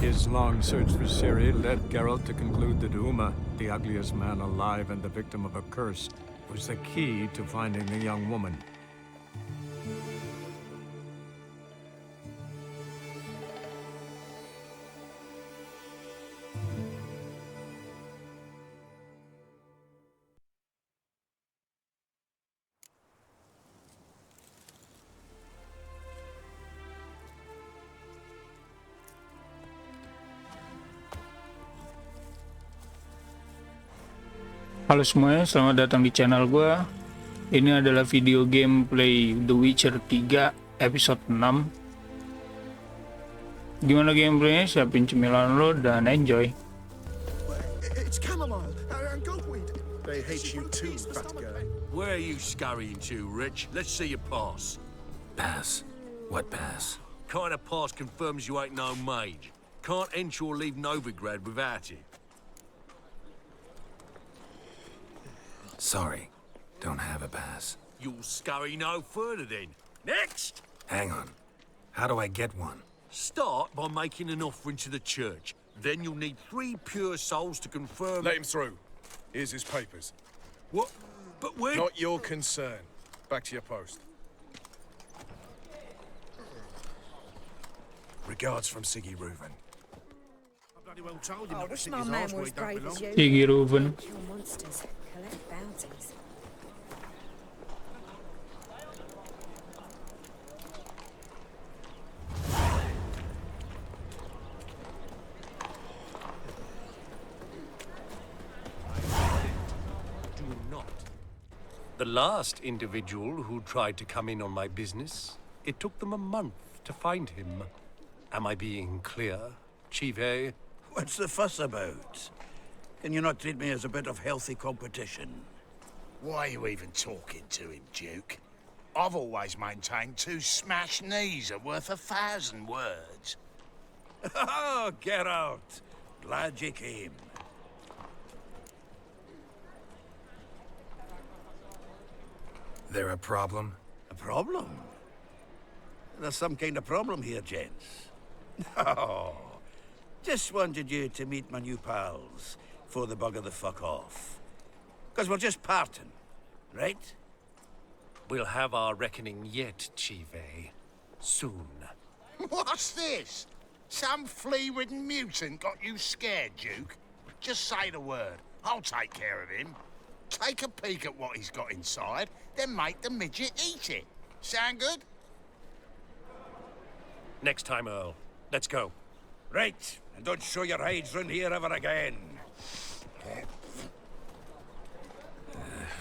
His long search for Ciri led Geralt to conclude that Uma, the ugliest man alive and the victim of a curse, was the key to finding the young woman. Halo semuanya, selamat datang di channel gue. Ini adalah video gameplay The Witcher 3 episode 6. Gimana gameplaynya? Siapin cemilan lo dan enjoy. It's chamomile and goatweed. They hate you too, fat girl. Where are you scurrying to, Rich? Let's see your pass. Pass? What pass? Kind of pass confirms you ain't no mage. Can't enter or leave Novigrad without it. Sorry, don't have a pass. You'll scurry no further then. Next! Hang on. How do I get one? Start by making an offering to the church. Then you'll need 3 pure souls to confirm... Let him through. Here's his papers. What? But when... Not your concern. Back to your post. Regards from Siggy Reuven. I wish my man were as brave as you. Siggy Reuven. Kill monsters, collect bounties. Do not. The last individual who tried to come in on my business, it took them a month to find him. Am I being clear, Chive? What's the fuss about? Can you not treat me as a bit of healthy competition? Why are you even talking to him, Duke? I've always maintained 2 smashed knees are worth 1,000 words. Oh, Geralt! Glad you came. There a problem? A problem? There's some kind of problem here, gents. Oh, just wanted you to meet my new pals before they bugger the fuck off. Because we're just parting, right? We'll have our reckoning yet, Chive. Soon. What's this? Some flea-ridden mutant got you scared, Duke? Just say the word. I'll take care of him. Take a peek at what he's got inside, then make the midget eat it. Sound good? Next time, Earl. Let's go. Right, and don't show your hides round here ever again.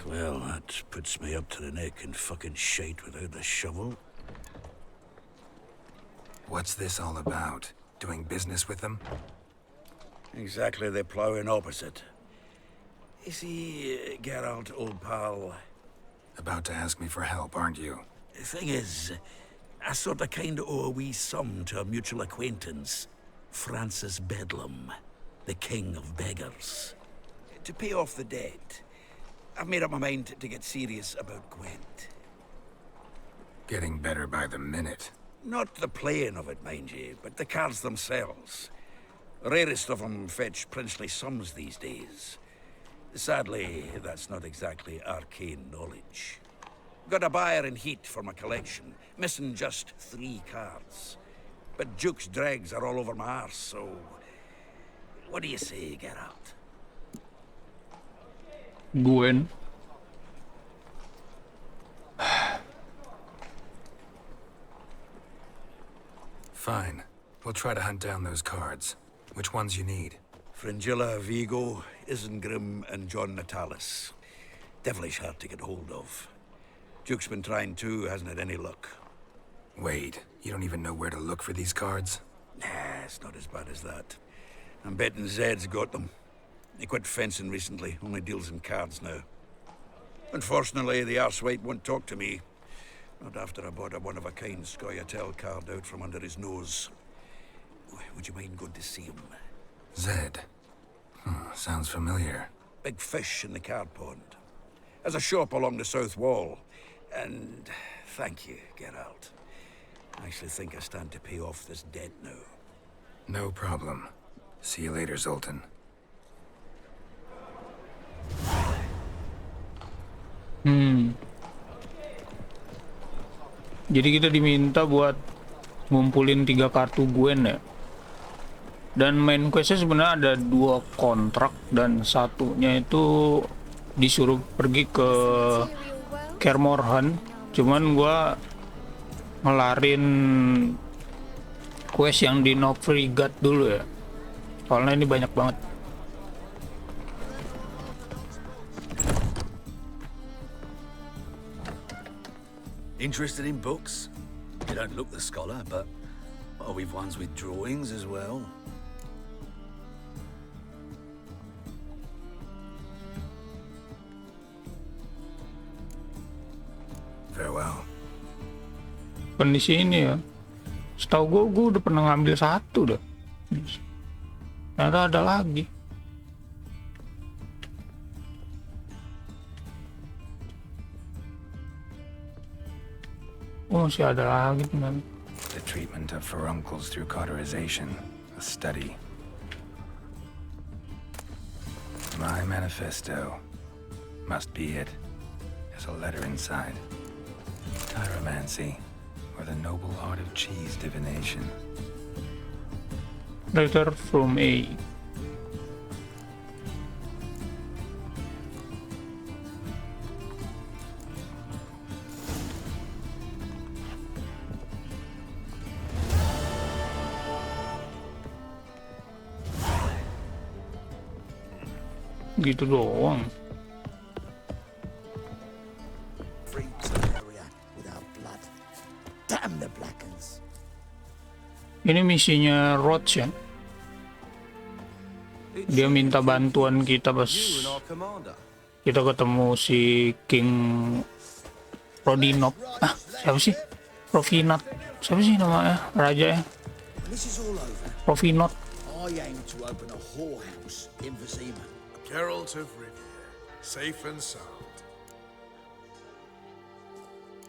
Well, that puts me up to the neck in fucking shite without the shovel. What's this all about? Doing business with them? Exactly the ploughing opposite. You see, Geralt, old pal... About to ask me for help, aren't you? The thing is, I sort of kinda owe a wee sum to a mutual acquaintance. Francis Bedlam, the king of beggars. To pay off the debt, I've made up my mind to get serious about Gwent. Getting better by the minute. Not the playing of it, mind you, but the cards themselves. Rarest of them fetch princely sums these days. Sadly, that's not exactly arcane knowledge. Got a buyer in heat for my collection, missing just 3 cards. But Duke's dregs are all over my arse, so... What do you say, Geralt? Gwen. Fine. We'll try to hunt down those cards. Which ones you need? Fringilla, Vigo, Isengrim, and John Natalis. Devilish hard to get hold of. Duke's been trying too, hasn't had any luck. Wait, you don't even know where to look for these cards? Nah, it's not as bad as that. I'm betting Zed's got them. He quit fencing recently, only deals in cards now. Unfortunately, the arsewite won't talk to me. Not after I bought a one-of-a-kind Scoia'tael card out from under his nose. Would you mind going to see him? Zed. Sounds familiar. Big fish in the card pond. Has a shop along the south wall. And thank you, Geralt. I actually think I stand to pay off this debt now. No problem. See you later, Zoltan. Jadi kita diminta buat ngumpulin 3 kartu Gwen ya. Dan main questnya sebenarnya ada 2 kontrak, dan satunya itu disuruh pergi ke Kermorhen. Cuman gua ngelarin quest yang di Novigrad dulu ya. Soalnya ini banyak banget. Interested in books? You don't look the scholar, but we've ones with drawings as well. Farewell. Kondisi ini ya, setahu gue udah pernah ngambil 1 dah. Ternyata ada lagi. Oh, masih ada lagi teman. The treatment of furuncles through cauterization, a study. My manifesto must be it. There's a letter inside. Tyromancy, or the noble art of cheese divination. Letter from A. Gitu doang. Free to the area without blood. Damn the Blackens. Ini misinya Roach ya. Dia minta bantuan kita pas kita ketemu si King Rodinov. Siapa sih? Rovinat. Siapa sih namanya? Raja ya? This is all over. Rovinot. I aim to open a whorehouse in Vizima. Geralt of Rivia, safe and sound.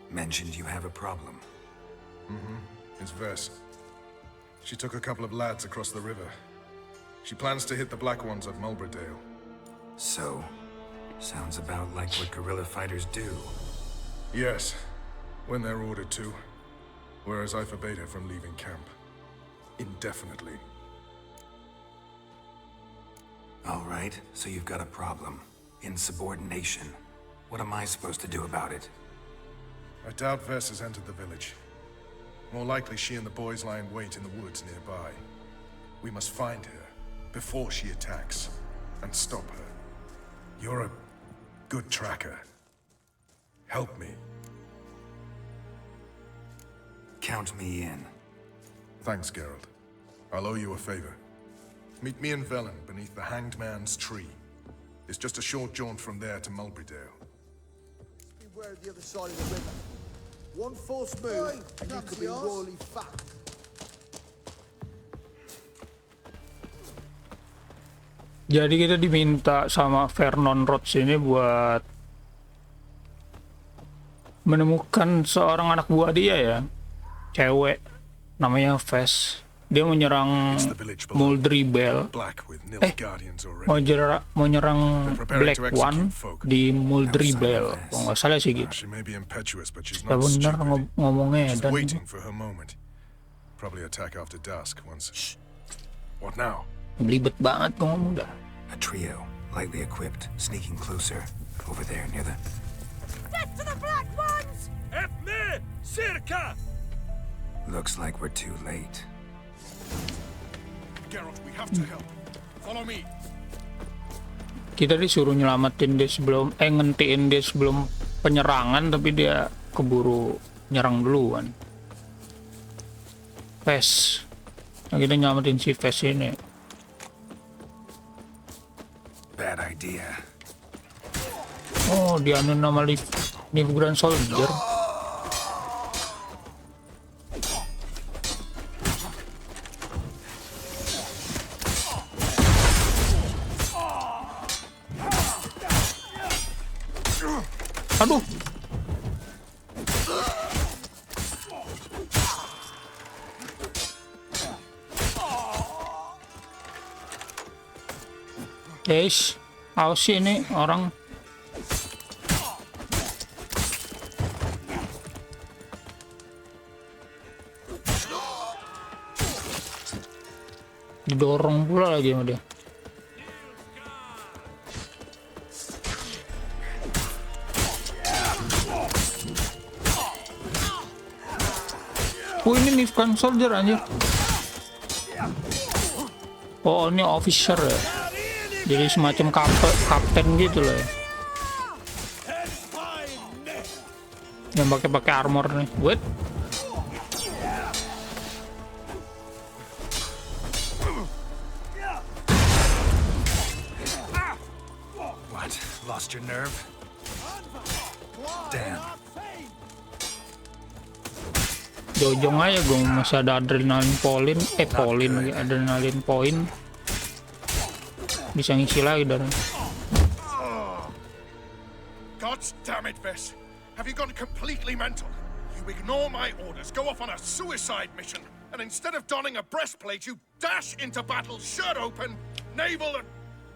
Mentioned you have a problem. It's Vers. She took a couple of lads across the river. She plans to hit the Black Ones at Mulberdale. So, sounds about like what guerrilla fighters do. Yes, when they're ordered to. Whereas I forbade her from leaving camp. Indefinitely. All right, so you've got a problem. Insubordination. What am I supposed to do about it? I doubt Vers has entered the village. More likely she and the boys lie in wait in the woods nearby. We must find her before she attacks and stop her. You're a good tracker. Help me. Count me in. Thanks, Geralt. I'll owe you a favor. Meet me in Velen beneath the Hanged Man's tree. It's just a short jaunt from there to Mulberydale. Beware of the other side of the river. One false move, and you could be royally fucked. Jadi kita diminta sama Vernon Roach ini buat menemukan seorang anak buah dia ya, cewek namanya Ves. Dia mau nyerang Mulberydale. Mau nyerang Black One di Mulberydale. Kalau nggak salah sih gitu. Kita bener ngomongnya dan belibet banget ngomong dah. A trio, lightly equipped, sneaking closer. Over there near the... Death to the Black Ones! Looks like we're too late. Geralt, we have to help. Follow me. Kita disuruh nyelamatin dia sebelum ngentiin dia sebelum penyerangan, tapi dia keburu nyerang duluan. Ves. Nah, kita nyelamatin si Ves ini. Bad idea. Oh, dia nama Grand Soldier. Aduh. Case, awas sih ini orang. Didorong pula lagi sama dia. Oh, ini bukan soldier anjir. Oh, ini officer ya. Jadi semacam kapten gitu loh ya. Yang pakai armor nih. What? What? Lost your nerve? Damn. Jojong aja gue masih ada adrenalin lagi, adrenalin point. Bisa ngisi lagi dari. God damn it, Vess. Have you gone completely mental? You ignore my orders, go off on a suicide mission, and instead of donning a breastplate, you dash into battle, shirt open, navel and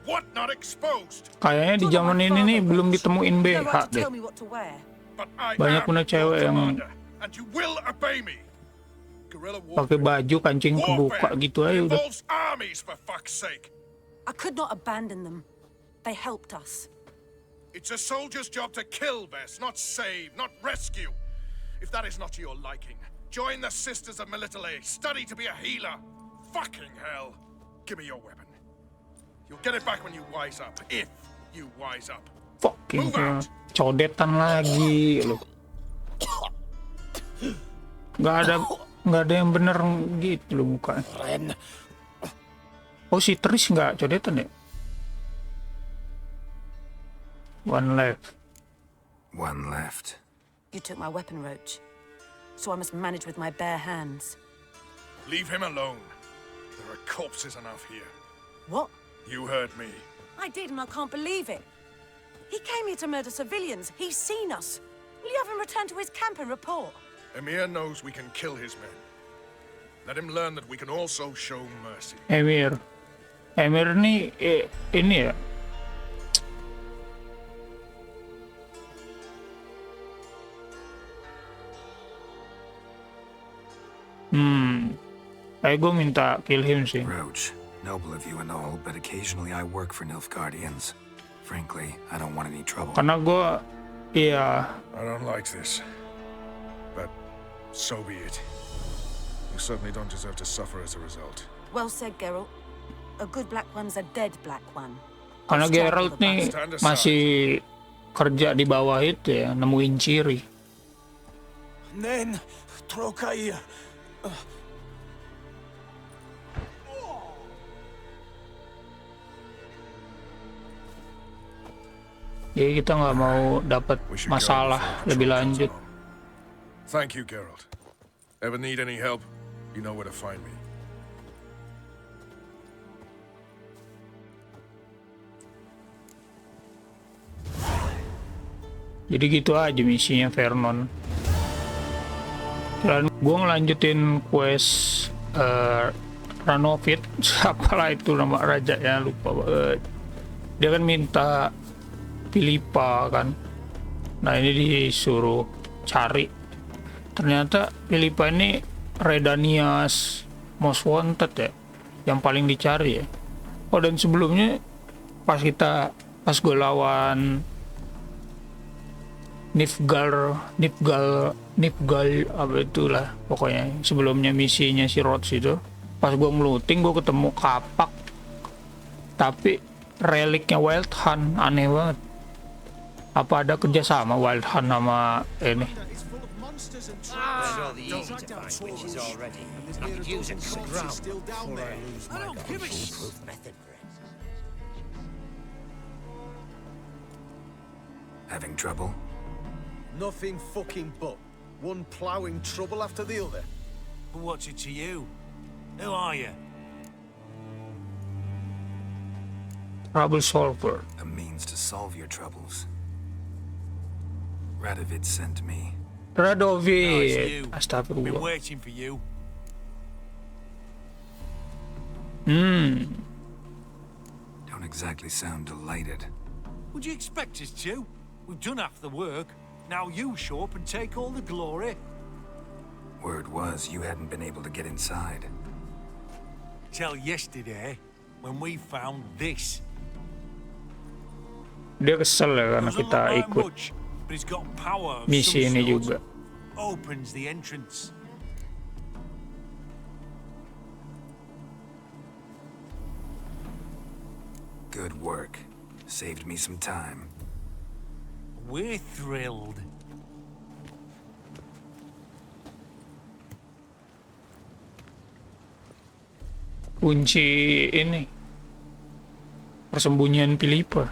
whatnot exposed. Kayaknya di zaman ini nih belum ditemuin BH deh. Banyak punya cewek yang pakai baju kancing kebuka gitu aja udah. I could not abandon them. They helped us. It's a soldier's job to kill, Vess, not save, not rescue. If that is not to your liking, join the Sisters of Melitele, study to be a healer. Fucking hell. Give me your weapon. You'll get it back when you wise up, if you wise up. Fucking codetan lagi loh. Nggak ada yang bener gitu loh mukanya. Oh, si Tris nggak codetan ya? One left. You took my weapon, Roach. So I must manage with my bare hands. Leave him alone. There are corpses enough here. What? You heard me. I did, and I can't believe it. He came here to murder civilians. He's seen us. Will you have him return to his camp and report? Emir knows we can kill his men. Let him learn that we can also show mercy. Emir nih ini ya. Gue minta kill him sih. Roach, noble of you and all, but occasionally I work for Nilfgaardians. Frankly, I don't want any trouble. Karena gue, iya. I don't like this, but so be it. You certainly don't deserve to suffer as a result. Well said, Geralt. A good black one's a dead black one. Karena Geralt nih masih kerja di bawah itu ya, nemuin Ciri. Nen, Trokaya. Jadi kita nggak mau dapat masalah lebih lanjut. Thank you, Geralt. Ever need any help? You know where to find me. Jadi gitu aja misinya Vernon. Dan gue ngelanjutin quest Ranovit, apalah itu nama raja ya, lupa banget. Dia kan minta Philippa kan. Nah ini disuruh cari. Ternyata Philippa ini Redania's most wanted ya, yang paling dicari ya. Oh, dan sebelumnya pas gue lawan Nifgal apa itulah pokoknya, sebelumnya misinya si Rhodes itu, pas gue ngeluting gue ketemu kapak tapi reliknya Wild Hunt. Aneh banget. Apa ada kerjasama Wild Hunt sama ini? Having trouble? Nothing fucking but. One ploughing trouble after the other. What's it to you? Who are you? Trouble solver. A means to solve your troubles. Radovid sent me. Radovid. Been Astagfirullah. waiting for you. Don't exactly sound delighted. Would you expect us to? We've done half the work. Now you show up and take all the glory. Word was you hadn't been able to get inside. Till yesterday, when we found this. Dia kesel ya karena kita ikut but it's got power of misi some ini sort. juga. Opens the entrance. Good work. Saved me some time. We're thrilled. Kunci ini persembunyian Philippa.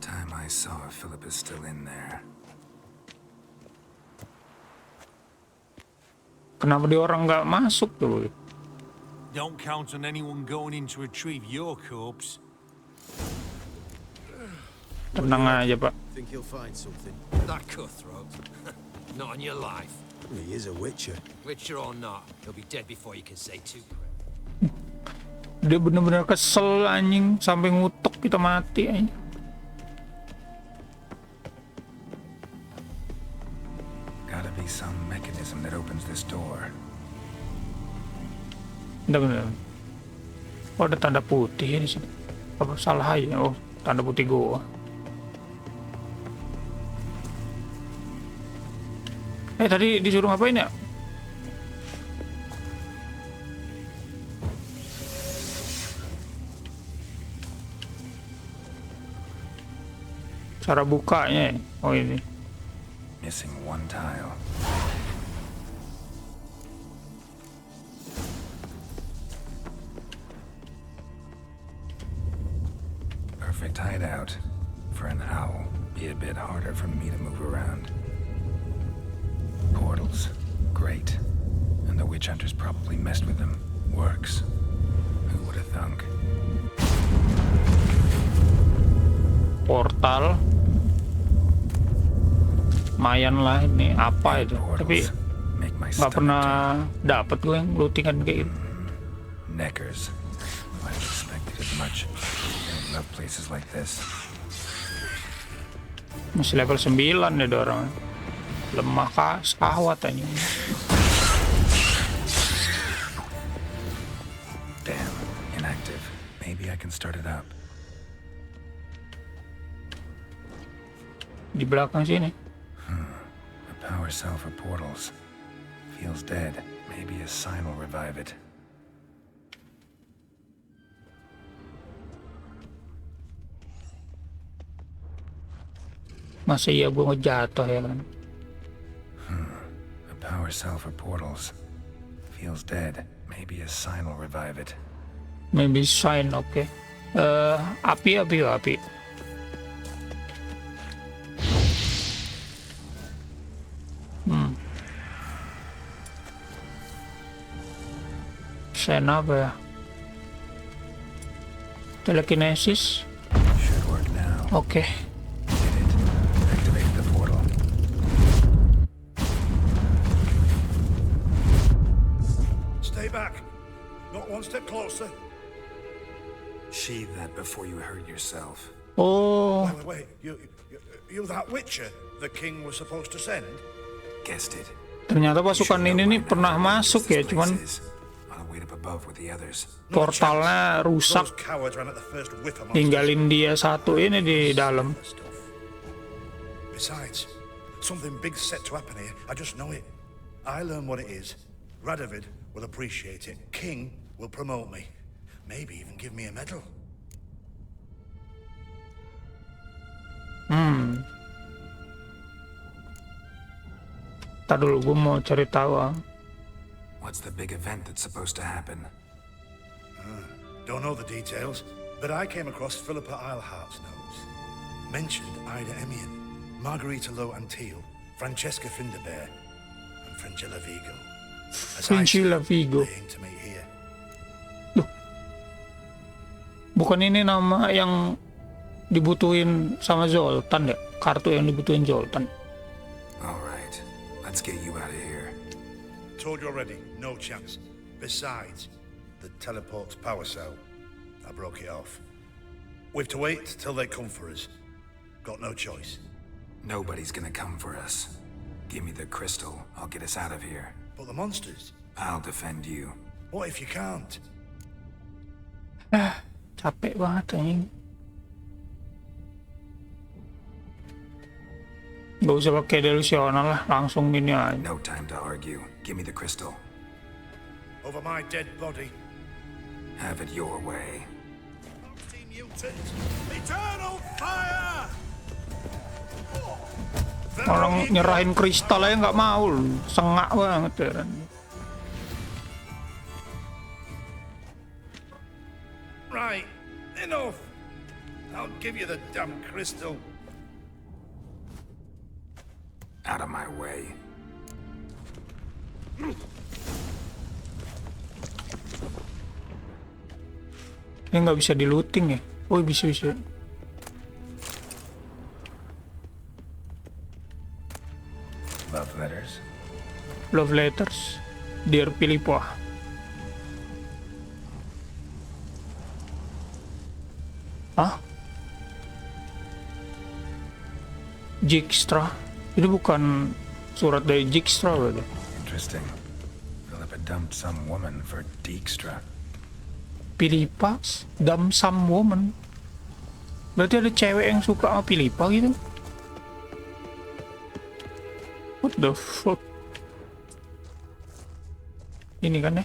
Time I saw if Philip is still in there. Kenapa dia orang nggak masuk tuh? Don't count on anyone going in to retrieve your corpse. Tenang aja, Pak. Think he'll find something? That cutthroat? Not on your life. He is a witcher. Witcher or not, he'll be dead before you can say two. Dia bener-bener kesel anjing sampai ngutuk kita mati anjing. Gotta be some mechanism that opens this door. Bener-bener. Oh, ada tanda putih di sini. Apa salah aja? Oh, tanda putih gua. Tadi disuruh ngapain ya? Cara bukanya ya? Oh ini. Missing one tile. Perfect hideout. For an owl, be a bit harder for me to move around. Portals. Great. And the witch hunters probably messed with them. Works. Who would have thunk? Portal. Lumayan lah ini apa itu. Tapi nggak pernah dapat gue yang lootingan kayak gitu. Neckers. I expected as much. I love places like this. Masih level 9 ya orang. Lemah sekawat aja. Damn, inactive. Maybe I can start it up. Di belakang sini. A power cell for portals. Feels dead. Maybe a sign will revive it. Masa iya gue ngejatuh ya kan? A power cell for portals. Feels dead. Maybe a sign will revive it. Maybe sign, oke. Okay. Api. Sign apa ya? Telekinesis. Should work now. Oke. Okay. Activate the portal. Stay back. Not one step closer. Sheathe that before you hurt yourself. Oh. Wait. You that witcher the king was supposed to send? Guessed it. Ternyata pasukan ini nih pernah masuk ya, cuman portalnya rusak. Tinggalin dia satu ini di dalam. Besides, something big set to happen here. I just know it. I learn what it is. Radovid will appreciate it. King will promote me. Maybe even give me a medal. Ntar dulu, gue mau cari tahu. What's the big event that's supposed to happen? Don't know the details, but I came across Philippa Eilhart's notes. Mentioned Ida Emian, Margarita Low Antil, Francesca Finderbear, and Fringilla Vigo. Fringilla Vigo. Loh. Bukan ini nama yang dibutuhin sama Zoltan ya? Kartu yang dibutuhin Zoltan. All right, let's get you out of here. Told you already, no chance. Besides, the teleport's power cell. I broke it off. We have to wait till they come for us. Got no choice. Nobody's gonna come for us. Give me the crystal, I'll get us out of here. But the monsters? I'll defend you. What if you can't? Capek banget anjing. Gak usah pakai delusional lah, langsung gini aja. No time to argue. Give me the crystal. Over my dead body. Have it your way. Eternal fire! Orang nyerahin kristal aja nggak mau, sengak banget ya. Right, enough. I'll give you the damn crystal. Out of my way. Ini nggak bisa di-looting ya? Oh bisa. Love letters. Love letters, Dear Philippa. Hah? Jigstra? Ini bukan surat dari Jigstra berarti? Interesting. Philippa dumped some woman for Dijkstra. Philippa dump some woman. Berarti ada cewek yang suka sama Philippa gitu? What the fuck? Ini kan ya?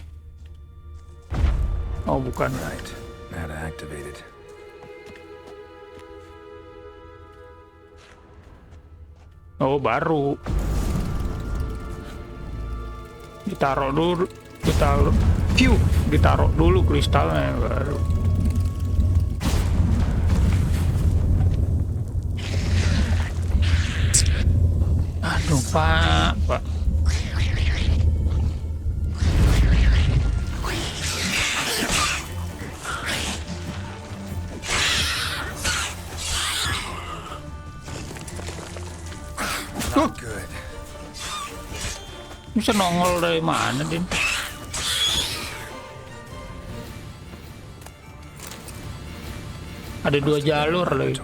Oh bukan. Right. Now to activate it. Oh baru. Ditaruh dulu. Ditaruh dulu kristalnya baru. Aduh pak. Not good. Bisa nongol dari mana, Din? Ada dua jalur lagi.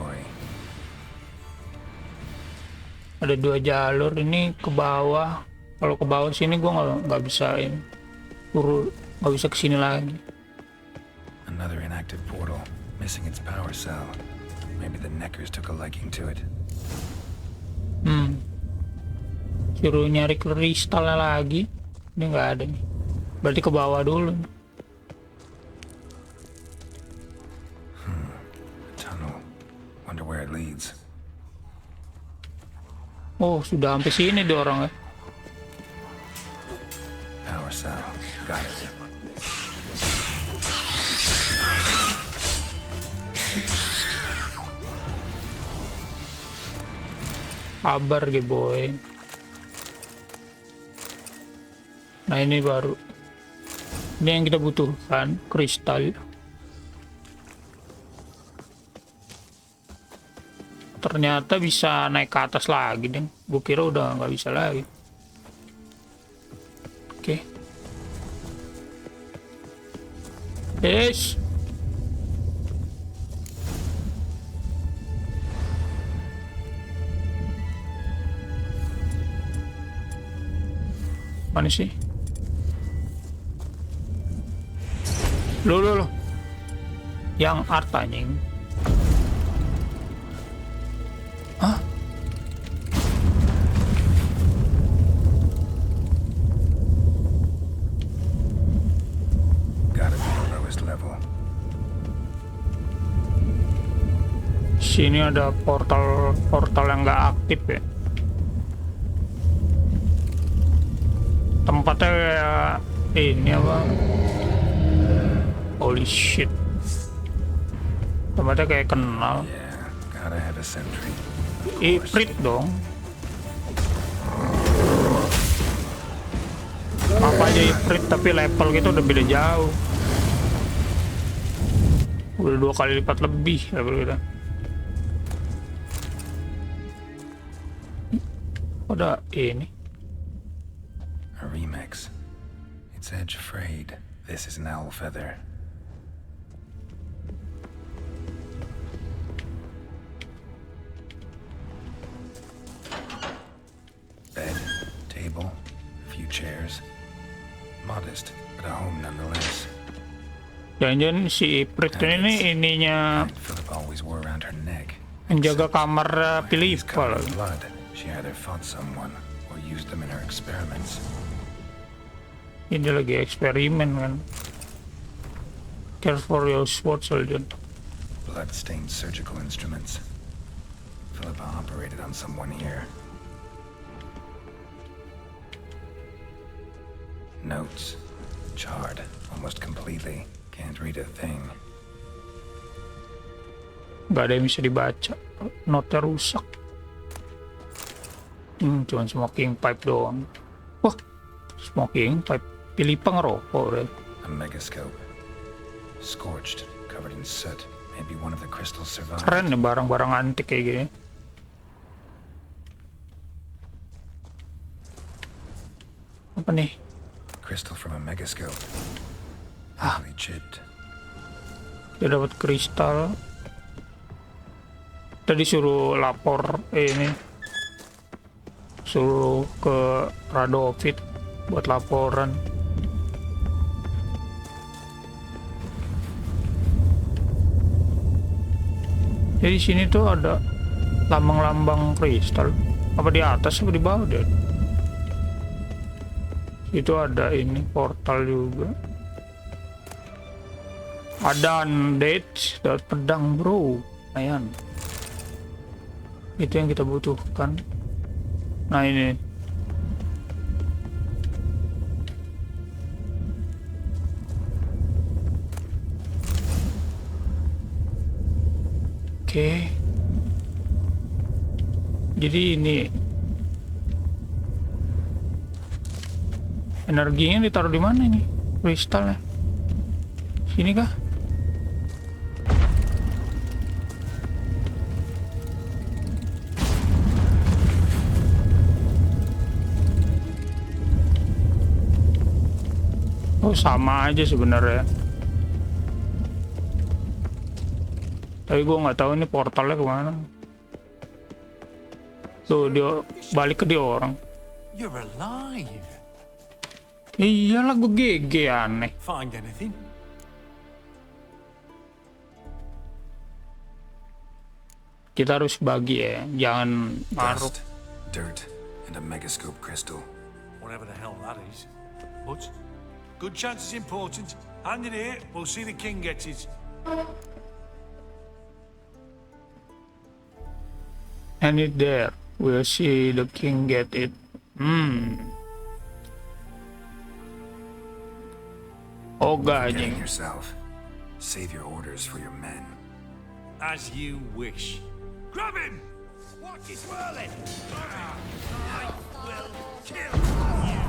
Ada dua jalur ini ke bawah. Kalau ke bawah sini gua nggak bisa ini. Nggak bisa kesini lagi. Another inactive portal, missing its power cell. Maybe the Neckers took a liking to it. Suruh nyari kristalnya lagi. Ini nggak ada nih. Berarti ke bawah dulu. Tunnel. Wonder where it leads. Oh, sudah sampai sini deh orangnya. Power cell. Got it. Sabar ge boy. Nah ini baru. Ini yang kita butuhkan, kristal. Ternyata bisa naik ke atas lagi deh. Gue kira udah nggak bisa lagi. Oke. Yes. Mana sih? Loh. Yang art anjing. Hah? Gotta be the lowest level. Sini ada portal yang nggak aktif ya. Tempatnya kayak ini apa? Holy shit. Tempatnya kayak kenal. Yeah, gotta have a sentry. Ifrit dong. Apa aja Ifrit tapi level gitu udah beda jauh. Udah 2 kali lipat lebih level kita. A remix. Its edge frayed. This is an owl feather. Bed, table, a few chairs. Modest, but a home nonetheless. Jangan-jangan si Prit ini ininya Philip always wore around her neck. menjaga kamar Philippa. Blood. She either fought someone or used them in her experiments. Ini lagi eksperimen kan. Care for your sword soldier. Blood-stained surgical instruments. Philippa operated on someone here. Notes. Charred almost completely. Can't read a thing. Gak ada yang bisa dibaca. Notnya rusak. Cuman smoking pipe doang. Wah, smoking pipe. Philippa ngerokok deh. A megascope. Scorched, covered in soot. Maybe one of the crystals survived. Keren nih barang-barang antik kayak gini. Apa nih? Crystal from a megascope. Heavily chipped. Dia dapat kristal. Tadi suruh lapor ini. Suruh ke Radovit buat laporan. Jadi sini tuh ada lambang-lambang kristal. Apa di atas apa di bawah deh? Itu ada ini portal juga. Ada undead, dapat pedang bro, lumayan. Itu yang kita butuhkan. Nah ini. Oke. Jadi ini energinya ditaruh di mana ini? Kristalnya. Sini kah? Oh, sama aja sebenarnya. Tapi gue nggak tahu ini portalnya kemana. Tuh dia balik ke dia orang. You're alive. Iyalah gue GG aneh. Find anything? Kita harus bagi ya, jangan maruk. Dust, dirt, and a megascope crystal. Whatever the hell that is. But good chance is important. Hand it here, we'll see the king gets it. Hand it there, we'll see the king get it. Oh Forgetting gajing. yourself. Save your orders for your men. As you wish. Grab him! Watch his whirling! I will kill you!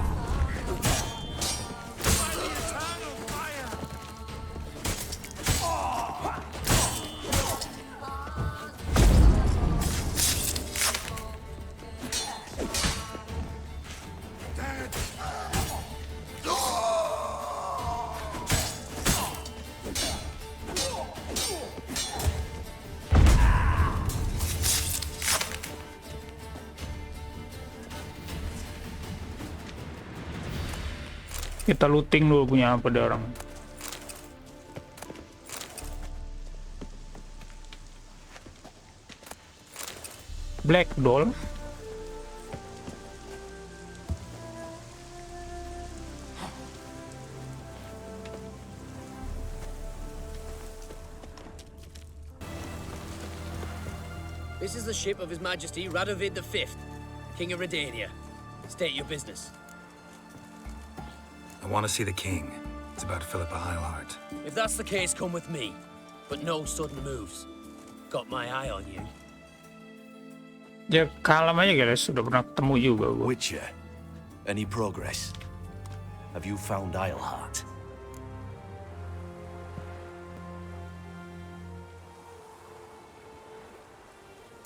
By the eternal fire! Kita looting dulu punya apa deh orang. Black doll. This is the ship of His Majesty Radovid V, King of Redania. State your business. I want to see the king. It's about Philippa Eilhart. If that's the case, come with me. But no sudden moves. Got my eye on you. Ya kalem aja guys, sudah pernah ketemu juga gua. Witcher, any progress? Have you found Eilhart?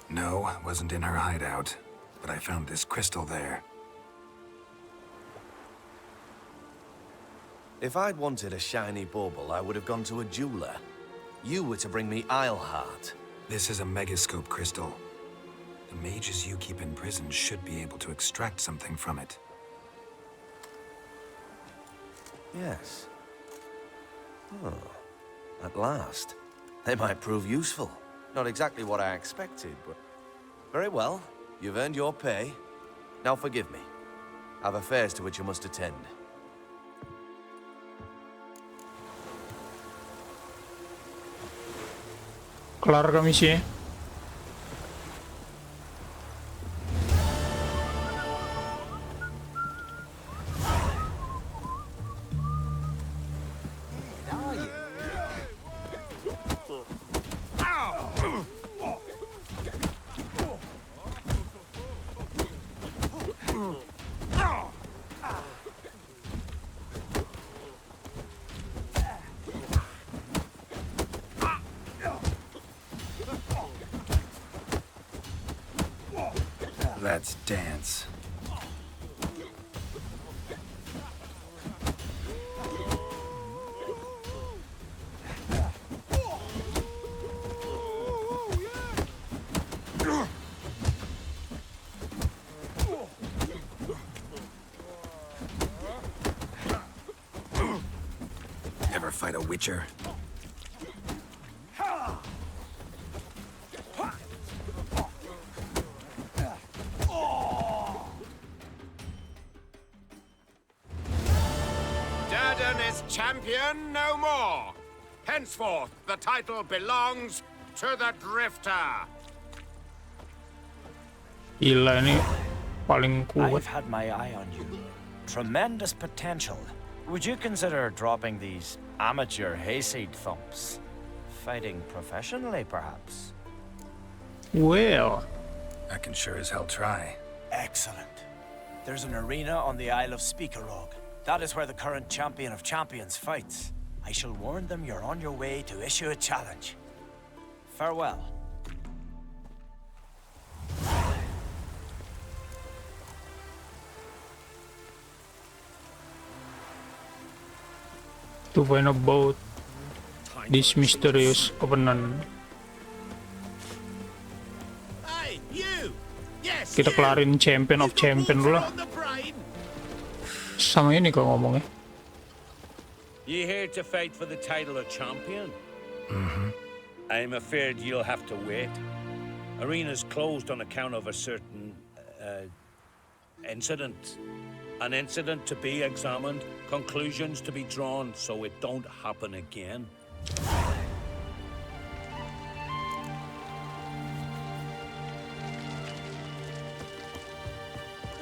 No, wasn't in her hideout, but I found this crystal there. If I'd wanted a shiny bauble, I would have gone to a jeweler. You were to bring me Isleheart. This is a megascope crystal. The mages you keep in prison should be able to extract something from it. Yes. Oh, at last. They might prove useful. Not exactly what I expected, but... Very well. You've earned your pay. Now forgive me. I've affairs to which you must attend. Kelar kah misinya? Let's dance. Ever fight a witcher? Champion no more. Henceforth, the title belongs to the Drifter. Gila ini paling kuat. I've had my eye on you. Tremendous potential. Would you consider dropping these amateur hayseed thumps? Fighting professionally, perhaps? Well, I can sure as hell try. Excellent. There's an arena on the Isle of Speakerog. That is where the current champion of champions fights. I shall warn them you're on your way to issue a challenge. Farewell. To find about this mysterious opponent. Hey, you! Yes, Kita kelarin champion of champion dulu lah. Sama ini kok ngomongnya. You here to fight for the title of champion? Mm-hmm. I'm afraid you'll have to wait. Arena's closed on account of a certain incident. An incident to be examined, conclusions to be drawn, so it don't happen again.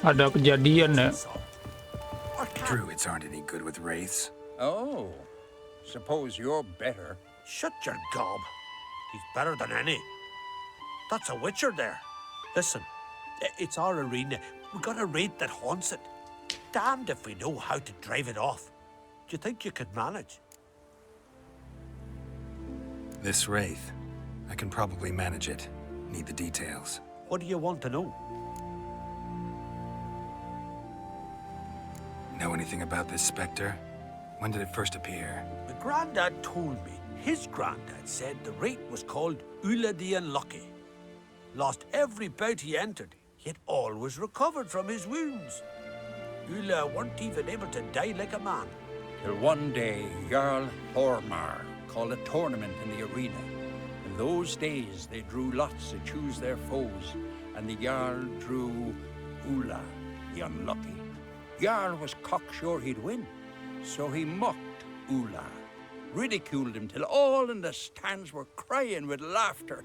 Ada kejadian ya. Druids aren't any good with wraiths. Oh, suppose you're better. Shut your gob. He's better than any. That's a witcher there. Listen, it's our arena. We got a wraith that haunts it. Damned if we know how to drive it off. Do you think you could manage? This wraith, I can probably manage it. Need the details. What do you want to know? Know anything about this specter? When did it first appear? My granddad told me his granddad said the wraith was called Ula the Unlucky. Lost every bout he entered, yet always recovered from his wounds. Ula weren't even able to die like a man. Till one day, Jarl Hormar called a tournament in the arena. In those days, they drew lots to choose their foes, and the Jarl drew Ula, the Unlucky. Jarl was cocksure he'd win, so he mocked Ula, ridiculed him till all in the stands were crying with laughter.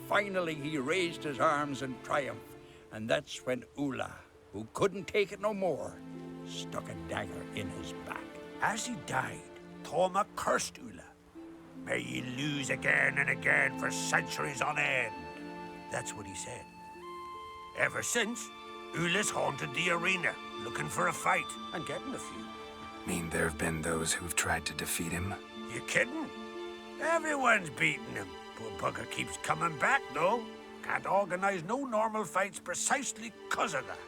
Finally, he raised his arms in triumph, and that's when Ula, who couldn't take it no more, stuck a dagger in his back. As he died, Thoma cursed Ula. May ye lose again and again for centuries on end. That's what he said. Ever since, Ula's haunted the arena, looking for a fight and getting a few. Mean there have been those who've tried to defeat him? You kidding? Everyone's beating him. Poor bugger keeps coming back, though. Can't organize no normal fights precisely 'cause of that.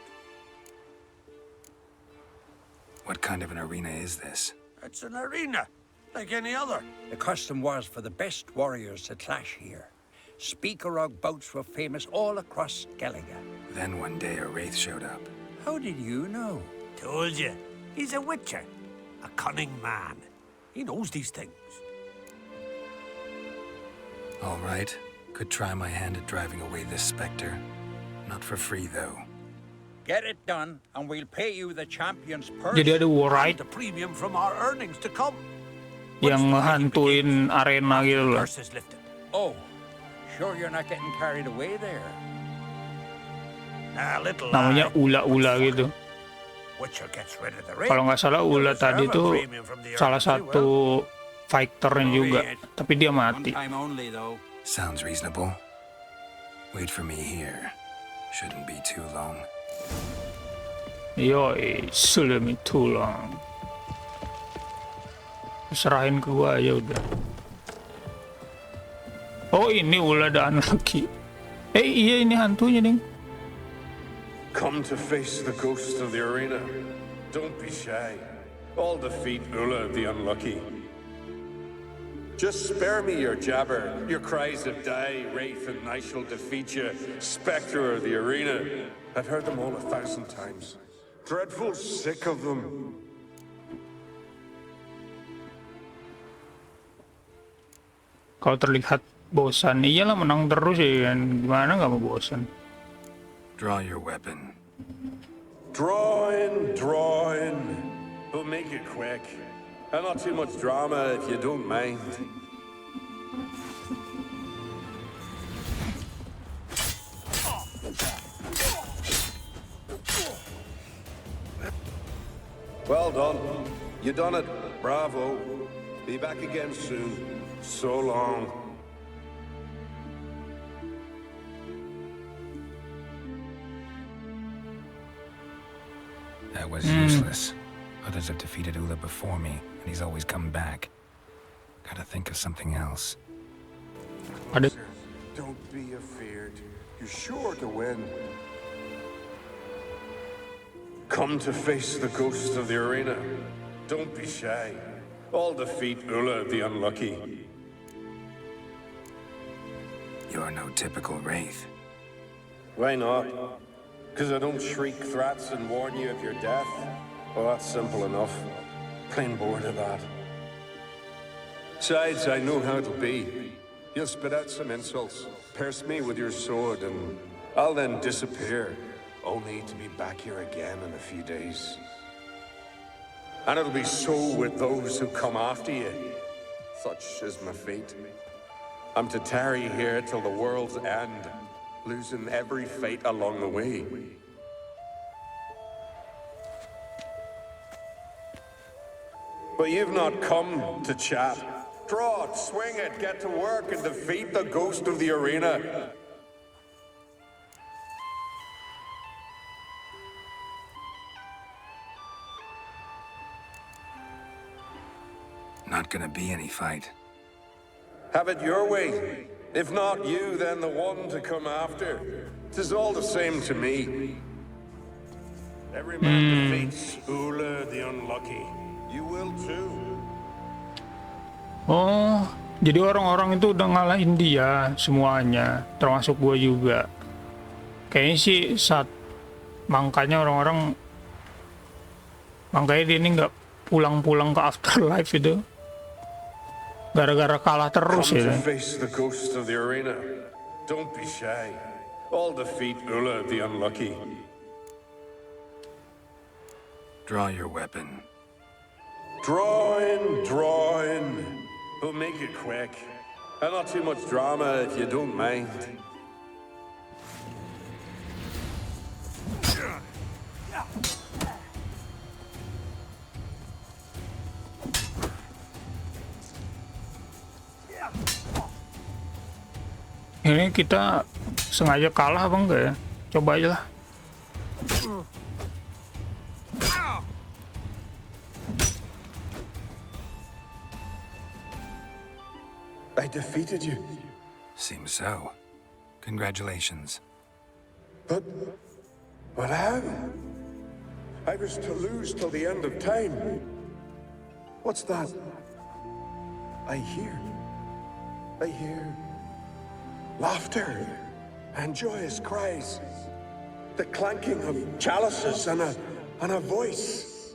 What kind of an arena is this? It's an arena, like any other. The custom was for the best warriors to clash here. Speakerog bouts were famous all across Skellige. Then one day a wraith showed up. How did you know? Told you. He's a witcher. A cunning man. He knows these things. All right. Could try my hand at driving away this specter. Not for free, though. Get it done, and we'll pay you the champion's purse. Jadi ada warrite and the premium from our earnings to come. yang ngehantuin arena gitu loh. Curse is lifted. Oh, sure you're not getting carried away there. Namanya ula-ula gitu. Kalau nggak salah ula tadi tuh salah satu fighternya juga, tapi dia mati. Sounds reasonable. Wait for me here. Shouldn't be too long. Yoi, shouldn't be too long. Serahin ke gua aja udah. Oh ini ula dan lagi. Iya ini hantunya ding. Come to face the ghost of the arena. Don't be shy. I'll defeat Ulla the Unlucky. Just spare me your jabber, your cries of die, wraith, and I shall defeat you, spectre of the arena. I've heard them all 1,000 times. Dreadful sick of them. Kalau terlihat bosan, iyalah menang terus ya kan. Gimana nggak mau bosan? Draw your weapon. Draw in. But make it quick. And not too much drama if you don't mind. Well done. You done it. Bravo. Be back again soon. So long. That was useless. Others have defeated Ulla before me, and he's always come back. Gotta think of something else. Don't be afeard. You're sure to win. Come to face the ghost of the arena. Don't be shy. I'll defeat Ulla the Unlucky. You're no typical wraith. Why not? Because I don't shriek threats and warn you of your death? Well, that's simple enough. Plain bored of that. Besides, I know how it'll be. You'll spit out some insults, pierce me with your sword, and I'll then disappear, only to be back here again in a few days. And it'll be so with those who come after you. Such is my fate. I'm to tarry here till the world's end, losing every fate along the way. But you've not come to chat. Draw it, swing it, get to work and defeat the ghost of the arena. Not gonna be any fight. Have it your way. If not you, then the one to come after. 'Tis all the same to me. Every man defeats Ulla the Unlucky. You will too. Oh, jadi orang-orang itu udah ngalahin dia semuanya, termasuk gua juga. Kayaknya sih makanya dia ini nggak pulang-pulang ke afterlife itu. Gara-gara kalah terus ya. Come to face the ghost of the arena. Don't be shy. I'll defeat Ulla the Unlucky. Draw your weapon. Draw in. But make it quick. And not too much drama if you don't mind. Ini kita sengaja kalah apa enggak ya? Coba aja lah. I defeated you. Seems so. Congratulations. But how? I was to lose till the end of time. What's that? I hear laughter and joyous cries. The clanking of chalices and a voice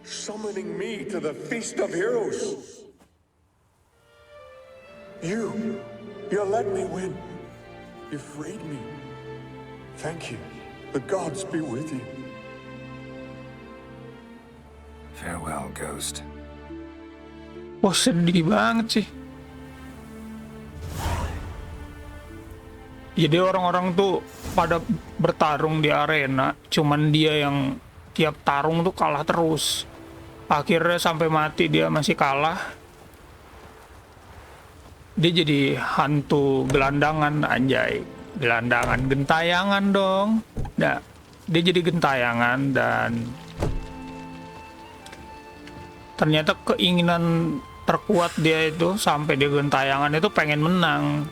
summoning me to the feast of heroes. You let me win. You freed me. Thank you. The gods be with you. Farewell, Ghost. Wah, sedih banget sih. Jadi orang-orang tuh pada bertarung di arena, cuman dia yang tiap tarung tuh kalah terus. Akhirnya sampai mati dia masih kalah. Dia jadi hantu gelandangan, anjay. Gelandangan, gentayangan dong. Nah, dia jadi gentayangan dan ternyata keinginan terkuat dia itu sampai dia gentayangan itu pengen menang.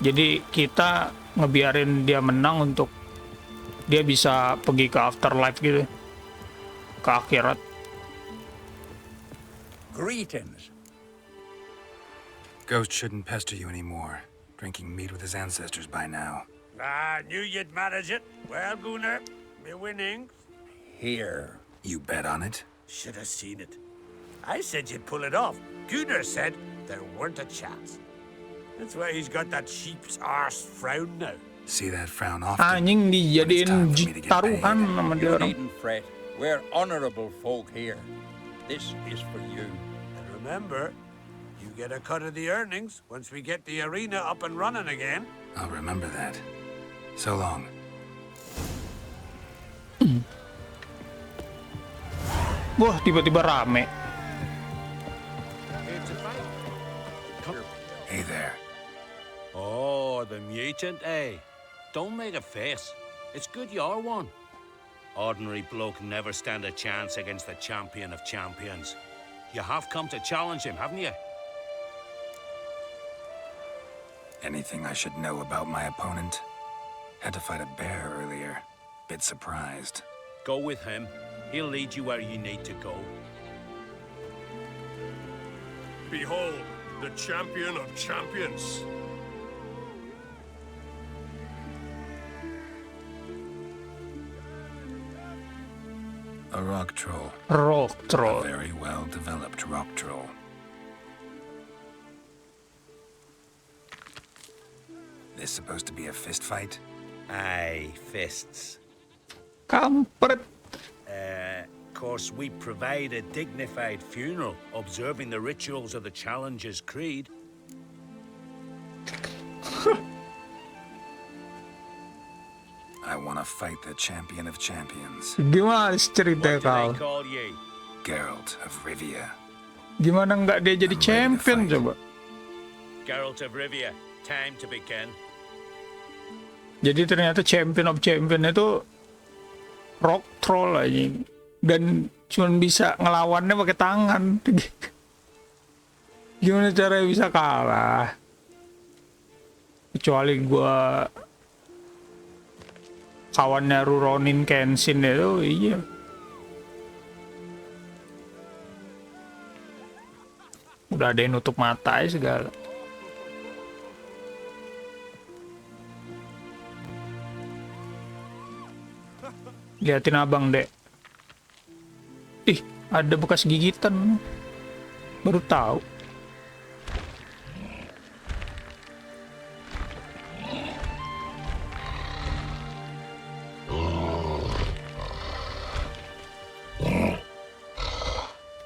Jadi kita ngebiarin dia menang untuk dia bisa pergi ke afterlife gitu, ke akhirat. Greetings. Ghost shouldn't pester you anymore. Drinking meat with his ancestors by now. I knew you'd manage it. Well, Gunnar, your winnings. Here. You bet on it? Should have seen it. I said you'd pull it off. Gunnar said there weren't a chance. That's why he's got that sheep's arse frown now. See that frown often? Anjing dijadiin taruhan sama dia You orang. needn't fret. We're honorable folk here. This is for you. And remember, you get a cut of the earnings once we get the arena up and running again. I'll remember that. So long. Wah, tiba-tiba rame. Hey there. Oh, the mutant, eh? Don't make a face. It's good you're one. Ordinary bloke never stand a chance against the champion of champions. You have come to challenge him, haven't you? Anything I should know about my opponent? Had to fight a bear earlier. Bit surprised. Go with him. He'll lead you where you need to go. Behold, the champion of champions. A rock troll. Rock troll. A very well-developed rock troll. This supposed to be a fist fight? Aye, fists. Kampret. Of course, we provide a dignified funeral, observing the rituals of the Challenger's Creed. I want to fight the champion of champions. Gimana ceritanya kau? Call ye? Geralt of Rivia. Gimana nggak dia jadi champion coba? Geralt of Rivia, time to begin. Jadi ternyata champion of champion itu rock troll aja. Dan cuma bisa ngelawannya pakai tangan. Gimana caranya bisa kalah? Kecuali gua kawannya Ruronin Kenshin itu, iya. Udah ada yang nutup mata ya segala. Liatin abang, Dek. Ih, ada bekas gigitan. Baru tahu.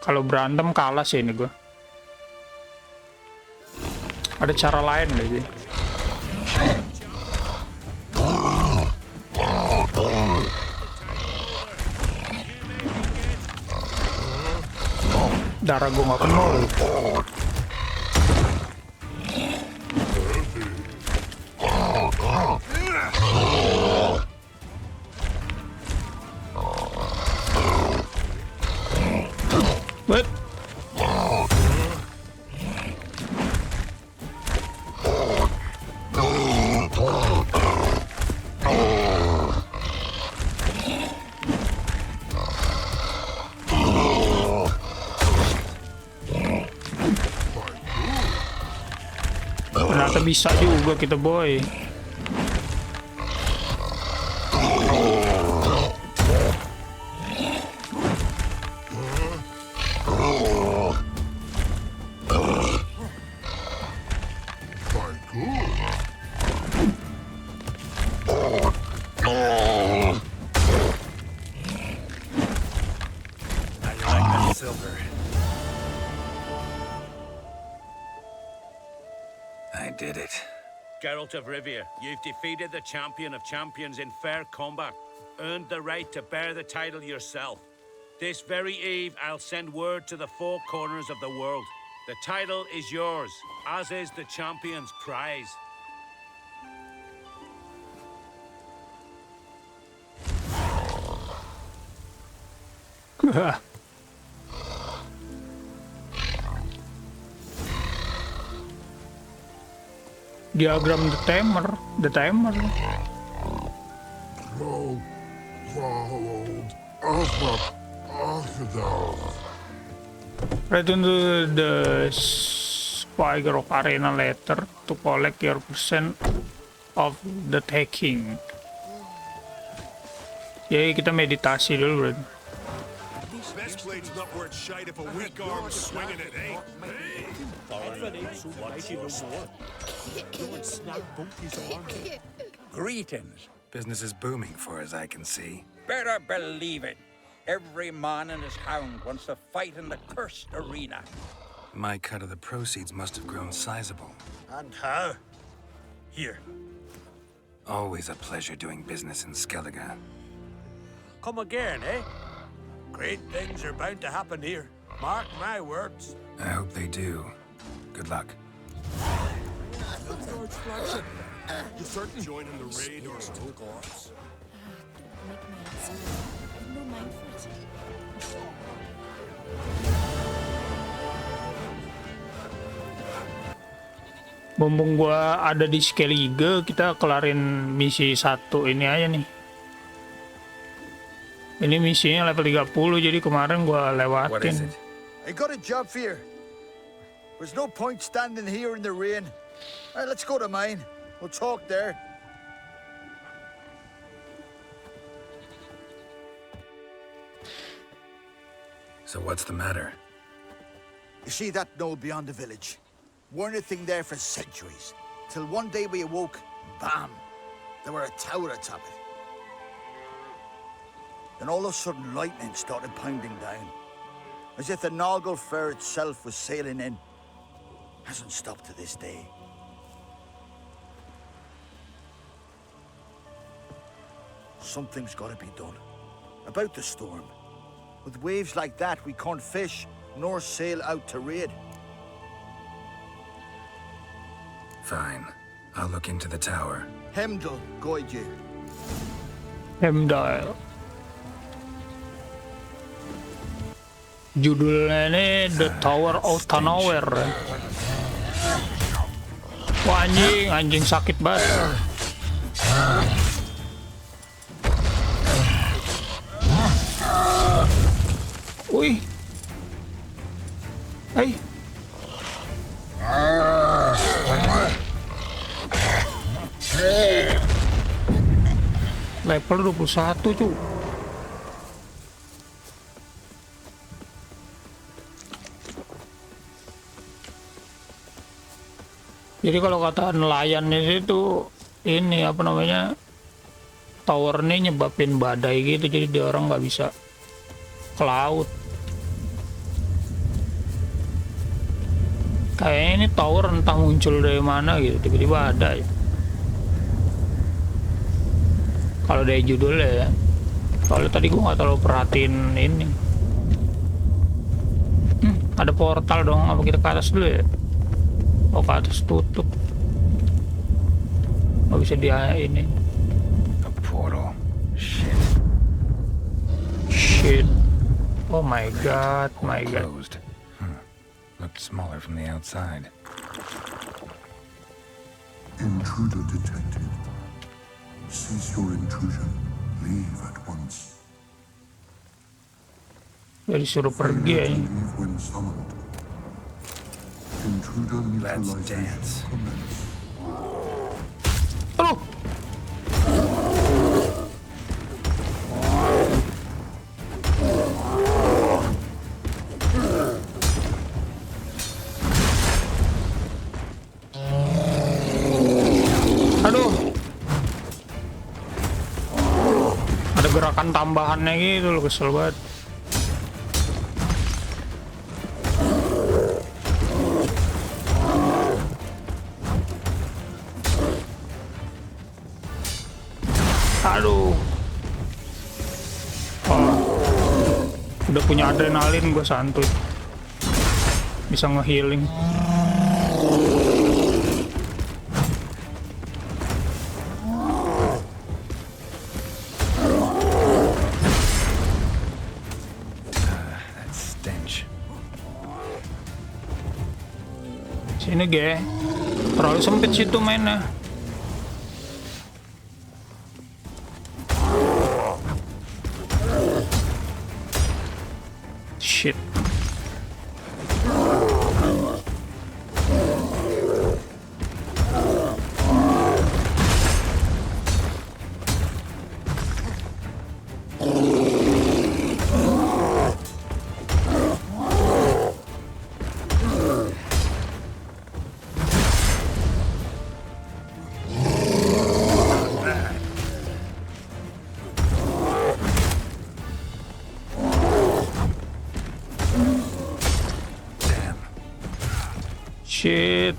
Kalau berantem kalah sih ini gue. Ada cara lain lagi. Darah gue nggak penuh. What? Ternyata bisa juga kita, boy. I did it. Geralt of Rivia, you've defeated the champion of champions in fair combat, earned the right to bear the title yourself. This very eve, I'll send word to the four corners of the world. The title is yours, as is the champion's prize. Diagram the timer. Return to the Spire of Arena later to collect your percent of the taking. Jadi kita meditasi dulu, bro. Best blade's not worth shite if a weak arm's swinging it, eh? Greetings. Business is booming for as I can see. Better believe it. Every man and his hound wants to fight in the cursed arena. My cut of the proceeds must have grown sizable. And how? Here. Always a pleasure doing business in Skellige. Come again, eh? Great things are bound to happen here. Mark my words. I hope they do. Good luck. You certain joining the raid or guards? Mumpung gua ada di Skellige, kita kelarin misi 1 ini aja nih. Ini misinya level 30, jadi kemarin gua lewatin. I got a job for you. There's no point standing here in the rain. All right, let's go to mine. We'll talk there. So what's the matter? You see that knoll beyond the village? Weren't a thing there for centuries. Till one day we awoke, bam! There were a tower atop it. Then all of a sudden lightning started pounding down. As if the Noggle Fair itself was sailing in. Hasn't stopped to this day. Something's got to be done. About the storm. With waves like that, we can't fish, nor sail out to raid. Fine. I'll look into the tower. Hemdall, guide you. Hemdall. Judulnya ini The Tower of Nowhere. Wah, anjing sakit banget. Wih. Hai. Level 21, cuy. Jadi kalau kata nelayan itu ini apa namanya, tower ini nyebabin badai gitu, jadi dia orang nggak bisa ke laut. Kayaknya ini tower entah muncul dari mana gitu, tiba-tiba ada ya. Kalau dari judulnya ya. Soalnya tadi gua nggak terlalu perhatiin ini. Ada portal dong, apa kita ke atas dulu ya? Oh, ke atas tutup. Nggak bisa dia ini. A portal. Shit. Shit. Oh my god, my god. Closed. Looked smaller from the outside. Intruder detected. Cease your intrusion. Leave at once. Jadi suruh pergi ya. Leave when summoned. Intruder neutralization commence. tambahannya gitu loh, kesel banget. Aduh. Udah punya adrenalin gue santuy. Bisa nge-healing. Sini ge. Terlalu sempit situ mainnya. Shit. Shit.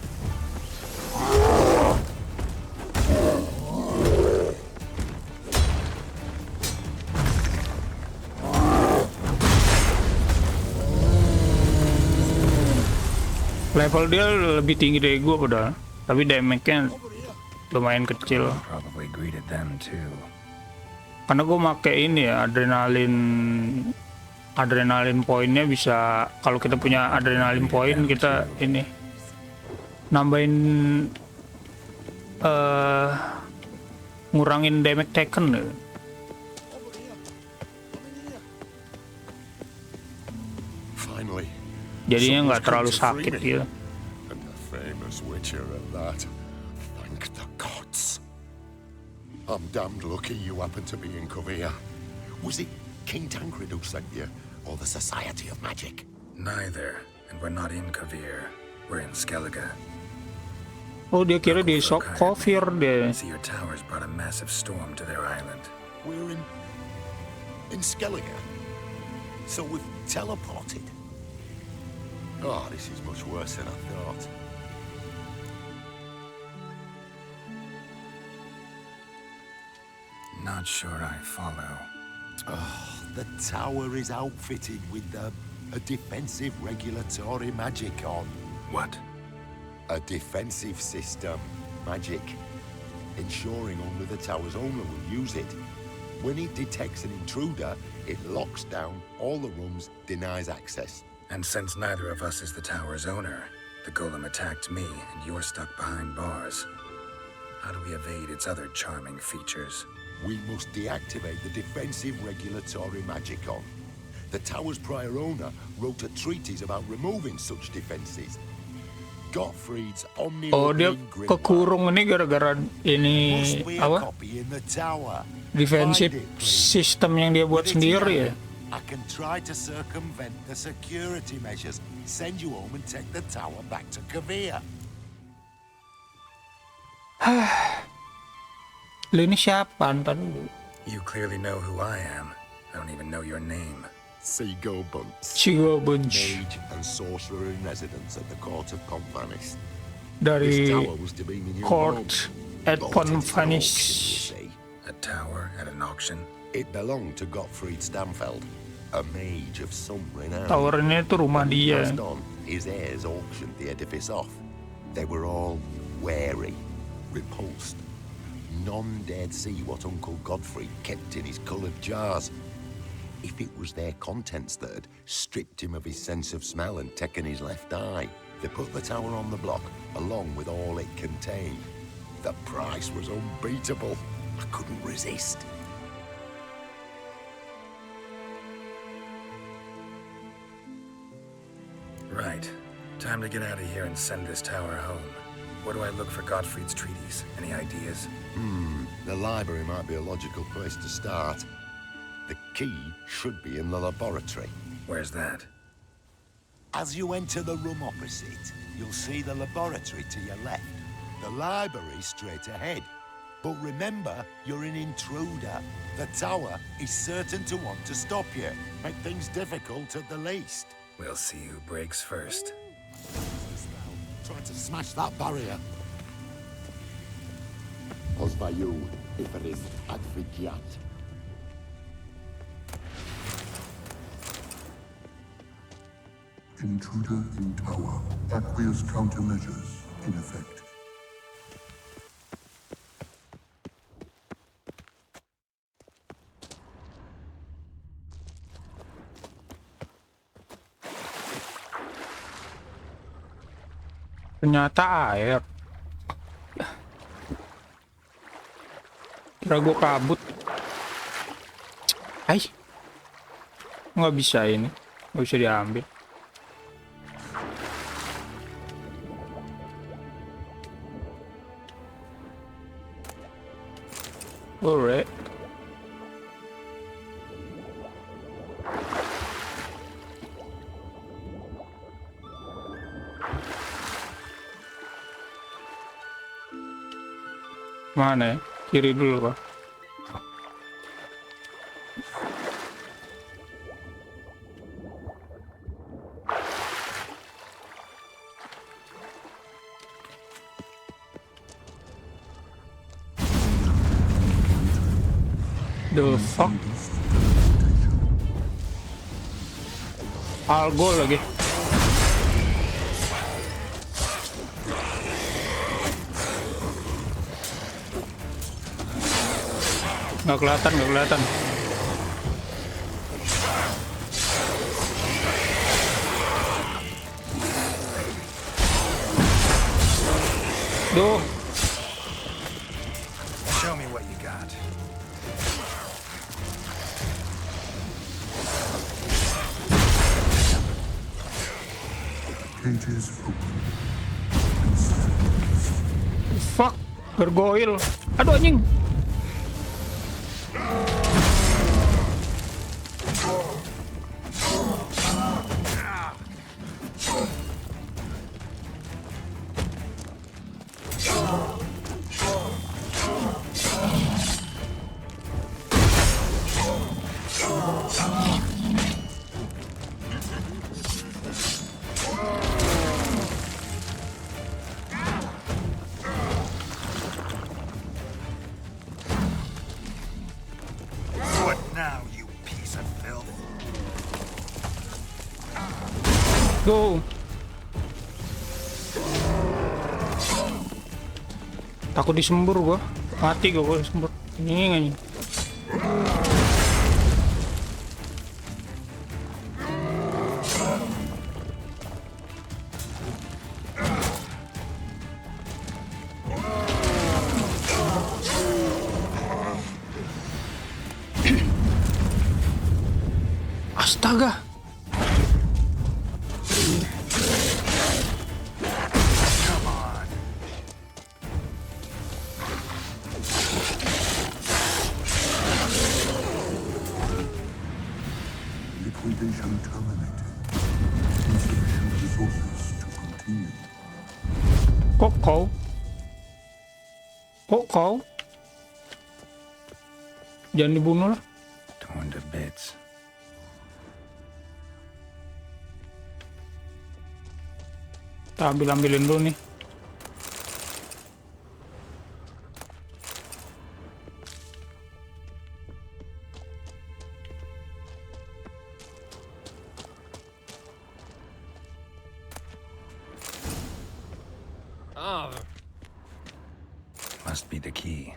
Level dia lebih tinggi dari gua padahal, tapi damage-nya lumayan kecil. Karena gua make ini ya, adrenalin poinnya bisa, kalau kita punya adrenalin point kita ini nambahin ngurangin damage taken. Jadinya nggak terlalu sakit gitu. And a famous witcher at that. Thank the gods. I'm damned lucky you happened to be in Rivia. Was it King Tancred who sent you, or the Society of Magic? Neither, and we're not in Rivia. We're in Skellige. Oh, dia kira di Kofir deh. See, your towers brought a massive storm to their island. We're in Skellige. So we've teleported. Oh, this is much worse than I thought. Not sure I follow. Oh, the tower is outfitted with a defensive regulatory magic on. What? A defensive system. Magic. Ensuring only the tower's owner will use it. When it detects an intruder, it locks down all the rooms, denies access. And since neither of us is the tower's owner, the golem attacked me and you're stuck behind bars. How do we evade its other charming features? We must deactivate the defensive regulatory magicon. The tower's prior owner wrote a treatise about removing such defenses. Gottfried's Oh, dia kekurung ini gara-gara ini apa? Defensive system yang dia buat sendiri ya. I can try to circumvent the security measures, send you home and take the tower back to Rivia. Lu ini siapa? Ntar dulu. You clearly know who I am. I don't even know your name. Seagull Bunce. Seagull Bunce. Mage and sorcerer in residence at the court of Pomfanis. Dari court at Pomfanis. A tower at an auction. It belonged to Gottfried Stamfeld, a mage of some renown. Towernya itu rumah dia. His heirs auctioned the edifice off. They were all wary, repulsed. None dared see what Uncle Gottfried kept in his coloured jars. If it was their contents that had stripped him of his sense of smell and taken his left eye, they put the tower on the block, along with all it contained. The price was unbeatable. I couldn't resist. Right. Time to get out of here and send this tower home. Where do I look for Gottfried's treatise? Any ideas? The library might be a logical place to start. The key should be in the laboratory. Where's that? As you enter the room opposite, you'll see the laboratory to your left. The library straight ahead. But remember, you're an intruder. The tower is certain to want to stop you. Make things difficult at the least. We'll see who breaks first. Trying to smash that barrier. Pozwaju, Iferis advigiat. Intruder in tower. Aqueous countermeasures in effect. Ternyata air. Kira gue kabut. Hai. Nggak bisa ini. Nggak bisa diambil. Alright. Mana ya? Kiri dulu kah? The fuck? Algo lagi. Nggak kelihatan, nggak kelihatan. Duh. Show me what you got. Cages open. Fuck, gargoyle. Aduh anjing. Go. Takut disembur gua. Mati gua kalau disembur. Ini anjing. Astaga. Liquidation terminated. Insufficient resources to continue. Kok kau? Jangan dibunuh lah. Torn to bits. Kita ambilin dulu nih. Must be the key.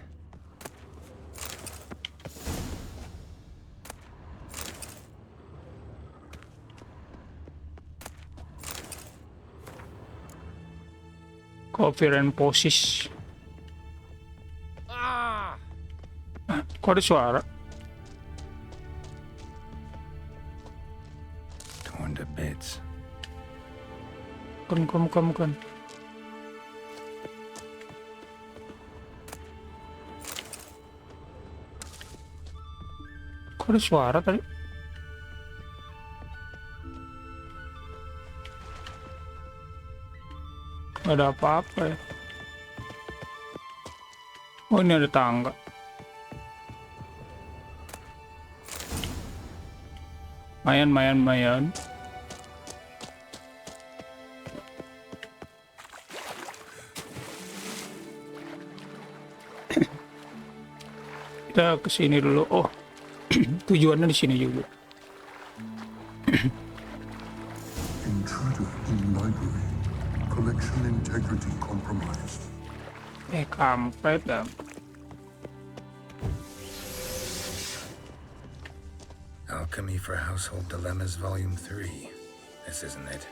Coherent posis. Kok ada suara? Torn to bits. Bukan. Kok ada suara tadi? Gak ada apa-apa ya. Oh, ini ada tangga. Mayan. Kita kesini dulu. Oh, tujuannya di sini juga. Intruder in library. Collection integrity compromised. Kampret dah. Alchemy for Household Dilemmas, Volume 3. This isn't it.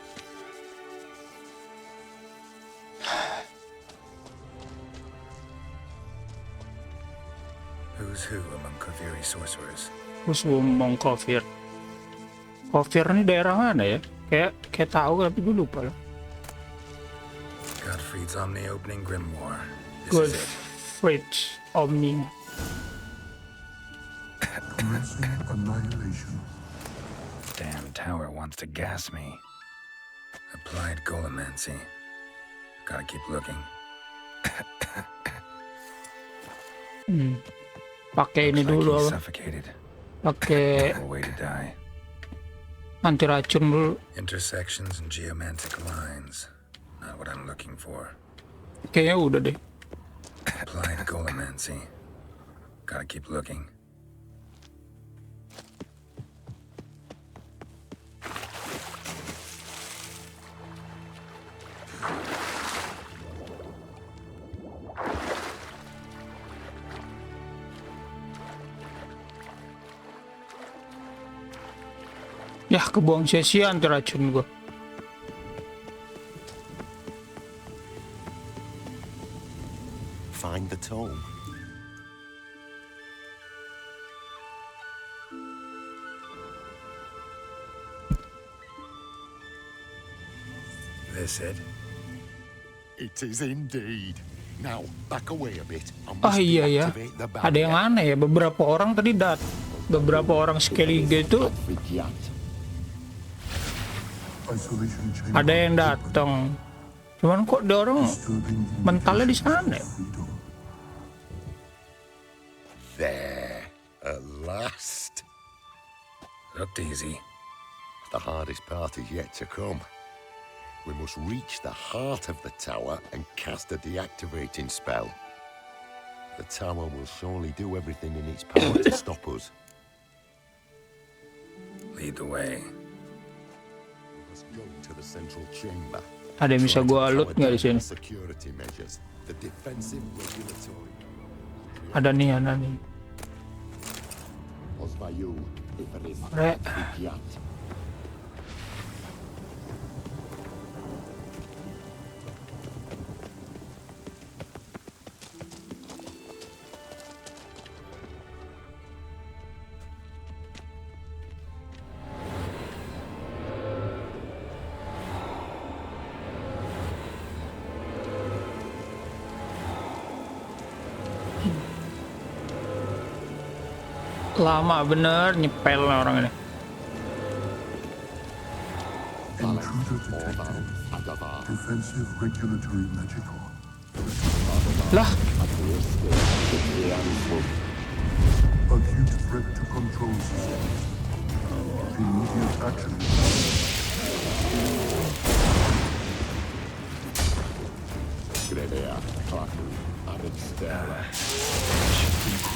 Who's who among Kaviri sorcerers? Terus ngomong Kofir. Kofir ini daerah mana ya? Kayak tahu tapi gue lupa lah. Gottfried's Omni Opening Grimoire. Good Fridge Omni. Commencing annihilation. Damn tower wants to gas me. Applied Golomancy. Gotta keep looking. Pakai ini dulu. Pakai way to die. Anti racun dulu. Intersections and geomantic lines. Not what I'm looking for. Kayaknya udah deh. Applied Golomancy. Gotta keep looking. Yah, kebuang sia-sia anti racun gua. Find the tome. This it? It is indeed. Now, back away a bit. Iya ya. Ada yang aneh ya, beberapa orang tadi beberapa orang sekali gitu ada yang datang. Cuman kok ada orang mentalnya di sana ya? There, at last. Looked easy. The hardest part is yet to come. We must reach the heart of the tower and cast a deactivating spell. The tower will surely do everything in its power to stop us. Lead the way. We must go to the central chamber. Ada yang bisa gua loot nggak di sini? Security measures, the defensive regulatory. Ada nih. Re. Lama bener nyepel orang ini. Intruder detected. Defensive regulatory magic on. Lah. Acute threat to control system. Immediate action.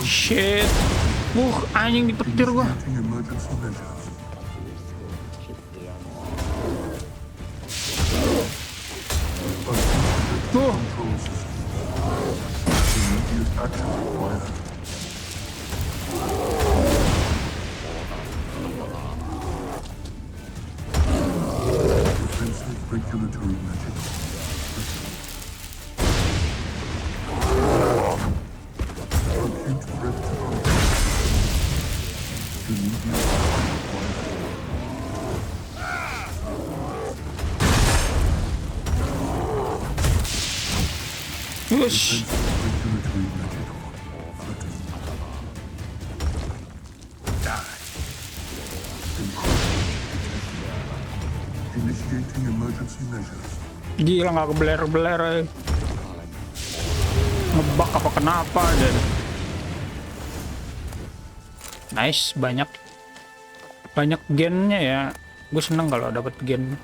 Shit. Anjing dipetir gua. Defensive regulatory magic. Acute threat to control. Yes. Initiating emergency measures. Gila nggak kebeler-beler. ngebug apa kenapa dan nice, banyak gennya ya. Gue seneng kalau dapat gen,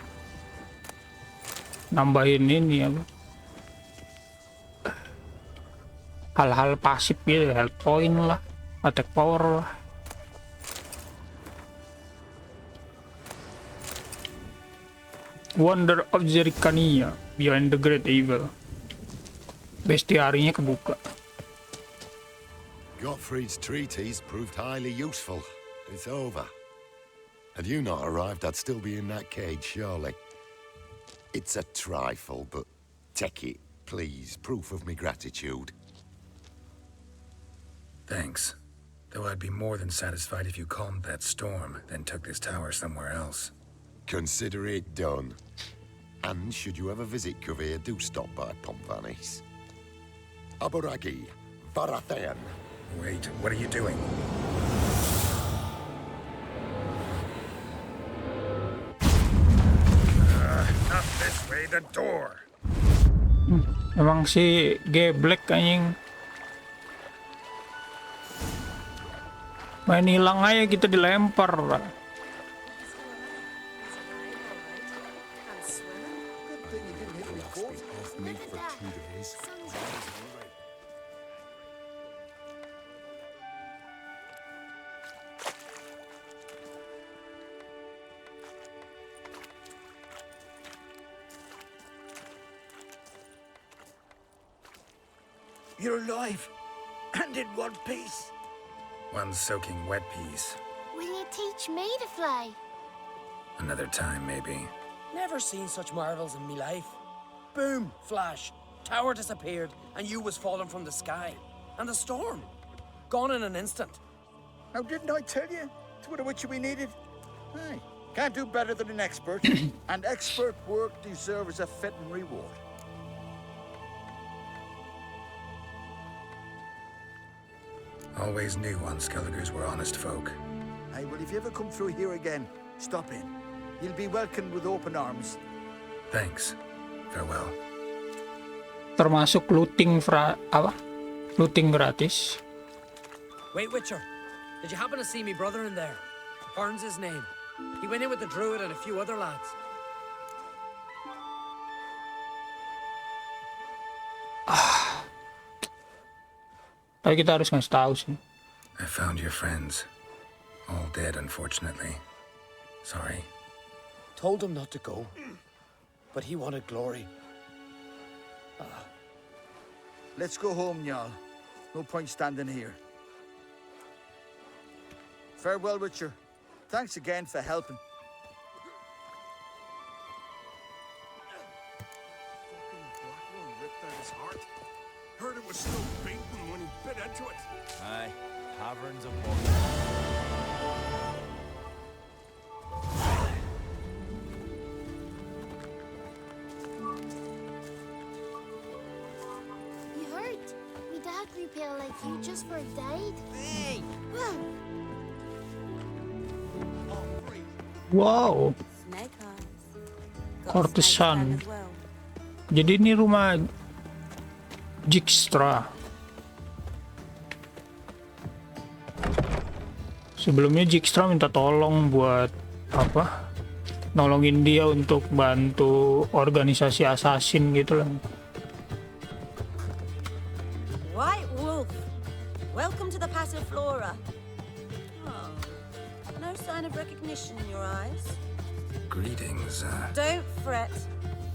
nambahin ini ya, hal-hal pasif gitu, health point lah, attack power lah. Wonder of Zerikania, behind the great evil. Bestiarinya kebuka. Gottfried's treatise proved highly useful. It's over. Had you not arrived, I'd still be in that cage, surely. It's a trifle, but take it, please. Proof of me gratitude. Thanks. Though I'd be more than satisfied if you calmed that storm, then took this tower somewhere else. Consider it done. And should you ever visit Kovir, do stop by Pomphanis. Aboragi, Varathan. Wait, what are you doing? Not this way, the door. Emang si geblek anjing. Main hilang aja kita dilempar. You're alive, and in one piece. One soaking wet piece. Will you teach me to fly? Another time, maybe. Never seen such marvels in me life. Boom, flash, tower disappeared, and you was falling from the sky. And the storm, gone in an instant. Now, didn't I tell you? It's what we needed. Hey, can't do better than an expert. And expert work deserves a fitting reward. Always knew Unskelligers were honest folk. Hey, well, if you ever come through here again, stop in. You'll be welcomed with open arms. Thanks. Farewell. Termasuk looting looting gratis. Wait, Witcher. Did you happen to see me brother in there? Horn's his name. He went in with the druid and a few other lads. Tapi kita harus ngasih tahu sih. I found your friends. All dead, unfortunately. Sorry. Told him not to go. But he wanted glory. Let's go home, Jarl. No point standing here. Farewell, Witcher. Thanks again for helping. Ripped out his heart. Heard it was still beating when he bit into it. Aye, taverns of more. You heard? Me dad grew pale like you just for a died. Hey! Well, Wow. Courtesan. Jadi ini rumah Dijkstra. Sebelumnya Dijkstra minta tolong buat apa? Nolongin dia untuk bantu organisasi assassin gitu lah. White Wolf, welcome to the Passiflora. Oh, no sign of recognition in your eyes. Greetings, Don't fret.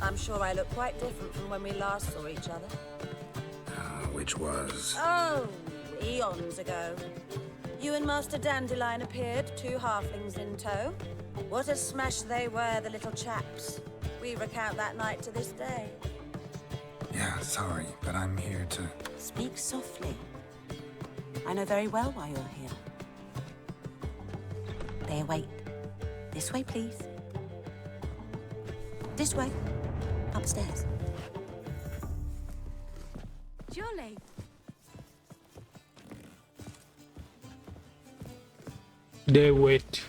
I'm sure I look quite different from when we last saw each other. which was... Oh, eons ago. You and Master Dandelion appeared, two halflings in tow. What a smash they were, the little chaps. We recount that night to this day. Yeah, sorry, but I'm here to... Speak softly. I know very well why you're here. They await. This way, please. This way. Upstairs. Jolly. They wait.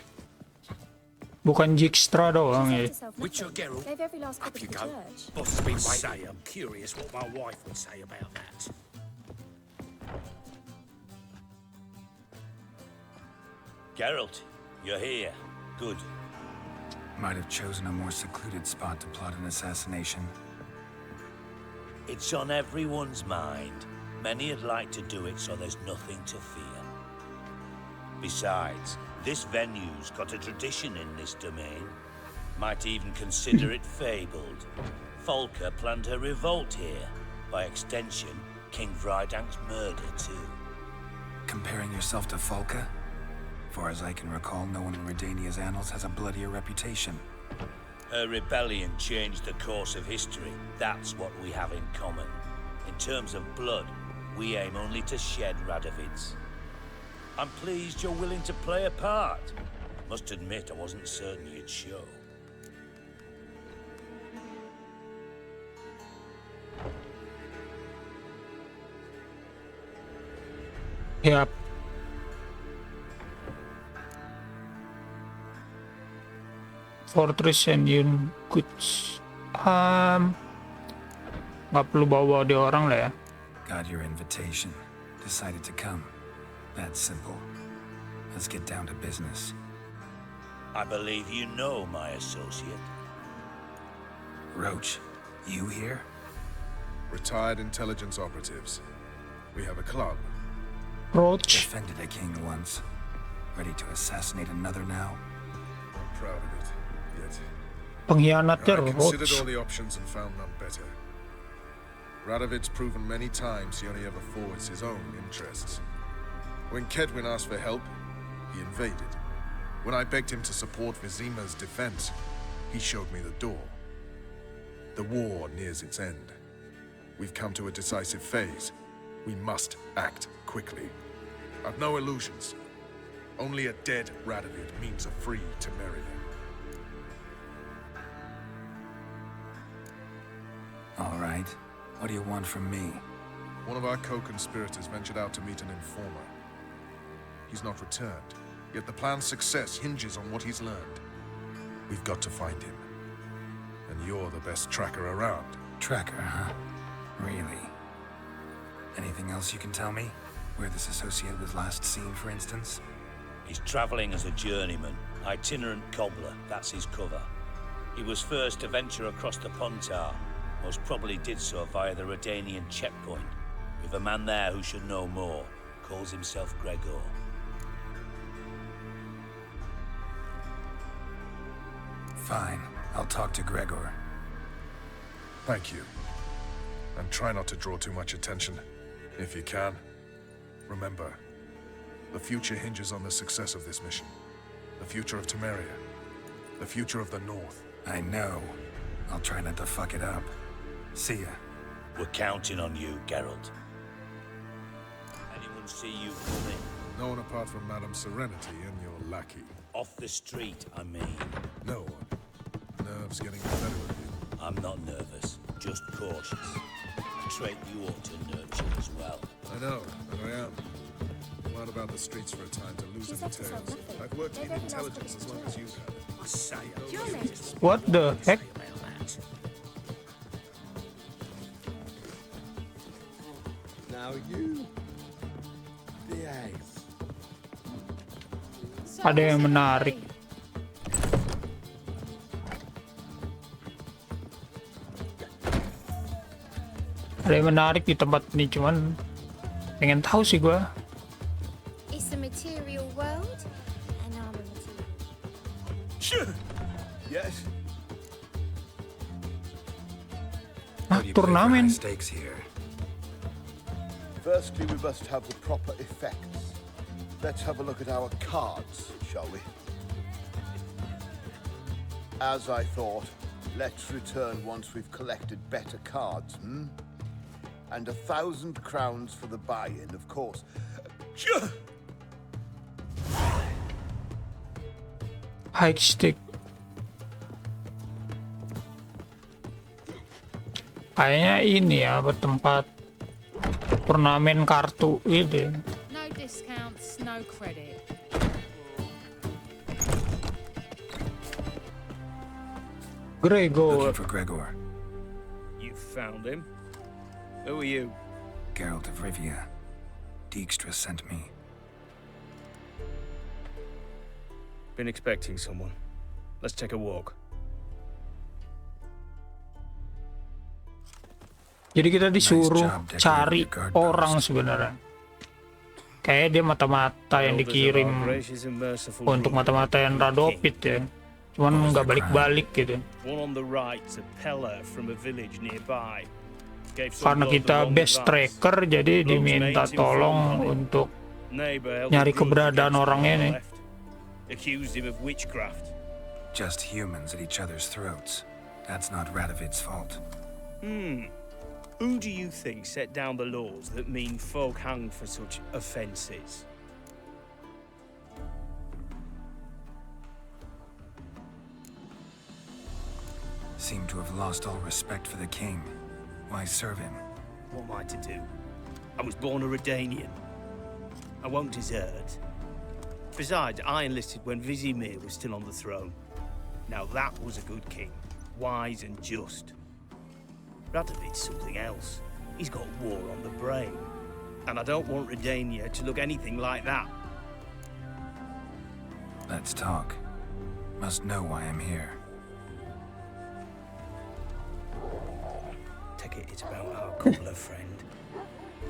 Bukan Dijkstra doang ya. Witcher Geralt, Gave every last up copy you to the go. church. Boss has been say, I'm curious what my wife would say about that. Geralt, you're here. Good. Might have chosen a more secluded spot to plot an assassination. It's on everyone's mind. Many would like to do it so there's nothing to fear. Besides, this venue's got a tradition in this domain. Might even consider it fabled. Folka planned her revolt here. By extension, King Vrydank's murder too. Comparing yourself to Folka? Far as I can recall, no one in Redania's annals has a bloodier reputation. Her rebellion changed the course of history. That's what we have in common. In terms of blood, we aim only to shed Radovid's. I'm pleased you're willing to play a part. Must admit, I wasn't certain you'd show. Yap. Fortress and Yun Goods. Nggak perlu bawa dia orang lah ya. Got your invitation. Decided to come. That's simple. Let's get down to business. I believe you know my associate. Roach, you here? Retired intelligence operatives. We have a club. Roach. Defended a king once. Ready to assassinate another now? I'm proud of it. Yet Pengkhianatnya I considered Roach. all the options and found none better. Radovid's proven many times he only ever forwards his own interests. When Kedwin asked for help, he invaded. When I begged him to support Vizima's defense, he showed me the door. The war nears its end. We've come to a decisive phase. We must act quickly. I've no illusions. Only a dead Radovid means a free Temeria. All right. What do you want from me? One of our co-conspirators ventured out to meet an informer. He's not returned, yet the plan's success hinges on what he's learned. We've got to find him. And you're the best tracker around. Tracker, huh? Really? Anything else you can tell me? Where this associate was last seen, for instance? He's traveling as a journeyman, itinerant cobbler, that's his cover. He was first to venture across the Pontar, most probably did so via the Redanian checkpoint. With a man there who should know more, calls himself Gregor. Fine, I'll talk to Gregor. Thank you. And try not to draw too much attention, if you can. Remember, the future hinges on the success of this mission. The future of Temeria. The future of the North. I know. I'll try not to fuck it up. See ya. We're counting on you, Geralt. Anyone see you coming? No one apart from Madame Serenity and your lackey. Off the street, I mean. No one. Nerves getting the better of you. I'm not nervous, just cautious. A trait you ought to nurture as well. I know, and I am. I'm out about the streets for a time to lose any tails. I've worked in intelligence as long as you have. What the heck? Now you behave. Ada yang menarik. Ada yang menarik di tempat ini, cuman pengen tahu sih gua. It's the material world, and I'm a material. Sure. Yes. Ah, turnamen. Stakes here. Firstly, we must have the proper effects. Let's have a look at our cards, shall we? As I thought, let's return once we've collected better cards, And 1,000 crowns for the buy-in, of course. Sure. High stick. Kayaknya ini ya tempat turnamen kartu ini. No discounts, no credit. Gregor. Looking for Gregor. You found him? Who are you? Geralt of Rivia. Dijkstra sent me. Been expecting someone. Let's take a walk. Jadi kita disuruh cari orang sebenarnya. Kayak dia mata-mata yang dikirim untuk mata-mata yang Radopit ya. Cuman nggak balik-balik gitu. Karena kita best tracker, jadi diminta tolong untuk nyari keberadaan orangnya nih. Just humans at each other's throats. That's not Radovid's fault. Who do you think set down the laws that mean folk hanged for such offences? Seem to have lost all respect for the king. Why serve him? What am I to do? I was born a Redanian. I won't desert. Besides, I enlisted when Vizimir was still on the throne. Now that was a good king, wise and just. Radovid's something else. He's got war on the brain. And I don't want Redania to look anything like that. Let's talk. Must know why I'm here. Take it it's about our cobbler friend.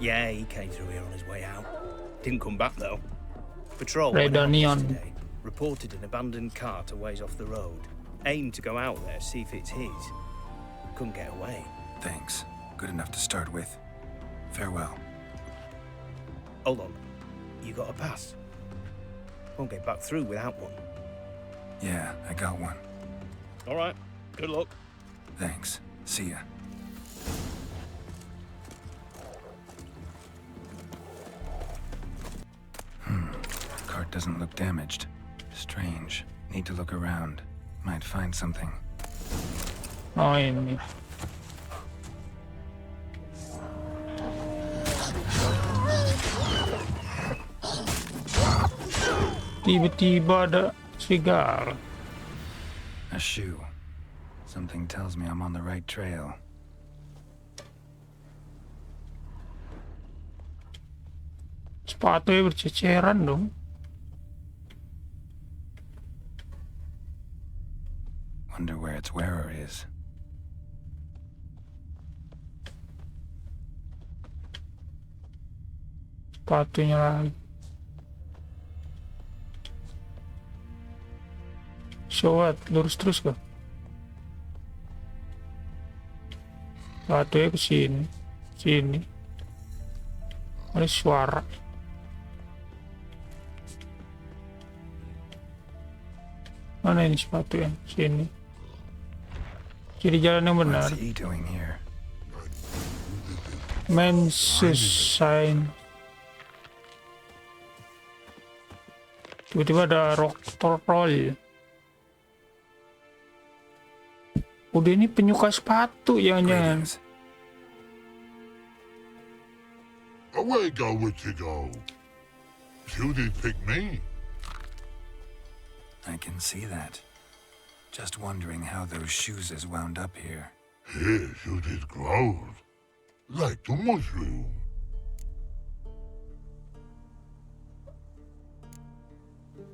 Yeah, he came through here on his way out. Didn't come back though. Patrol went out yesterday, reported an abandoned cart a ways off the road. Aimed to go out there, see if it's his. Couldn't get away. Thanks. Good enough to start with. Farewell. Hold on. You got a pass? Won't get back through without one. Yeah, I got one. All right. Good luck. Thanks. See ya. Cart doesn't look damaged. Strange. Need to look around. Might find something. Oh, ini. Tiba-tiba ada serigala. A shoe. Something tells me I'm on the right trail. Sepatunya berceceran dong. Wonder where its wearer is. Sepatunya lagi. So what? Lurus terus kah? Sepatunya ke sini. Sini. Ada suara. Mana ini sepatu yang sini? Jadi jalan yang benar. Menses sign. Tiba-tiba ada rock roll. Udah ini penyuka sepatu jangan. Away go with you go. You did pick me. I can see that. Just wondering how those shoes is wound up here. Here you did grow. Like the mushroom.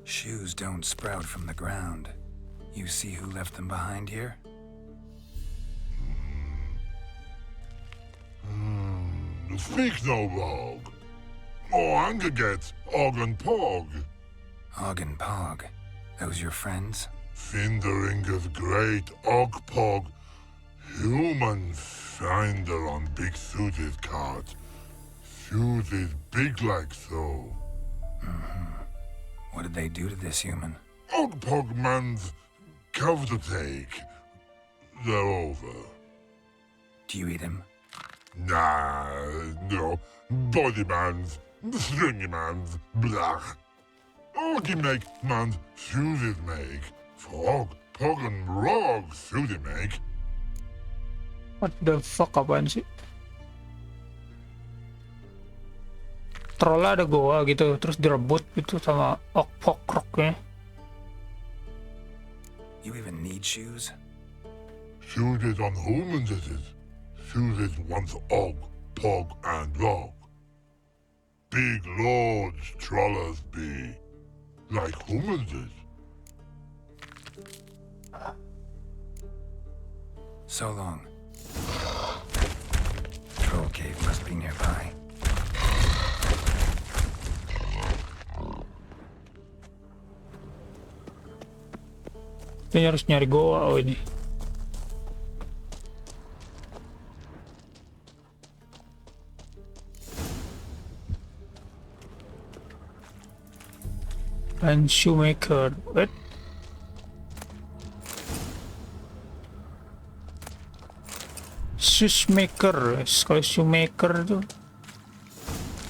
Shoes don't sprout from the ground. You see who left them behind here? Speak no log. Oh, anger gets Og and Pog. Og and Pog. Those your friends? Finderinger's great Og Pog. Human finder on big suited cart. Suited big like so. What did they do to this human? Og Pog man's cover to take. They're over. Do you eat him? Nah, no. Body man's, stringy man's, blah. Orgy make man's suited make. Frog, pog and rog suited make. What the fuck, apaan sih? Trollnya ada goa gitu, terus direbut gitu sama ok-pokroknya. You even need shoes? Suited on humans it is. Suited once Og, Pog and Log. Big lords trollers be. Like humans is. So long. Troll cave must be nearby. Kayaknya harus nyari goa. Oh ini. And shoemaker. What? Shoemaker. Kalau shoemaker tuh.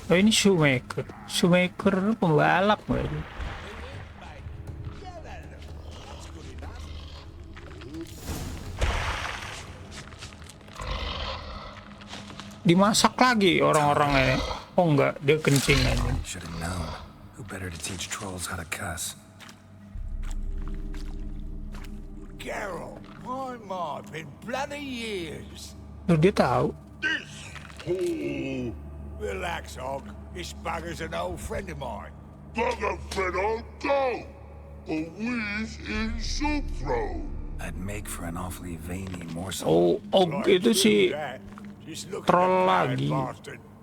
Oh ini shoemaker. Shoemaker pembalap. Dimasak lagi orang-orangnya. Oh enggak, dia kencing aja. Should have known. Who better to teach trolls how to cuss? Geralt, my, been bloody years. Loh, dia tahu. Relax, Og. This bugger's an old friend of mine. Bugger friend I'll go. A whiz in soup throw. I'd make for an awfully veiny morsel. Oh, itu sih troll lagi.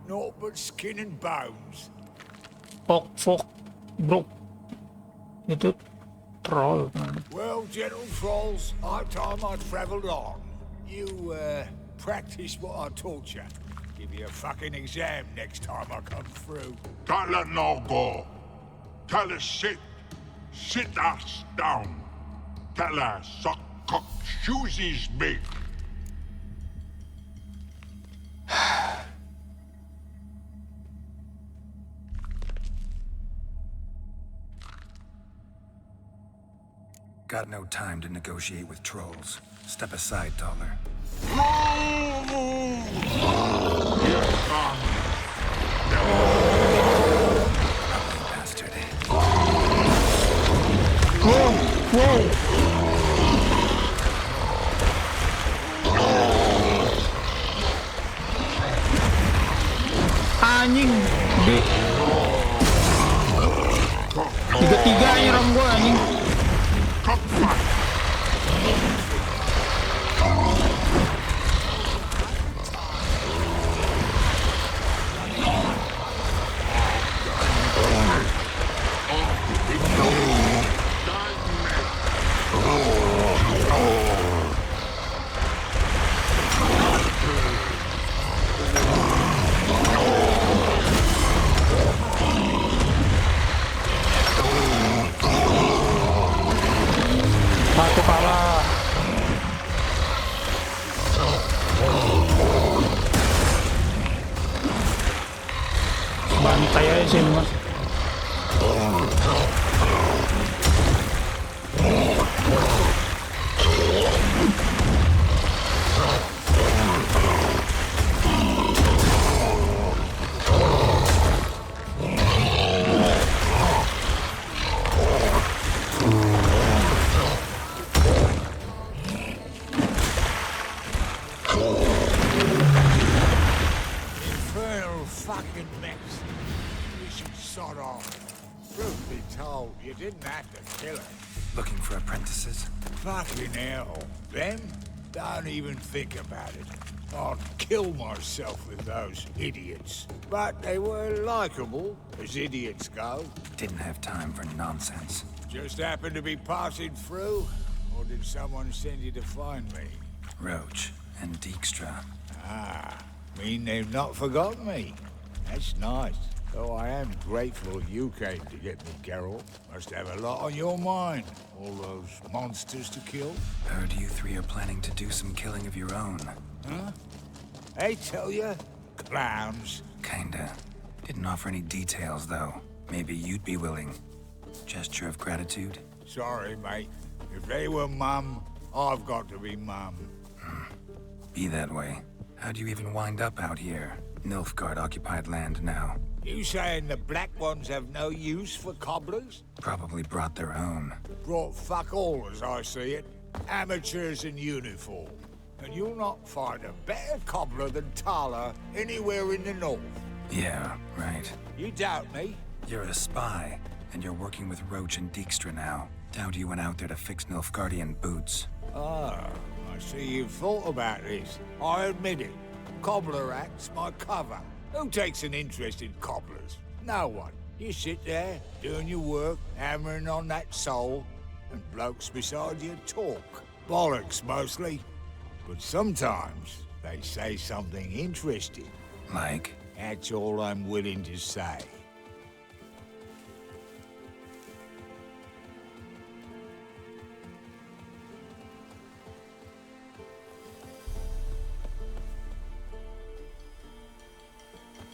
Naught but skin and bones. Fok, bro. Itu troll. Well, gentle trolls, high time I travelled on. You, practice what I taught you. Give you a fucking exam next time I come through. Can't let no go. Tell her sit. Sit us down. Tell her suck cock shoesies big. Got no time to negotiate with trolls. Step aside, Dollar. Bastard. Whoa! Anjing, tiga-tiga nyerang gua anjing. Satu kalah. Bantai aja sih mas. Infernal fucking mess. You should sod off. Truth be told, you didn't have to kill her. Looking for apprentices? Fucking hell. Them? Don't even think about it. I'd kill myself with those idiots. But they were likable, as idiots go. Didn't have time for nonsense. Just happened to be passing through? Or did someone send you to find me? Roach and Dijkstra. Ah, mean they've not forgotten me. That's nice. Though I am grateful you came to get me, Geralt. Must have a lot on your mind. All those monsters to kill. Heard you three are planning to do some killing of your own. Huh? I tell you, clowns. Kinda. Didn't offer any details, though. Maybe you'd be willing. Gesture of gratitude? Sorry, mate. If they were mum, I've got to be mum. Be that way. How'd you even wind up out here? Nilfgaard-occupied land now. You saying the black ones have no use for cobblers? Probably brought their own. Brought fuck all, as I see it. Amateurs in uniform. And you'll not find a better cobbler than Tala anywhere in the north. Yeah, right. You doubt me? You're a spy, and you're working with Roach and Dijkstra now. Doubt you went out there to fix Nilfgaardian boots. Ah, I see you've thought about this. I admit it. Cobbler act's my cover. Who takes an interest in cobblers? No one. You sit there, doing your work, hammering on that sole, and blokes beside you talk. Bollocks, mostly. But sometimes they say something interesting. Like? That's all I'm willing to say.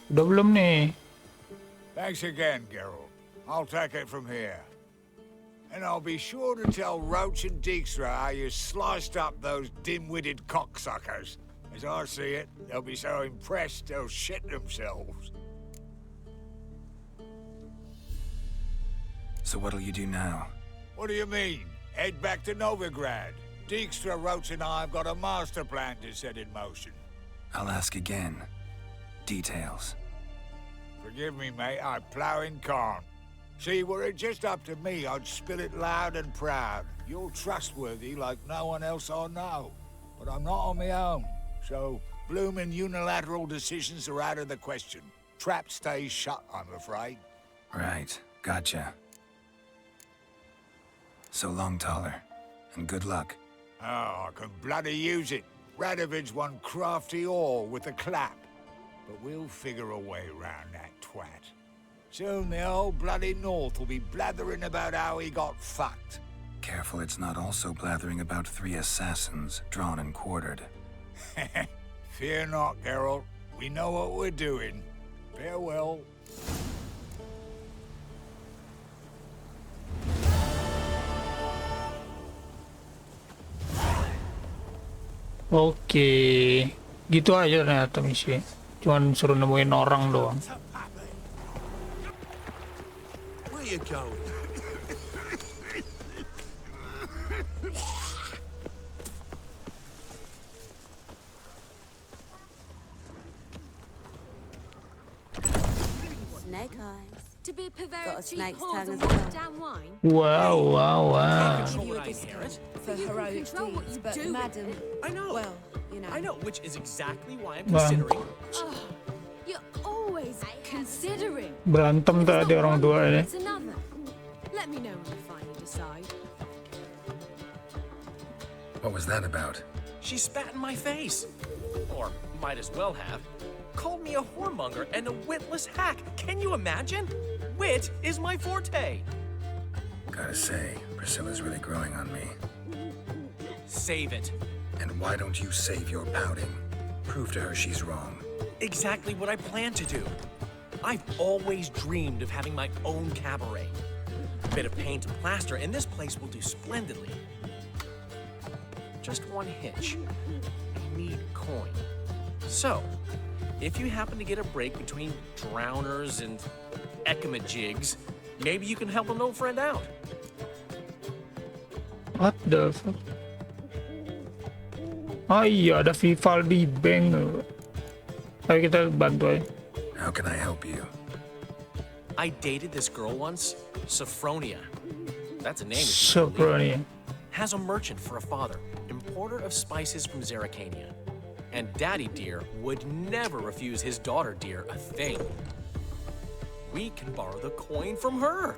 Udah belum nih? Thanks again, Geralt. I'll take it from here. And I'll be sure to tell Roach and Dijkstra how you sliced up those dim-witted cocksuckers. As I see it, they'll be so impressed they'll shit themselves. So what'll you do now? What do you mean? Head back to Novigrad. Dijkstra, Roach and I have got a master plan to set in motion. I'll ask again. Details. Forgive me, mate, I plough in calm. See, were it just up to me, I'd spill it loud and proud. You're trustworthy like no one else I know. But I'm not on my own, so bloomin' unilateral decisions are out of the question. Trap stays shut, I'm afraid. Right, gotcha. So long, Taller, and good luck. Oh, I can bloody use it. Radovid's one crafty all with a clap. But we'll figure a way around that twat. Soon the whole bloody North will be blathering about how he got fucked. Careful it's not also blathering about 3 assassins drawn and quartered. Fear not, Geralt. We know what we're doing. Farewell. Oke, gitu aja ternyata misi. Cuman suruh nemuin orang doang. Where you going? Snake eyes. To be Got a snake's pours tongue and as well. water down wine. Wow. Give you a discount for heroic deeds, but madam, I know. well, you know. I know, which is exactly why I'm Bang. considering. Oh, you're always considering. Berantem tadi orang tua ini. It's another. Let me know when you finally decide. What was that about? She spat in my face. Or might as well have. Called me a whoremonger and a witless hack. Can you imagine? Wit is my forte. Gotta say, Priscilla's really growing on me. Save it. And why don't you save your pouting? Prove to her she's wrong. Exactly what I plan to do. I've always dreamed of having my own cabaret. A bit of paint and plaster, and this place will do splendidly. Just one hitch. I need coin. So, if you happen to get a break between drowners and ekamajigs, maybe you can help an old friend out. What the fuck? Oh iya, ada Vivaldi Bank. Ayo kita bantu aja. How can I help you? I dated this girl once, Sophronia. That's a name. Sophronia. Has a merchant for a father, importer of spices from Zerrikania. And Daddy Dear would never refuse his daughter Dear a thing. We can borrow the coin from her.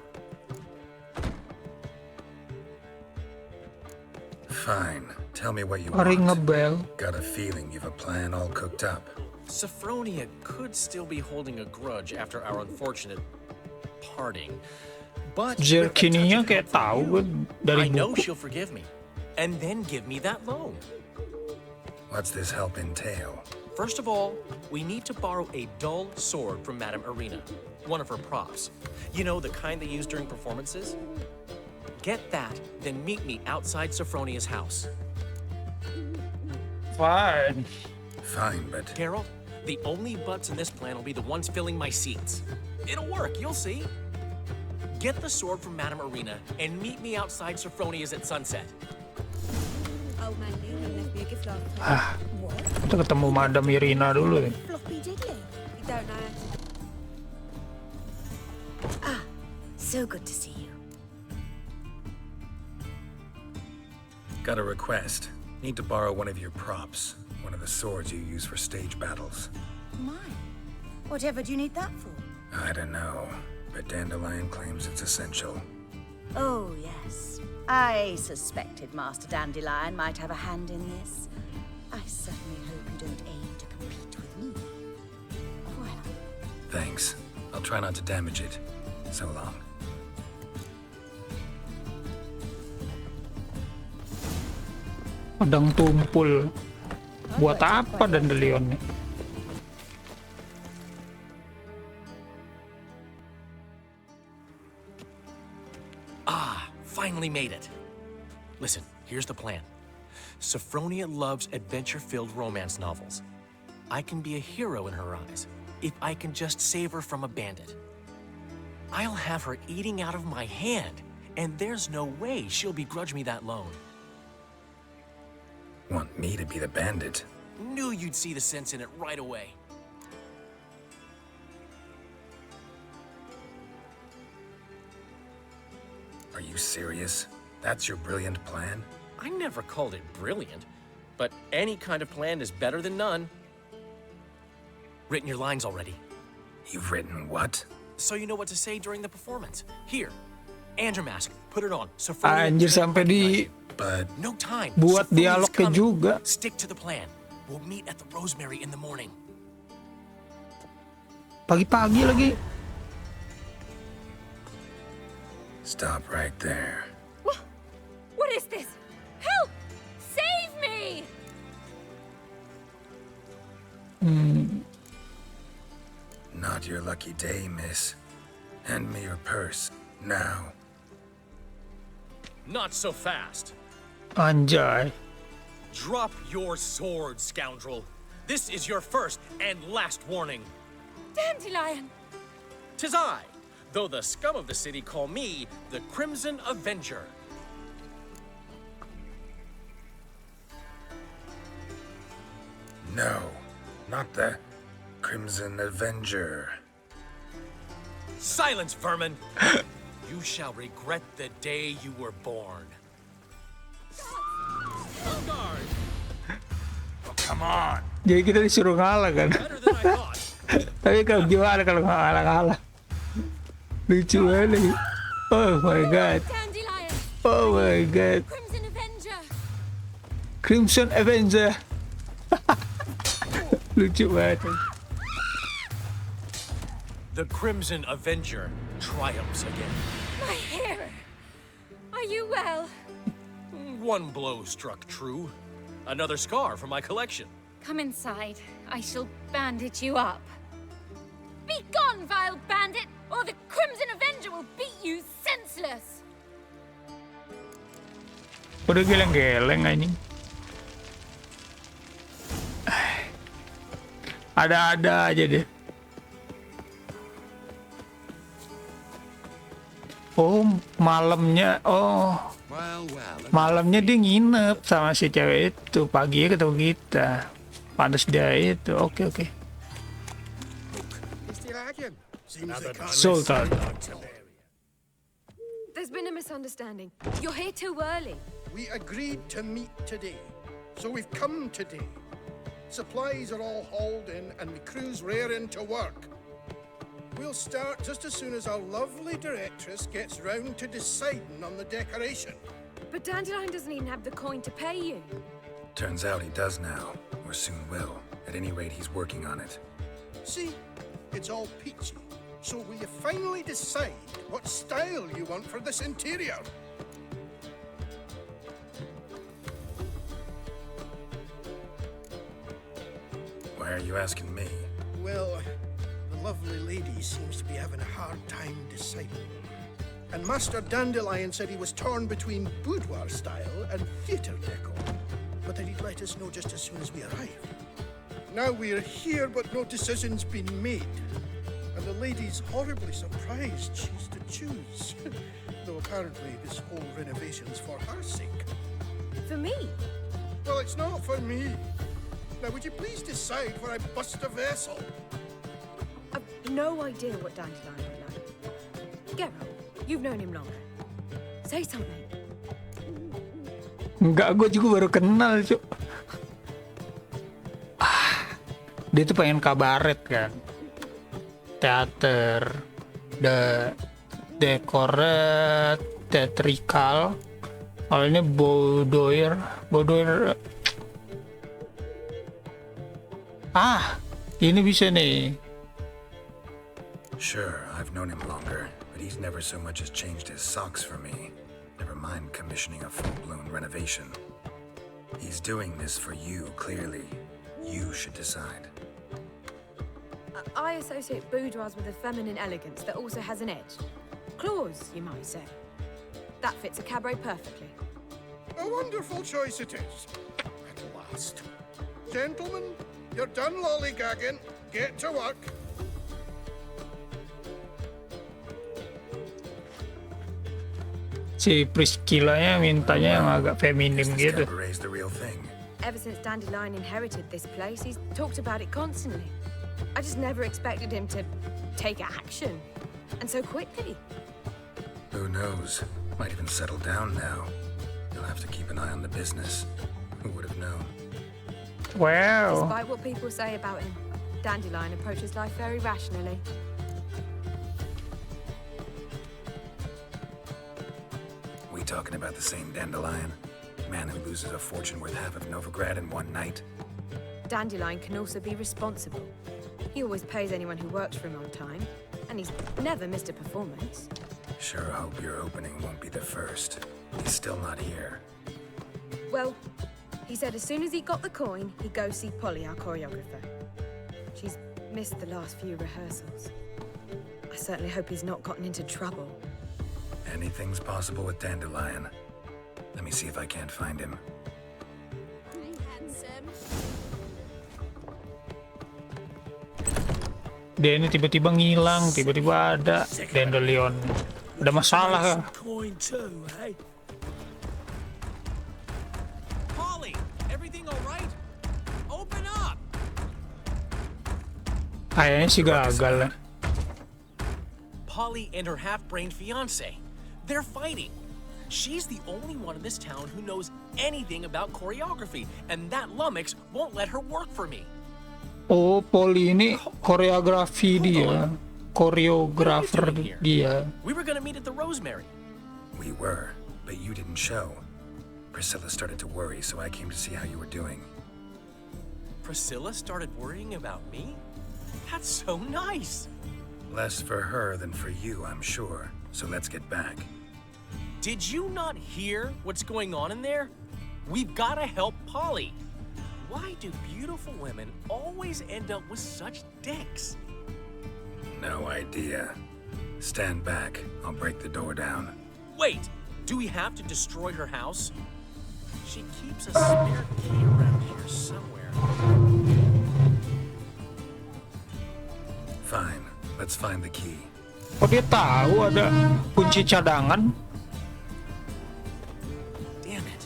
Fine. Tell me what you Ring a want. bell. Got a feeling you've a plan all cooked up. Sophronia could still be holding a grudge after our unfortunate parting. But Zerrikania kayak tahu dari I know buku. she'll forgive me. And then give me that loan. What's this help entail? First of all, we need to borrow a dull sword from Madame Irina, one of her props. You know, the kind they use during performances? Get that, then meet me outside Sophronia's house. Fine. Fine, but... Geralt, the only butts in this plan will be the ones filling my seats. It'll work, you'll see. Get the sword from Madame Irina and meet me outside Sophronia's at sunset. Old man Newman left me a gift last time. Kita ketemu Madam Irina dulu nih. Floppy diddly. You don't know. So good to see you. Got a request. Need to borrow one of your props. One of the swords you use for stage battles. Mine? Whatever do you need that for? I don't know, but Dandelion claims it's essential. Oh, yes. I suspected Master Dandelion might have a hand in this. I certainly hope you don't aim to compete with me. Well. Thanks. I'll try not to damage it. So long. Pedang tumpul. Buat apa Dandelionnya? Finally made it. Listen, here's the plan. Sophronia loves adventure-filled romance novels. I can be a hero in her eyes if I can just save her from a bandit. I'll have her eating out of my hand, and there's no way she'll begrudge me that loan. Want me to be the bandit? Knew you'd see the sense in it right away. Are you serious? That's your brilliant plan? I never called it brilliant, but any kind of plan is better than none. Written your lines already. You've written what? So you know what to say during the performance. Here, and your mask. Put it on. Anjir sampai di no time. buat dialognya juga. Stick to the plan. We'll meet at the Rosemary in the morning. Pagi-pagi lagi. Stop right there. What is this? Help! Save me! Not your lucky day, miss. Hand me your purse, now. Not so fast. Anjay. Drop your sword, scoundrel. This is your first and last warning. Dandelion! 'Tis I, though the scum of the city call me the Crimson Avenger. No, not the Crimson Avenger. Silence, vermin! You shall regret the day you were born. Oh, come on! Jadi kita disuruh ngalah kan? Tapi kalau gimana kalau nggak ngalah-ngalah? Lucu banget. Oh my god. Oh my god. Crimson Avenger. Crimson Avenger. Lucu banget. The Crimson Avenger triumphs again. My hair. Are you well? One blow struck true. Another scar from my collection. Come inside. I shall bandage you up. Be gone, vile bandit, or the Crimson Avenger will beat you senseless. Udah geleng-geleng anjing. Ada-ada aja deh. Oh, malamnya. Oh. Malamnya dia nginep sama si cewek itu. Paginya ketemu kita. Pantes dia itu. Oke. Sultan. There's been a misunderstanding. You're here too early. We agreed to meet today, so we've come today. Supplies are all hauled in, and the crew's raring to work. We'll start just as soon as our lovely directress gets round to deciding on the decoration. But Dandelion doesn't even have the coin to pay you. Turns out he does now, or soon will. At any rate, he's working on it. See, it's all peachy. So will you finally decide what style you want for this interior? Why are you asking me? Well, the lovely lady seems to be having a hard time deciding. And Master Dandelion said he was torn between boudoir style and theatre decor, but that he'd let us know just as soon as we arrived. Now we're here, but no decision's been made. And the lady's horribly surprised she's to choose. Though apparently this whole renovation's for her sake. For me? Well, it's not for me. Now, would you please decide where I bust a vessel? I've no idea what Dandelion would like. Geralt, you've known him longer. Say something. Enggak, gue juga baru kenal, Cuk. Dia tuh pengen kabaret kan. Teater, decorat, theatrical. Kalau ini boudoir. Ini bisa nih. Sure, I've known him longer, but he's never so much as changed his socks for me. Never mind commissioning a full-blown renovation. He's doing this for you, clearly. You should decide. I associate boudoirs with a feminine elegance that also has an edge. Claws, you might say. That fits a cabaret perfectly. A wonderful choice it is. At last. Gentlemen, you're done lollygagging. Get to work. Si Priscilla-nya mintanya yang agak feminim gitu. Ever since Dandelion inherited this place, he's talked about it constantly. I just never expected him to take action. And so quickly. Who knows? Might even settle down now. You'll have to keep an eye on the business. Who would have known? Wow. Despite what people say about him, Dandelion approaches life very rationally. We talking about the same Dandelion? Man who loses a fortune worth half of Novigrad in one night? Dandelion can also be responsible. He always pays anyone who works for him on time, and he's never missed a performance. Sure hope your opening won't be the first. He's still not here. Well, he said as soon as he got the coin, he'd go see Polly, our choreographer. She's missed the last few rehearsals. I certainly hope he's not gotten into trouble. Anything's possible with Dandelion. Let me see if I can't find him. Dia ini tiba-tiba ngilang, tiba-tiba ada Dandelion. Ada masalah ya? Polly, everything all right? Open up. Kayaknya sih gagal ya. Polly and her half-brained fiance. They're fighting. She's the only one in this town who knows anything about choreography, and that lummox won't let her work for me. Oh, Polly ini koreografi dia. Koreografer dia. We were gonna meet at the Rosemary. We were, but you didn't show. Priscilla started to worry, so I came to see how you were doing. Priscilla started worrying about me? That's so nice. Less for her than for you, I'm sure. So let's get back. Did you not hear what's going on in there? We've gotta help Polly. Why do beautiful women always end up with such dicks? No idea. Stand back. I'll break the door down. Wait, do we have to destroy her house? She keeps a spare key around here somewhere. Fine. Let's find the key. Oh, dia tahu ada kunci cadangan. Damn it.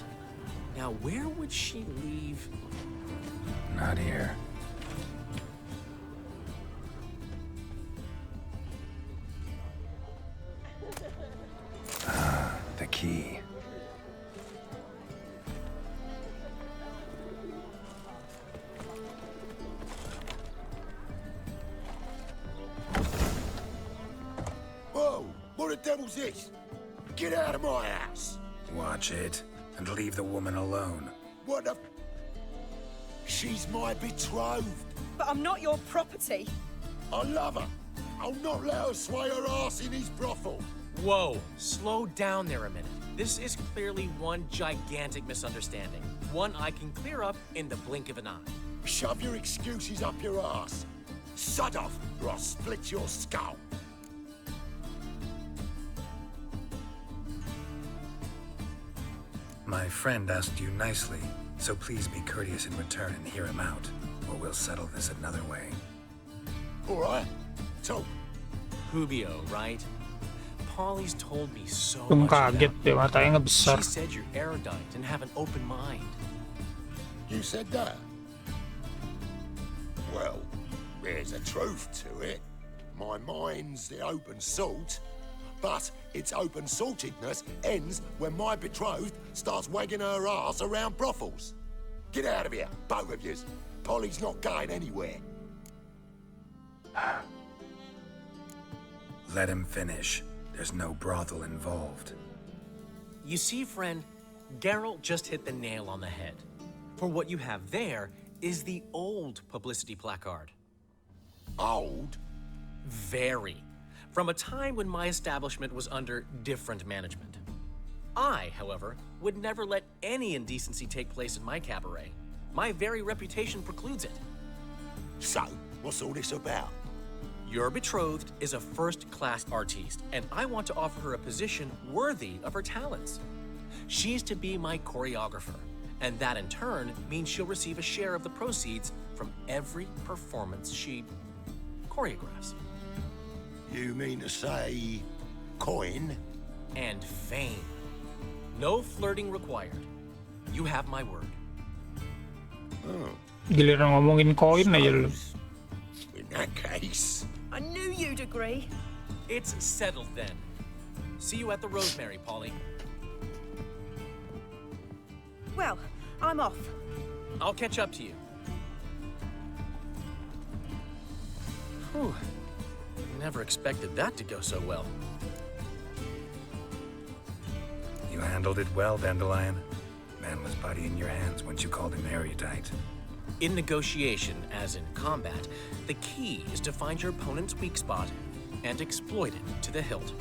Now where would she leave? Not here. The key. Whoa! What the devil's this? Get out of my house! Watch it, and leave the woman alone. What the... She's my betrothed. But I'm not your property. I love her. I'll not let her sway her ass in his brothel. Whoa, slow down there a minute. This is clearly one gigantic misunderstanding. One I can clear up in the blink of an eye. Shove your excuses up your ass. Sod off, or I'll split your skull. My friend asked you nicely, so please be courteous in return and hear him out, or we'll settle this another way. All right, talk. Rubio, right? Polly's told me so Tum much kaget about deh, you. matanya ngebesar. She said you're erudite and have an open mind. You said that? Well, there's a truth to it. My mind's the open salt, But its open-saltedness ends when my betrothed starts wagging her ass around brothels. Get out of here, both of yous. Polly's not going anywhere. Let him finish. There's no brothel involved. You see, friend, Geralt just hit the nail on the head. For what you have there is the old publicity placard. Old? Very. From a time when my establishment was under different management. I, however, would never let any indecency take place in my cabaret. My very reputation precludes it. So, what's all this about? Your betrothed is a first-class artiste, and I want to offer her a position worthy of her talents. She's to be my choreographer, and that in turn means she'll receive a share of the proceeds from every performance she choreographs. You mean to say coin? And fame. No flirting required. You have my word. Giliran ngomongin koin aja lu. In that case, I knew you'd agree. It's settled then. See you at the Rosemary, Polly. Well, I'm off. I'll catch up to you. Whew. Never expected that to go so well. You handled it well, Dandelion. Man was body in your hands once you called him erudite. In negotiation, as in combat, the key is to find your opponent's weak spot and exploit it to the hilt.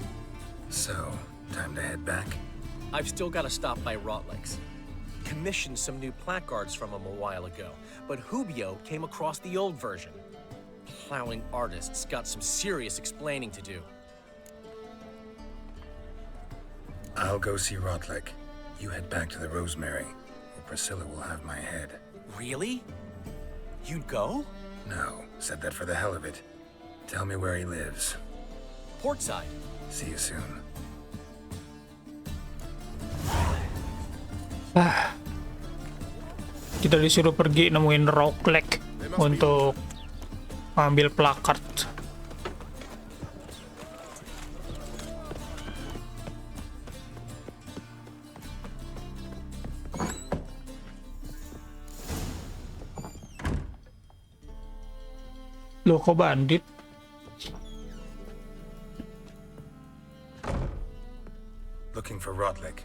So, time to head back? I've still got to stop by Rotlex. Commissioned some new placards from him a while ago, but Hubio came across the old version. Plowing artists got some serious explaining to do. I'll go see Rotlick. You head back to the Rosemary, where Priscilla will have my head. Really? You'd go? No, said that for the hell of it. Tell me where he lives. Portside. See you soon. Kita disuruh pergi nemuin Rotleck untuk ambil plakard. Loh, kok bandit? Looking for Rotlick.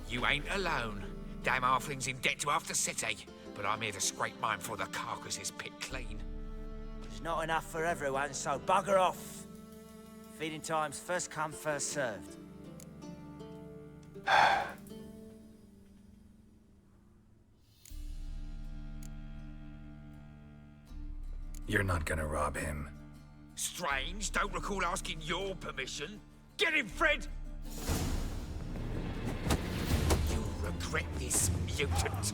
You ain't alone. Damn halfling's in debt to half the city, but I'm here to scrape mine before the carcass is picked clean. There's not enough for everyone, so bugger off. Feeding time's first come, first served. You're not gonna rob him. Strange, don't recall asking your permission. Get him, Fred! You'll regret this, mutant.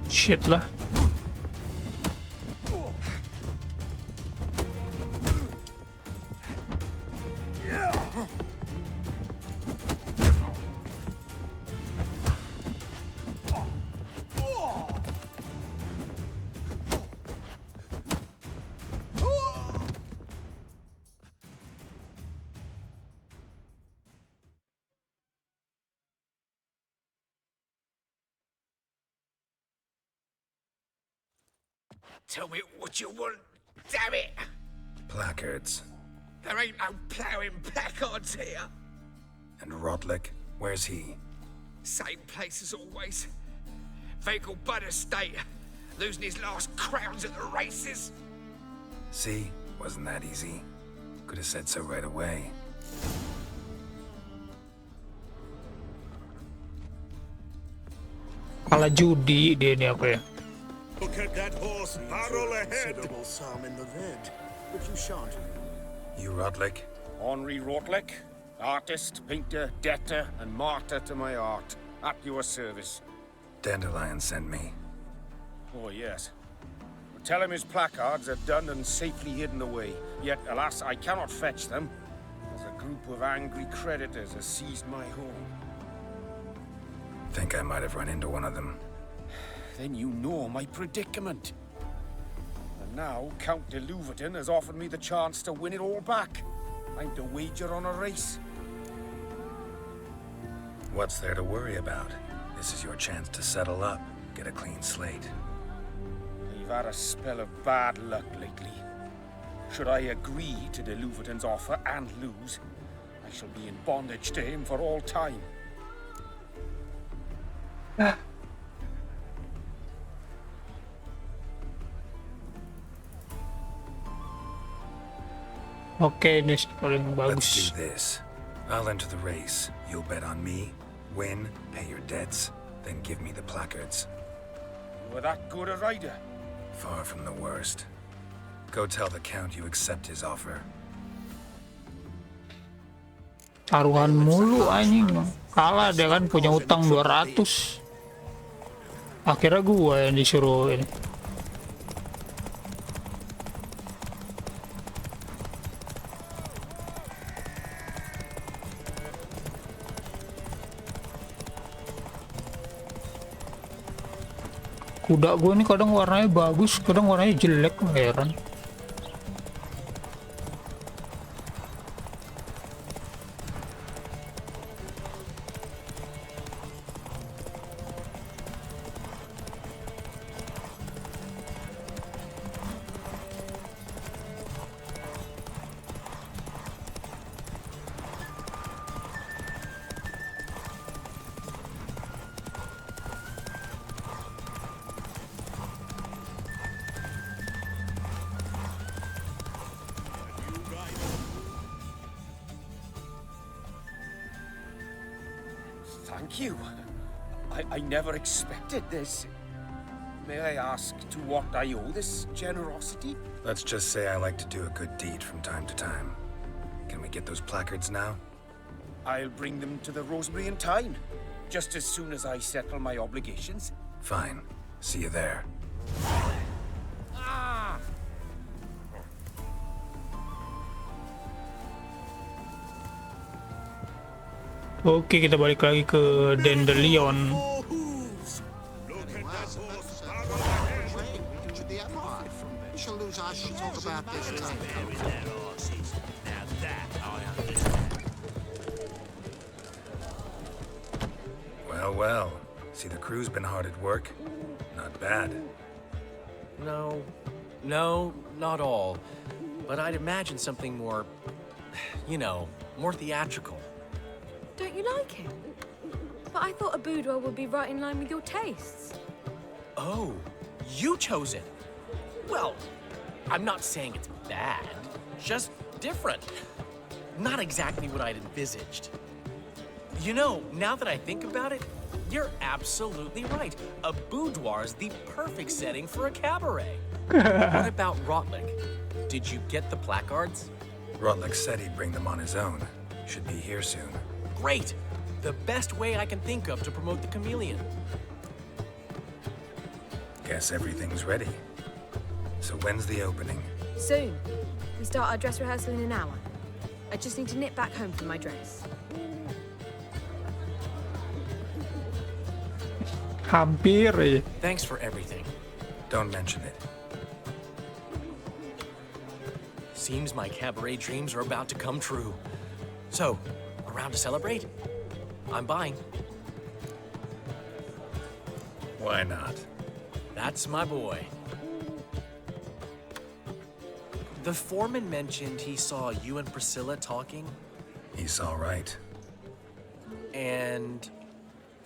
Shit lah. Tell me what you want, damn it! Placards. There ain't no ploughing placards here. And Rotlick, where's he? Same place as always. Vehicle bud estate. Losing his last crowns at the races. See? Wasn't that easy? Could have said so right away. Kalah judi dia ini apa ya? Look at that horse barrel ahead. Psalm in the red, but you shan't. You Rotlick? Henri Rotlick, artist, painter, debtor, and martyr to my art. At your service. Dandelion sent me. Oh, yes. Tell him his placards are done and safely hidden away. Yet, alas, I cannot fetch them. There's a group of angry creditors has seized my home. Think I might have run into one of them. Then you know my predicament. And now Count de Louverton has offered me the chance to win it all back. I'm to wager on a race. What's there to worry about? This is your chance to settle up, get a clean slate. I've had a spell of bad luck lately. Should I agree to de Louverton's offer and lose, I shall be in bondage to him for all time. Oke, ini paling Let's bagus. do this. I'll enter the race. You'll bet on me, win, pay your debts, then give me the placards. You were that good a rider? Far from the worst. Go tell the Count you accept his offer. Taruhan mulu anjing. Kalah dia kan punya utang 200. Akhirnya gua yang disuruh ini. Kuda gue ini kadang warnanya bagus, kadang warnanya jelek, heran. Thank you. I never expected this. May I ask to what I owe this generosity? Let's just say I like to do a good deed from time to time. Can we get those placards now? I'll bring them to the Rosemary in time, just as soon as I settle my obligations. Fine. See you there. Ah! Oke, kita balik lagi ke Dandelion. Well, well. See, the crew's been hard at work. Not bad. No, not all. But I'd imagine something more, more theatrical. Don't you like him? But I thought a boudoir would be right in line with your tastes. Oh, you chose it. Well, I'm not saying it's bad, just different. Not exactly what I'd envisaged. You know, now that I think about it, you're absolutely right. A boudoir is the perfect setting for a cabaret. What about Rotlick? Did you get the placards? Rotlick said he'd bring them on his own. Should be here soon. Great! The best way I can think of to promote the chameleon. Guess everything's ready. So when's the opening? Soon. We start our dress rehearsal in an hour. I just need to nip back home for my dress. Hampir. Thanks for everything. Don't mention it. Seems my cabaret dreams are about to come true. So, around to celebrate? I'm buying. Why not? That's my boy. The foreman mentioned he saw you and Priscilla talking. He saw right. And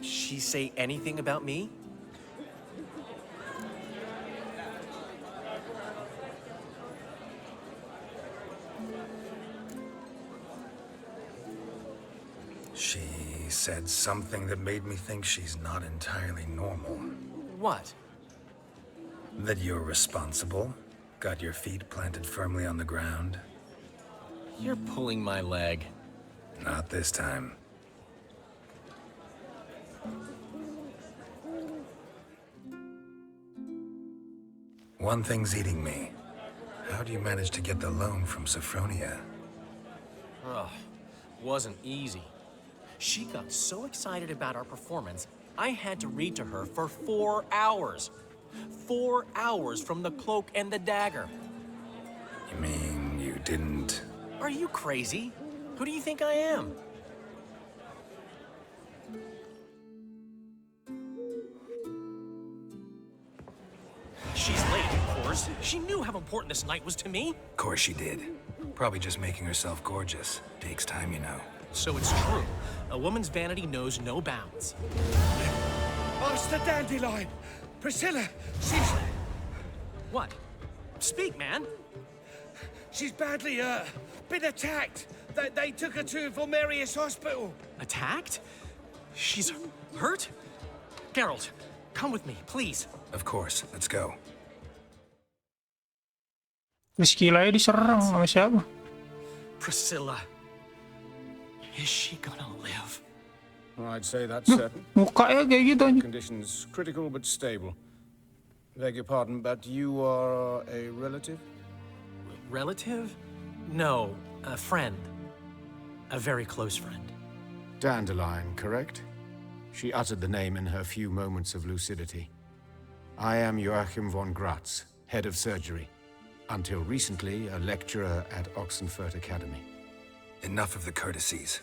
she say anything about me? She said something that made me think she's not entirely normal. What? That you're responsible, got your feet planted firmly on the ground. You're pulling my leg. Not this time. One thing's eating me. How do you manage to get the loan from Sophronia? Ugh, wasn't easy. She got so excited about our performance, I had to read to her for 4 hours. 4 hours from the Cloak and the Dagger. You mean you didn't... Are you crazy? Who do you think I am? She's late, of course. She knew how important this night was to me. Of course she did. Probably just making herself gorgeous. Takes time, you know. So it's true. A woman's vanity knows no bounds. Master Dandelion! Priscilla, she's... What? Speak, man. She's badly, been attacked. They took her to Volmerius Hospital. Attacked? She's hurt? Geralt, come with me, please. Of course, let's go. Cirila diserang sama siapa? Priscilla. Is she gonna live? I'd say that's certain. Mukanya kayak gitu aja. Conditions critical but stable. Beg your pardon, but you are a relative? Relative? No, a friend. A very close friend. Dandelion, correct? She uttered the name in her few moments of lucidity. I am Joachim von Gratz, head of surgery. Until recently, a lecturer at Oxenfurt Academy. Enough of the courtesies.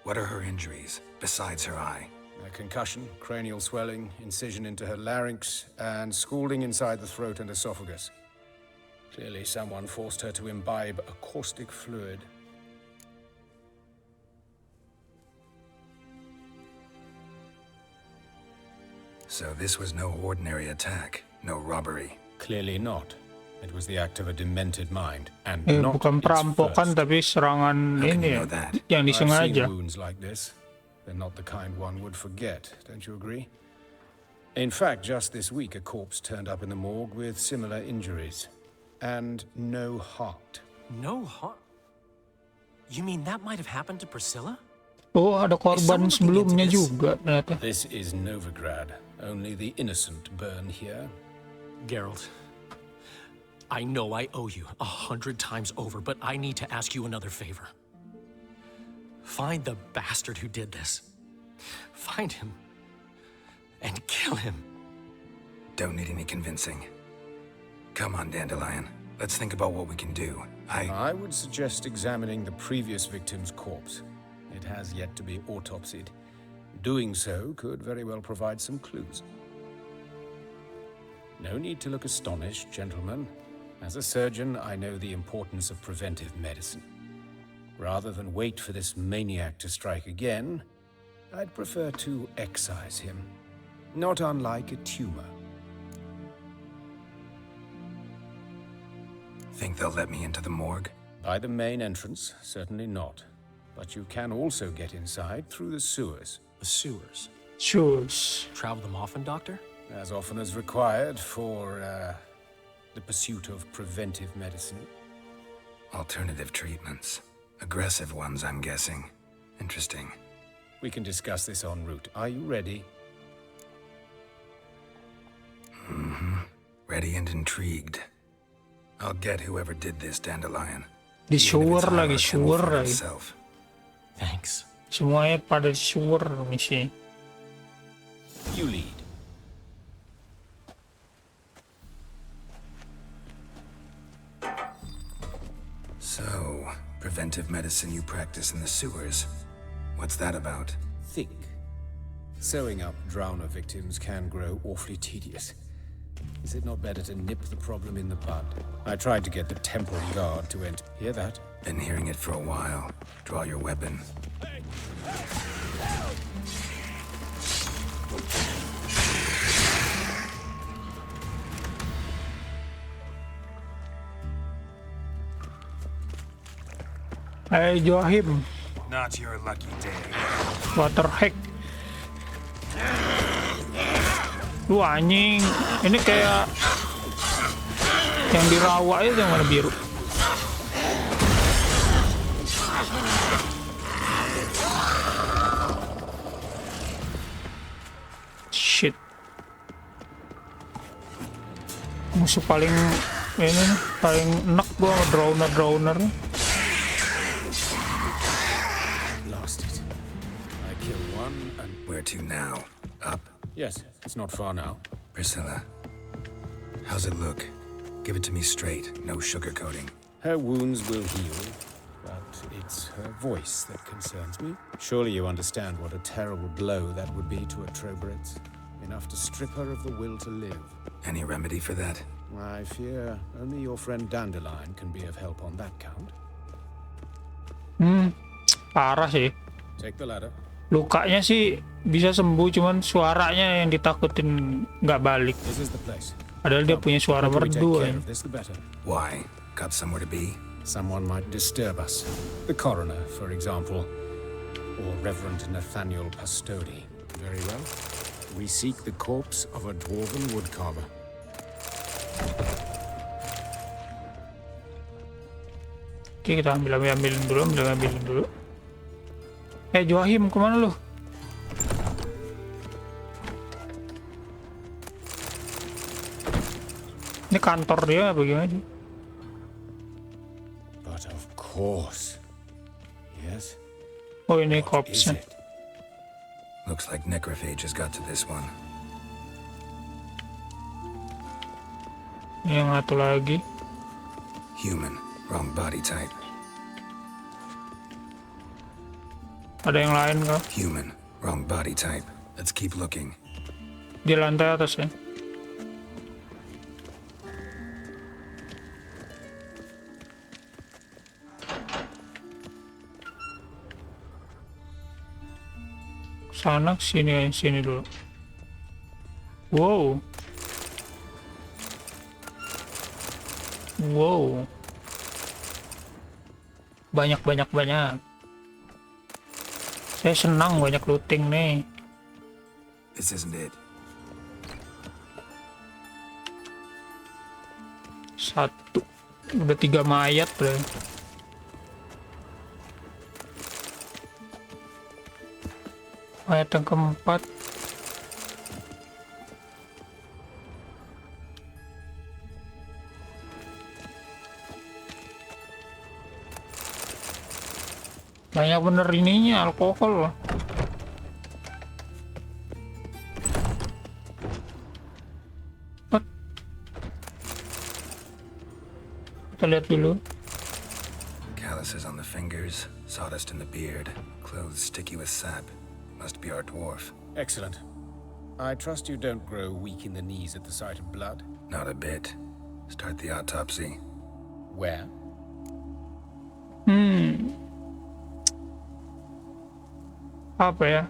What are her injuries, besides her eye? A concussion, cranial swelling, incision into her larynx, and scalding inside the throat and esophagus. Clearly someone forced her to imbibe a caustic fluid. So this was no ordinary attack, no robbery. Clearly not. It was the act of a demented mind, and not Bukan perampokan tapi serangan ini ya, yang disengaja. I've seen wounds like this. They're not the kind one would forget, don't you agree? In fact, just this week a corpse turned up in the morgue with similar injuries. And no heart. No heart? You mean that might have happened to Priscilla? Oh, ada korban sebelumnya juga ternyata. This is Novigrad. Only the innocent burn here. Geralt, I know I owe you 100 times over, but I need to ask you another favor. Find the bastard who did this. Find him and kill him. Don't need any convincing. Come on, Dandelion. Let's think about what we can do. I would suggest examining the previous victim's corpse. It has yet to be autopsied. Doing so could very well provide some clues. No need to look astonished, gentlemen. As a surgeon, I know the importance of preventive medicine. Rather than wait for this maniac to strike again, I'd prefer to excise him. Not unlike a tumor. Think they'll let me into the morgue? By the main entrance, certainly not. But you can also get inside through the sewers. The sewers? Sewers. Travel them often, Doctor? As often as required for, the pursuit of preventive medicine. Alternative treatments. Aggressive ones, I'm guessing. Interesting. We can discuss this en route. Are you ready? Mm-hmm. Ready and intrigued. I'll get whoever did this, Dandelion. Di sewer lagi, sewer lagi. Thanks. Semuanya pada sewer misi. You lead. So, preventive medicine you practice in the sewers. What's that about? Think. Sewing up drowner victims can grow awfully tedious. Is it not better to nip the problem in the bud? I tried to get the temple guard to enter. Hear that? Been hearing it for a while. Draw your weapon. Hey Joachim. Not your lucky day. Water hack. Lu anjing, ini kayak yang di rawa itu yang warna biru. Shit. Musuh paling ini nih, paling enak gua sama drowner. Where to now? Up? Yes, it's not far now. Priscilla, how's it look? Give it to me straight, no sugarcoating. Her wounds will heal, but it's her voice that concerns me. Surely you understand what a terrible blow that would be to a Trobritz. Enough to strip her of the will to live. Any remedy for that? I fear only your friend Dandelion can be of help on that count. Parah sih. Take the ladder. Lukanya sih bisa sembuh, cuman suaranya yang ditakutin nggak balik. This is the place. Padahal dia punya suara merdu. Why? Got somewhere to be? Someone might disturb us. The coroner, for example. Or Reverend Nathaniel Pastodi. Very well. We seek the corpse of a dwarven woodcarver. Oke, kita ambilin dulu. Joachim, kemana lu? Ini kantor dia apa gimana sih? But of course. Yes. Oh, ini corpse-nya. Looks like necrophage has got to this one. Yang satu lagi. Human, wrong body type. Ada yang lain kah? Human, wrong body type. Let's keep looking. Di lantai atas ya. Sana sini dulu. Wow. Banyak. Saya senang banyak looting nih. This isn't it. Satu. Udah 3 mayat bro. Mayat yang keempat. Banyak bener ininya, alkohol. Kita lihat dulu. Calluses on the fingers, sawdust in the beard, clothes sticky with sap. Must be our dwarf. Excellent. I trust you don't grow weak in the knees at the sight of blood. Not a bit. Start the autopsy. Where? Apa ya?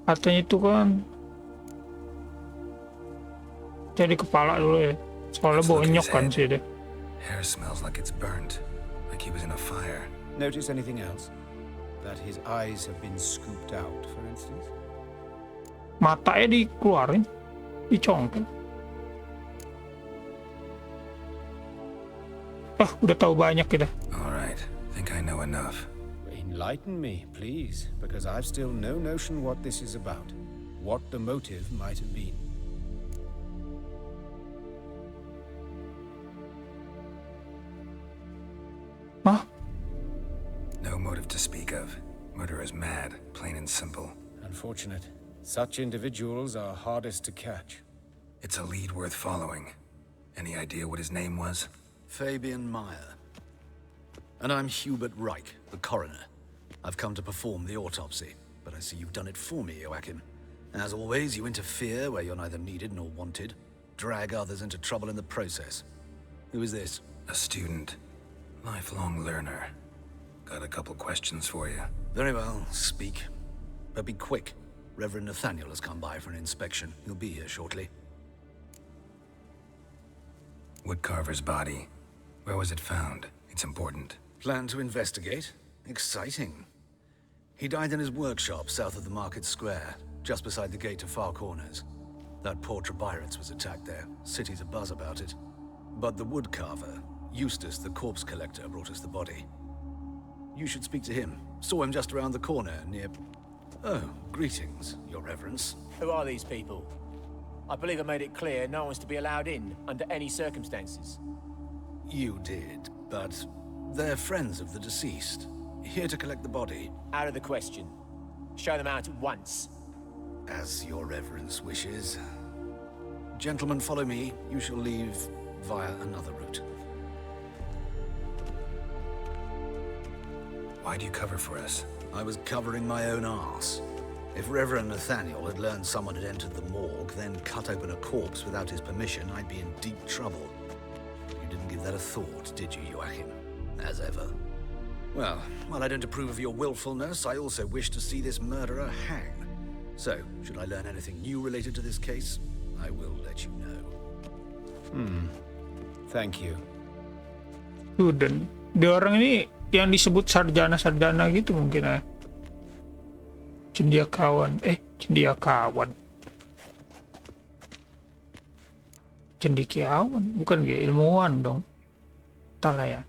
Katanya itu kan jadi kepala dulu ya. Soalnya bonyok kan sih deh. Hair smells like it's burnt, like he was in a fire. Notice anything else? That his eyes have been scooped out, for instance? Matanya dikeluarin, dicongkel. Udah tahu banyak kita. Alright, think I know enough. Enlighten me, please, because I've still no notion what this is about. What the motive might have been. Huh? No motive to speak of. Murderer's mad, plain and simple. Unfortunate. Such individuals are hardest to catch. It's a lead worth following. Any idea what his name was? Fabian Meyer. And I'm Hubert Reich, the coroner. I've come to perform the autopsy, but I see you've done it for me, Joachim. As always, you interfere where you're neither needed nor wanted. Drag others into trouble in the process. Who is this? A student. Lifelong learner. Got a couple questions for you. Very well, speak. But be quick. Reverend Nathaniel has come by for an inspection. He'll be here shortly. Woodcarver's body. Where was it found? It's important. Plan to investigate? Exciting. He died in his workshop south of the market square, just beside the gate to Far Corners. That poor Trebirets was attacked there. City's abuzz about it. But the woodcarver, Eustace the corpse collector, brought us the body. You should speak to him. Saw him just around the corner near... Oh, greetings, Your Reverence. Who are these people? I believe I made it clear no one's to be allowed in under any circumstances. You did, but they're friends of the deceased. Here to collect the body. Out of the question. Show them out at once. As your reverence wishes. Gentlemen, follow me. You shall leave via another route. Why do you cover for us? I was covering my own arse. If Reverend Nathaniel had learned someone had entered the morgue, then cut open a corpse without his permission, I'd be in deep trouble. You didn't give that a thought, did you, Joachim? As ever. Well, while I don't approve of your willfulness, I also wish to see this murderer hang. So, should I learn anything new related to this case, I will let you know. Thank you. Student. Dia orang ini yang disebut sarjana-sarjana gitu mungkin ya. Cendiakawan. Cendikiawan. Bukan gitu, ilmuwan dong. Entahlah ya.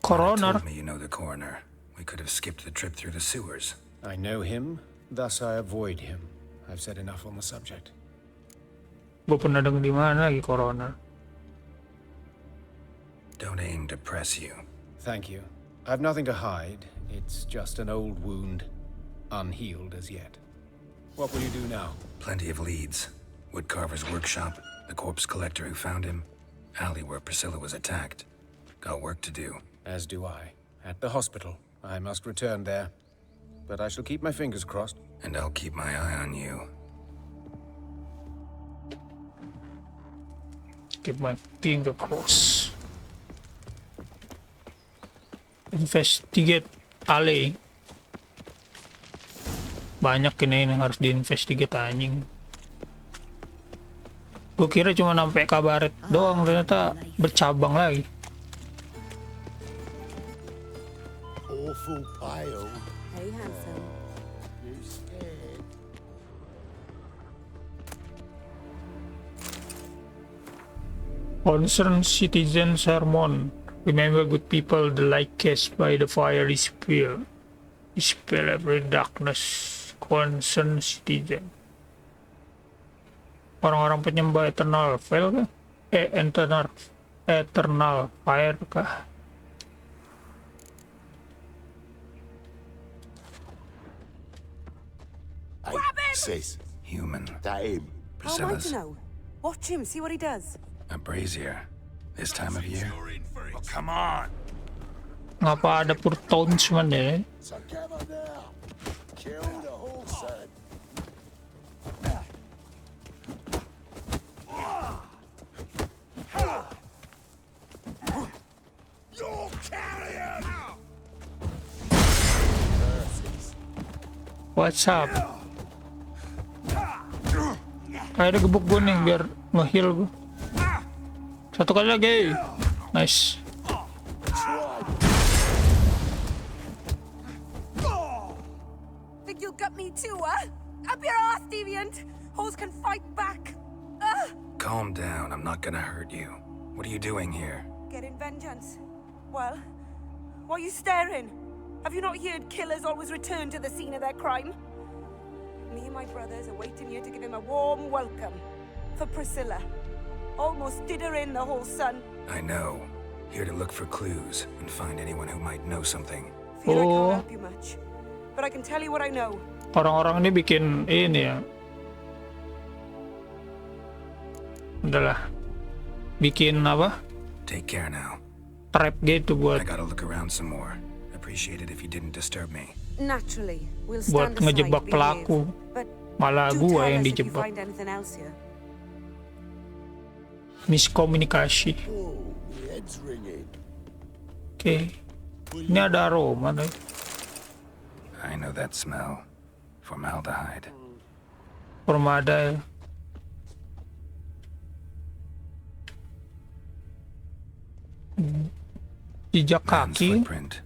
Coroner. You told me you know the coroner. We could have skipped the trip through the sewers. I know him, thus I avoid him. I've said enough on the subject. Gue pernah denger di mana lagi coroner. Don't aim to press you. Thank you. I've nothing to hide. It's just an old wound, unhealed as yet. What will you do now? Plenty of leads. Woodcarver's workshop, the corpse collector who found him, alley where Priscilla was attacked. Got work to do. As do I. At the hospital. I must return there. But I shall keep my fingers crossed. And I'll keep my eye on you. Keep my finger crossed. Investigate alley. Banyak ini yang harus diinvestigate anjing. Gue kira cuma sampai kabaret doang, ternyata bercabang lagi. Awful pale. Hey, handsome. You scared? Concerned citizen sermon. Remember, good people, the light cast by the fire is pure. Dispel every darkness. Concerned citizen. Orang-orang penyembah eternal fire kah? Eternal fire kah? Sis. Human. That him. How am I to know? Watch him, see what he does. A brazier. This time of year. Oh, come on. Ngapa ada purtons man eh? So come on now. Kill the whole son. You're carrion! What's up? Kayak ada gebuk gue nih biar nge-heal gue. Satu kali lagi. Nice. Think you'll gut me too, huh? Up your ass, deviant! Hoes can fight back! Calm down, I'm not gonna hurt you. What are you doing here? Getting vengeance. Well, why are you staring? Have you not heard killers always return to the scene of their crime? Me and my brothers are waiting here to give him a warm welcome. For Priscilla. Almost did her in the whole sun. I know. Here to look for clues and find anyone who might know something. Feel I can't help you much. But I can tell you what I know. Orang-orang ini bikin ini ya. Udahlah. Bikin apa? Take care now. Trap gitu buat I gotta look around some more. Appreciate it if you didn't disturb me. Naturally, we'll buat stand aside, ngejebak pelaku. But Malah do gua tell yang us if you dijebak. find anything else here. Miskomunikasi. Oh, my head's ringing. Oke. Ini ada aroma nih. I know that smell. Formaldehyde. Formada. Jejak Man's kaki. footprint.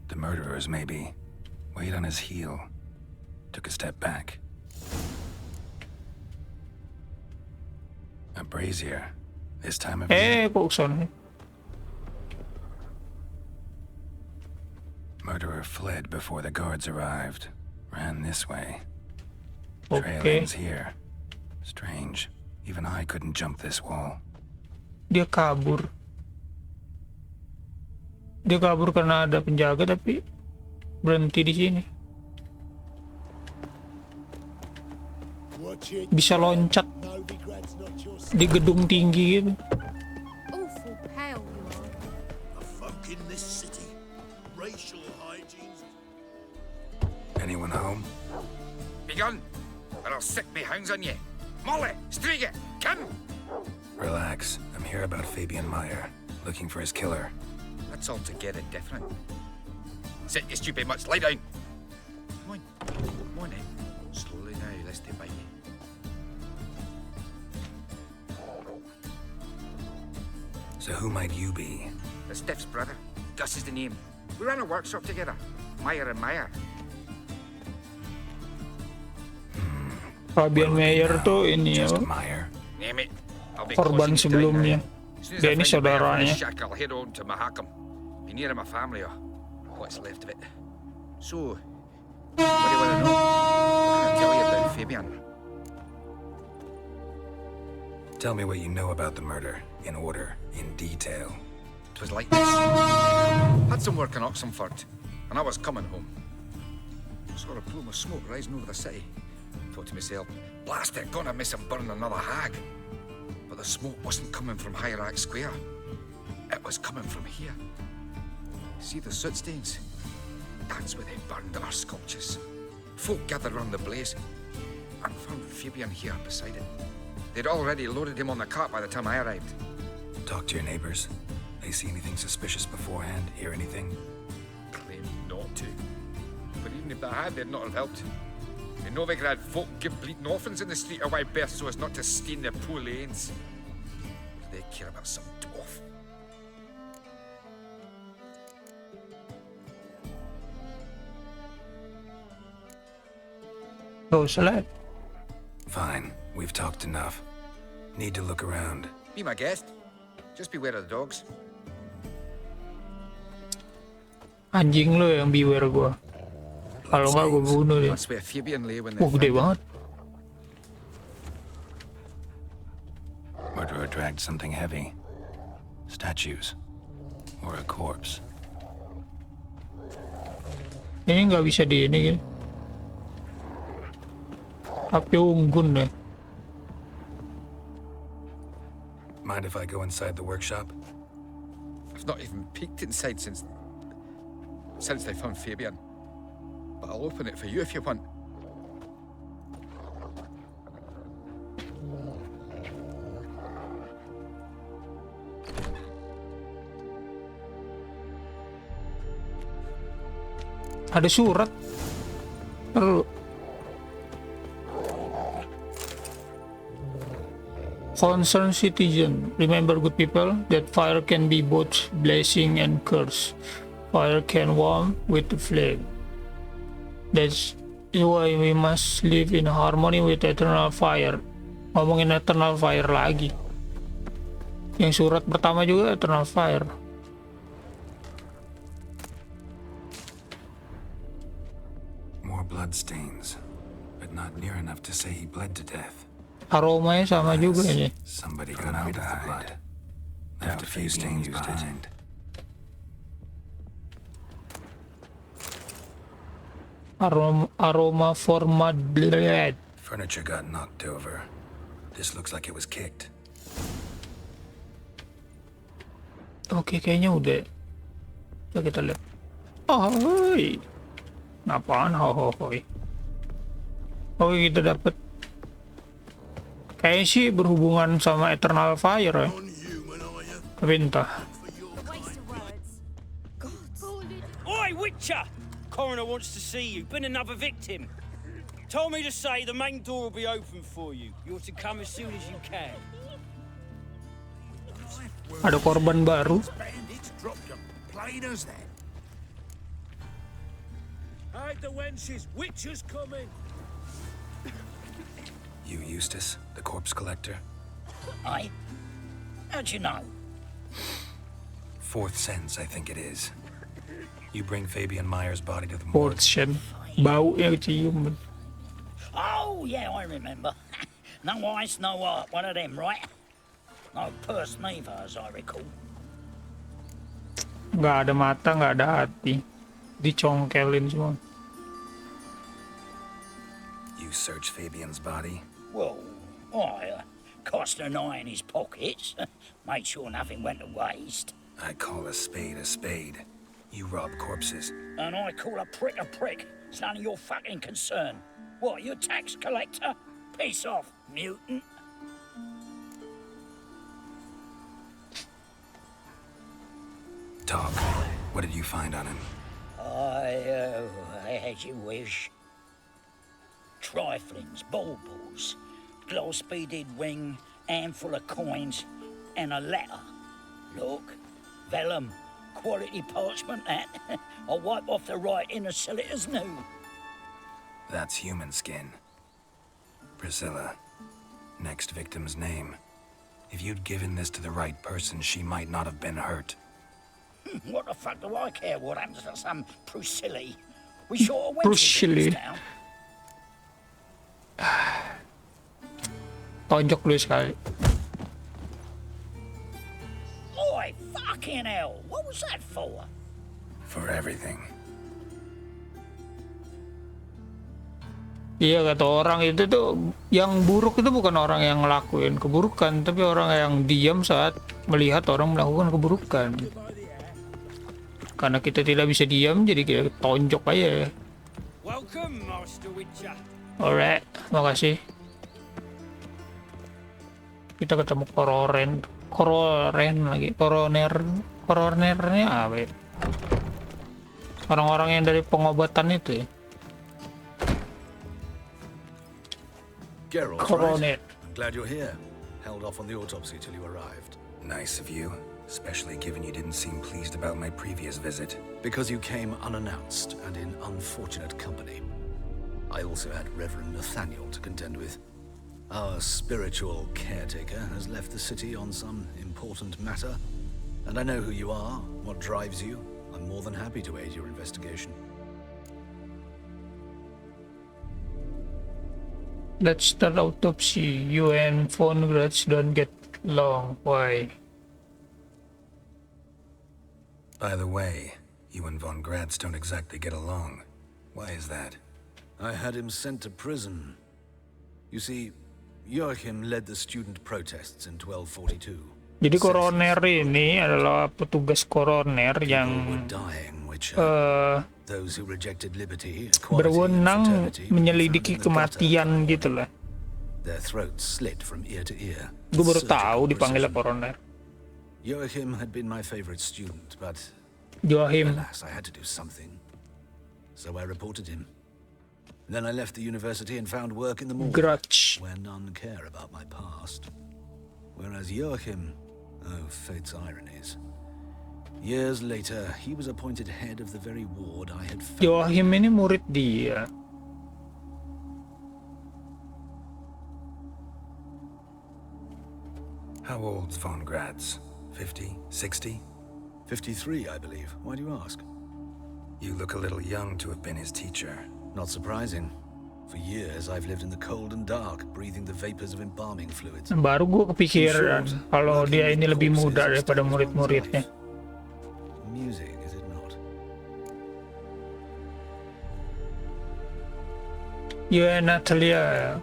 The murderer's maybe. Weight on his heel. Took a step back. A brazier. This time of year. Kok sana? Murderer fled before the guards arrived. Ran this way. Okay. Trail ends here. Strange. Even I couldn't jump this wall. Dia kabur. Dia kabur karena ada penjaga tapi berhenti di sini. bisa loncat di gedung tinggi gitu. Awful pale you are. The folk in this city, racial hygiene's... Anyone home? Begone, or I'll sick me hounds on ye. Molly, Striga, come! Relax. I'm here about Fabian Meyer, looking for his killer. That's altogether different. Sit, you stupid mutts, lie down. Come on in. Slowly now, lest they bite you. So who might you be? The Stiff's brother. Gus is the name. We ran a workshop together. Meyer and Meyer. Fabian Meyer tuh ini ya, Name it. I'll be korban closing it down sebelumnya. now. As soon as Dia I ini find the Meyer saudaranya. shack, I'll head on to Mahakam. Be near my family or what's left of it. So, what do you want to know? What can I tell you about Fabian? Tell me what you know about the murder, in order, in detail. It was like this. Had some work in Oxenford, and I was coming home. Saw a plume of smoke rising over the city. Thought to myself, blast it, gonna miss him burn another hag. But the smoke wasn't coming from Hierarch Square. It was coming from here. See the soot stains? That's where they burned our sculptures. Folk gathered round the blaze and found Fabian here beside it. They'd already loaded him on the cart by the time I arrived. Talk to your neighbors. They see anything suspicious beforehand? Hear anything? Claimed not to. But even if they had, they'd not have helped. In Novigrad, folk give bleeding orphans in the street a wide berth so as not to stain their poor lanes. They care about some dwarf. Gak usah lah. Fine. We've talked enough. Need to look around. Be my guest. Just beware of the dogs. Anjing lo yang beware gua. Kalau nggak gue bunuh dia. That's where Fabian lay when they Wah, gede banget. Murderer dragged something heavy. Statues. Or a corpse. Ini nggak bisa di ini gitu. Api unggun deh. Mind if I go inside the workshop? I've not even peeked inside since they found Fabian. But I'll open it for you if you want. Ada surat. Perlu. Concerned citizen, remember good people that fire can be both blessing and curse. Fire can warm with the flame. That's why we must live in harmony with eternal fire. Ngomongin eternal fire lagi. Yang surat pertama juga eternal fire. More bloodstains, but not near enough to say he bled to death. Aromanya sama juga ini. Somebody got out of the blood. Left a few stains behind. Aroma for mud blood. Furniture got knocked over. This looks like it was kicked. Oke, kayaknya udah. Coba kita lihat. Ahoy. Apaan hohoy? Oke, kita dapat. Kayaknya sih berhubungan sama Eternal Fire ya. Tapi entah. Oi, Witcher! Coroner wants to see you. Been another victim. Told me to say the main door will be open for you. You're to come as soon as you can. Ada korban baru. Hide the wenches. Witcher's coming. You, Eustace, the corpse collector? Aye. How'd you know? Fourth sense, I think it is. You bring Fabian Meyer's body to the morgue. Bau yang cium. Oh, yeah, I remember. No eyes, no heart. One of them, right? No purse neither, as I recall. Nggak ada mata, nggak ada hati. Dicongkelin semua. You search Fabian's body? Well, I cast an eye in his pockets, made sure nothing went to waste. I call a spade a spade. You rob corpses. And I call a prick a prick. It's none of your fucking concern. What, you a tax collector? Piss off, mutant. Talk. What did you find on him? As you wish. Triflings, baubles, gloss-beaded ring, handful of coins, and a letter. Look, vellum, quality parchment, that. I'll wipe off the writing and sell it as new. That's human skin. Priscilla. Next victim's name. If you'd given this to the right person, she might not have been hurt. What the fuck do I care what happens to some Priscilla? We sure went to this town. Tonjok dulu sekali. Oi, fucking hell! What was that for? For everything. Iya, kata orang itu tuh yang buruk itu bukan orang yang ngelakuin keburukan, tapi orang yang diam saat melihat orang melakukan keburukan. Karena kita tidak bisa diam, jadi kita tonjok aja. Welcome, Master Witcher. Alright, makasih. Kita ketemu koronernya apa ya? Orang-orang yang dari pengobatan itu ya. Geralt, Coronet. right? I'm glad you're here. Held off on the autopsy till you arrived. Nice of you, especially given you didn't seem pleased about my previous visit. Because you came unannounced and in unfortunate company. I also had Reverend Nathaniel to contend with. Our spiritual caretaker has left the city on some important matter, and I know who you are, what drives you. I'm more than happy to aid your investigation. Let's start autopsy. You and Von Gratz don't get along. Why? By the way, you and Von Gratz don't exactly get along. Why is that? I had him sent to prison. You see, Joachim led the student protests in 1242. Jadi koroner ini adalah petugas koroner yang berwenang menyelidiki kematian gitu lah. Gue baru tahu dipanggil koroner. Joachim had been my favorite student, but alas, I had to do something. So I reported him. Then I left the university and found work in the morgue, where none care about my past. Whereas Joachim, oh, fate's ironies. Years later, he was appointed head of the very ward I had found. Joachim ini murid dia. How old's Von Gratz? 50? 60? 53, I believe. Why do you ask? You look a little young to have been his teacher. Not surprising. For years, I've lived in the cold and dark, breathing the vapors of embalming fluids. Baru gue kepikiran kalau dia ini lebih muda daripada murid-muridnya. Music, is it not? Ya, Natalia.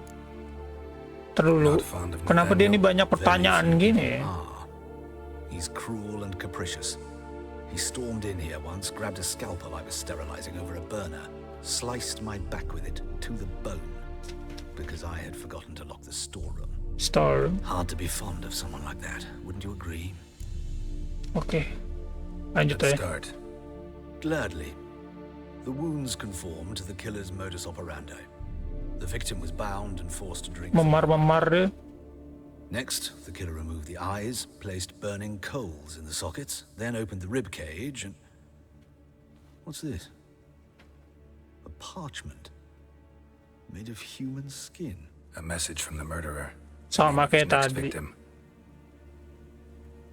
Terlalu. Kenapa dia ini banyak pertanyaan gini? He's cruel and capricious. He stormed in here once, grabbed a scalpel I was sterilizing over a burner, sliced my back with it to the bone, because I had forgotten to lock the storeroom. Storeroom? Hard to be fond of someone like that, wouldn't you agree? Okay. Lanjut aja. Start. Gladly. The wounds conform to the killer's modus operandi. The victim was bound and forced to drink. Memar-memar. Next, the killer removed the eyes, placed burning coals in the sockets, then opened the rib cage and... What's this? A parchment made of human skin. A message from the murderer. Sama kayak tadi. Victim.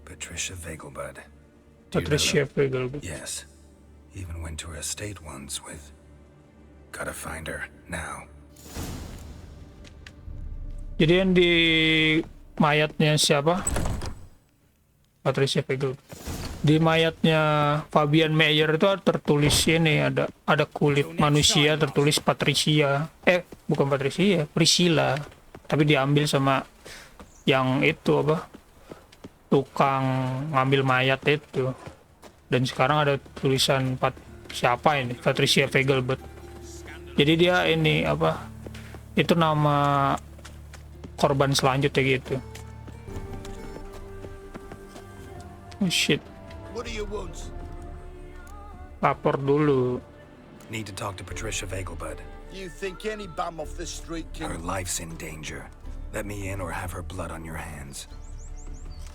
Patricia Vegelbud. Patricia Vegelbud. Yes. Even went to her estate once with... Gotta find her, now. Jadi yang di mayatnya siapa? Patricia Vegelbud. Di mayatnya Fabian Meyer itu tertulis ini, ada kulit manusia tertulis Patricia. Bukan Patricia, Priscilla. tapi diambil sama yang itu apa, tukang ngambil mayat itu. Dan sekarang ada tulisan siapa ini, Patricia Vegelbert. Jadi dia ini apa, itu nama korban selanjutnya gitu. Oh shit. What are your wounds? Lapor dulu. Need to talk to Patricia Vegelbud. You think any bum off this street can... Her life's in danger. Let me in or have her blood on your hands.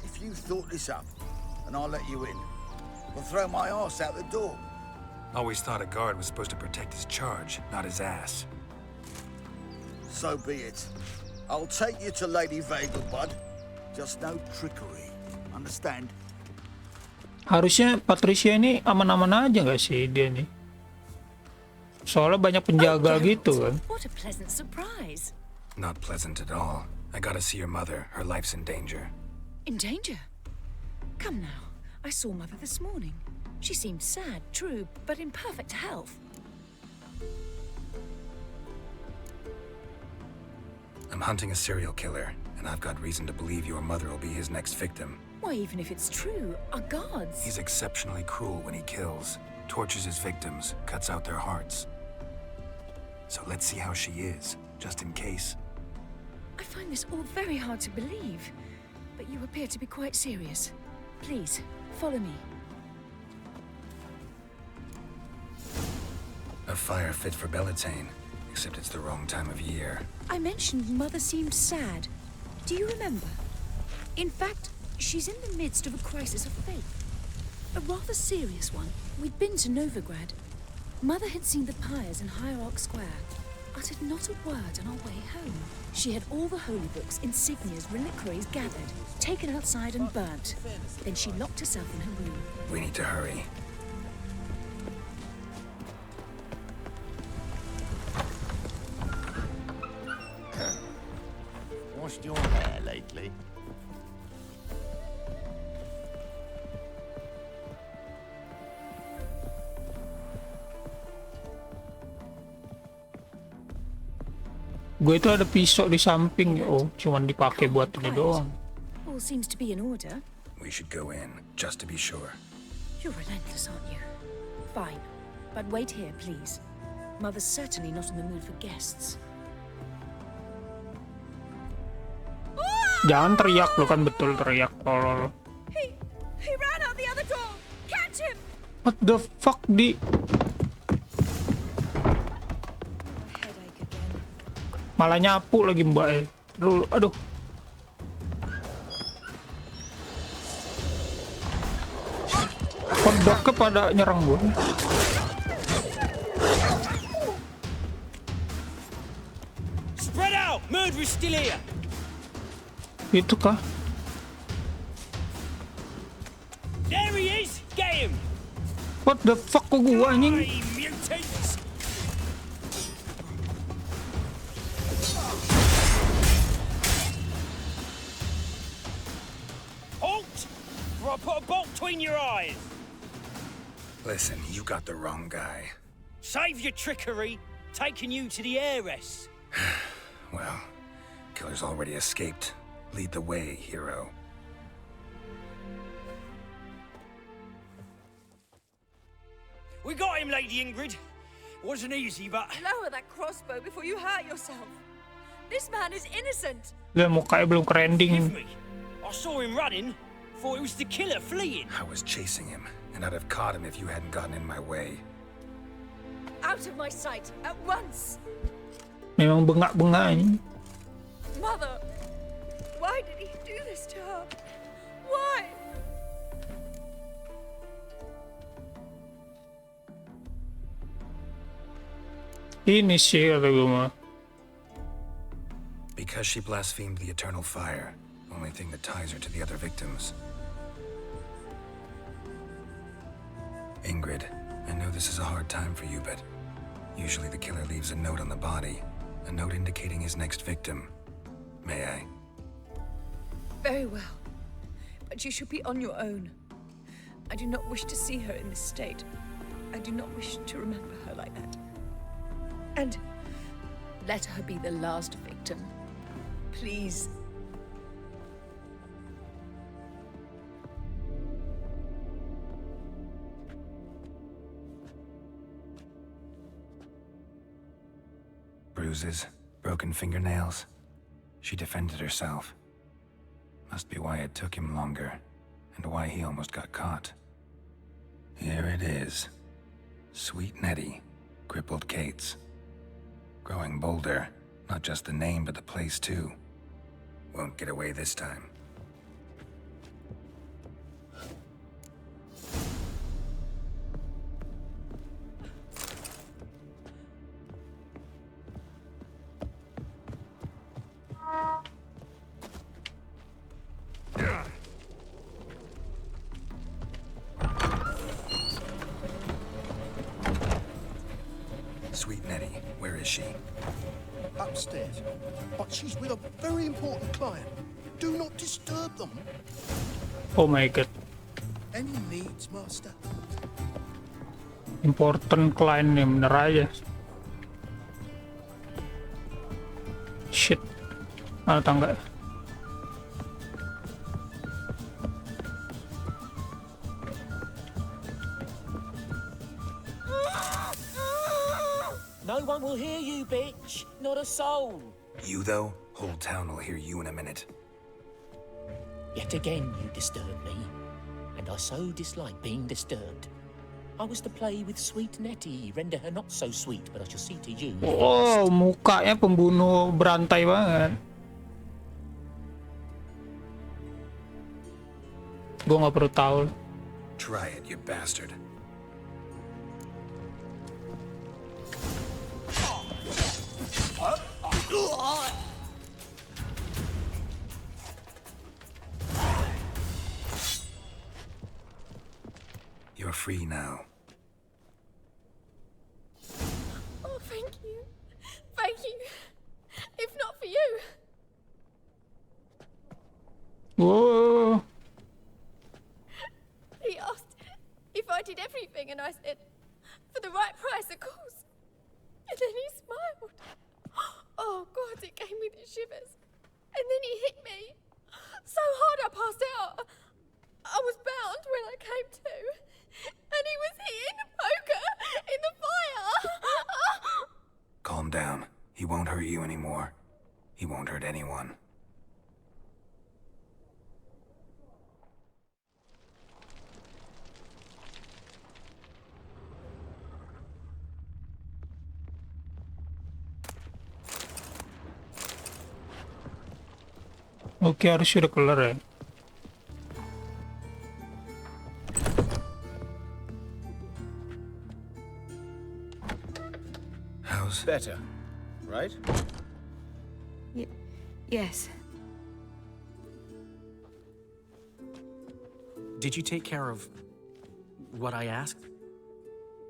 If you thought this up, and I'll let you in, I'll throw my arse out the door. Always thought a guard was supposed to protect his charge, not his ass. So be it. I'll take you to Lady Vegelbud. Just no trickery. Understand? Harusnya Patricia ini aman-aman aja gak sih dia nih? Soalnya banyak penjaga gitu kan. What a pleasant surprise. Not pleasant at all. I gotta see your mother. Her life's in danger. In danger? Come now. I saw Mother this morning. She seemed sad, true, but in perfect health. I'm hunting a serial killer, and I've got reason to believe your mother will be his next victim. Why, even if it's true, our guards... He's exceptionally cruel when he kills, tortures his victims, cuts out their hearts. So let's see how she is, just in case. I find this all very hard to believe, but you appear to be quite serious. Please, follow me. A fire fit for Bellatane, except it's the wrong time of year. I mentioned Mother seemed sad. Do you remember? In fact, she's in the midst of a crisis of faith. A rather serious one. We'd been to Novigrad. Mother had seen the pyres in Hierarch Square, uttered not a word on our way home. She had all the holy books, insignias, reliquaries gathered, taken outside and burnt. Then she locked herself in her room. We need to hurry. Washed your hair lately? Gue itu ada pisau di samping. Oh, cuman dipakai buat ini doang. All seems to be in order. We should go in, just to be sure. You're relentless, aren't you? Fine. But wait here, please. Mother's certainly not in the mood for guests. Jangan teriak, lo kan betul teriak, tolol. He ran out the other door. Catch him. What the fuck di? Malah nyapu lagi mbak. Aduh. Kodoknya pada nyerang gue. Spread out! Murderer's still here! Itu kah? There he is! Get him! What the fuck kok gua anjing? Mutants! Halt! Or I'll put a bolt between your eyes! Listen, you got the wrong guy. Save your trickery, taking you to the heiress. Well, killer's already escaped. Lead the way, hero. We got him, Lady Ingrid. Wasn't easy, but... Lower that crossbow before you hurt yourself. This man is innocent. Dia mukanya belum kerending. Forgive me. I saw him running. Thought it was the killer fleeing. I was chasing him, and I'd have caught him if you hadn't gotten in my way. Out of my sight, at once. Memang bengak-bengak ini. Mother, why did he do this to her? Why? Ini sih kata gue mah. Because she blasphemed the eternal fire, only thing that ties her to the other victims. Ingrid, I know this is a hard time for you, but usually the killer leaves a note on the body, a note indicating his next victim. May I? Very well. But you should be on your own. I do not wish to see her in this state. I do not wish to remember her like that. And let her be the last victim. Please. Bruises, broken fingernails. She defended herself. Must be why it took him longer, and why he almost got caught. Here it is. Sweet Nettie, crippled Kate's. Growing bolder, not just the name but the place too. Won't get away this time. Sweet Nettie, where is she? Upstairs. But she's with a very important client. Do not disturb them. Oh my god. Any needs, Master? Important client nih, bener aja. Shit. Ada tangga. No one will hear you, bitch. Not a soul. You, though? Whole town will hear you in a minute. Yet again you disturb me. And I so dislike being disturbed. I was to play with sweet Nettie, render her not so sweet, but I shall see to you. Oh, mukanya pembunuh berantai banget. Gue nggak perlu tahu. Try it, you bastard. You're free now. Oh, thank you. Thank you. If not for you. Whoa. He asked if I did everything, and I said, for the right price, of course. And then he smiled. Oh, God, it gave me the shivers. And then he hit me. So hard I passed out. I was bound when I came to. And he was hitting the poker in the fire. Calm down. He won't hurt you anymore. He won't hurt anyone. Oke, harus sudah kelar ya. How's better, right? Yes. Did you take care of what I asked?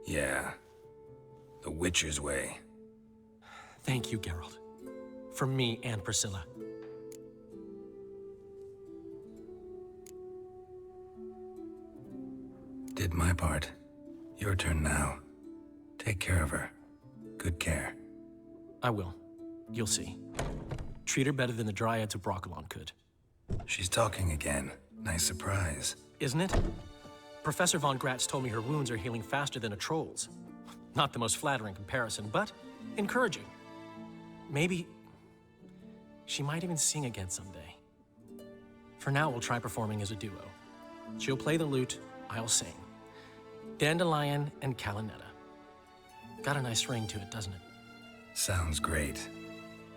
Yeah. The Witcher's way. Thank you, Geralt. From me and Priscilla. Did my part. Your turn now. Take care of her. Good care. I will. You'll see. Treat her better than the Dryads of Broccolon could. She's talking again. Nice surprise. Isn't it? Professor von Gratz told me her wounds are healing faster than a troll's. Not the most flattering comparison, but encouraging. Maybe she might even sing again someday. For now, we'll try performing as a duo. She'll play the lute, I'll sing. Dandelion and Calinetta. Got a nice ring to it, doesn't it? Sounds great.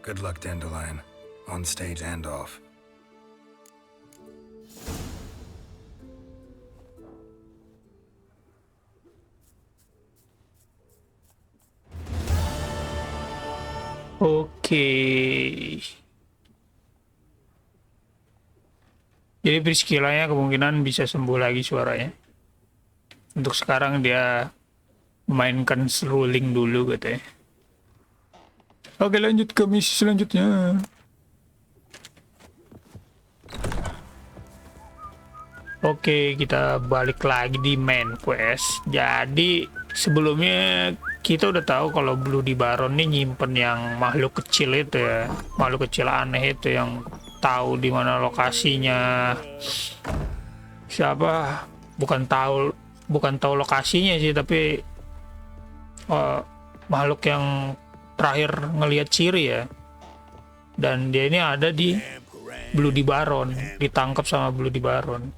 Good luck, Dandelion. On stage and off. Oke. Jadi Priscilla-nya kemungkinan bisa sembuh lagi suaranya. Untuk sekarang dia memainkan seruling dulu katanya. Oke, lanjut ke misi selanjutnya. Oke, kita balik lagi di main quest. Jadi sebelumnya kita udah tahu kalau Bloody Baron nih nyimpen yang makhluk kecil itu ya, makhluk kecil aneh itu yang tahu di mana lokasinya. Siapa? Bukan tahu lokasinya sih, tapi makhluk yang terakhir ngelihat Ciri ya. Dan dia ini ada di Bloody Baron, ditangkap sama Bloody Baron.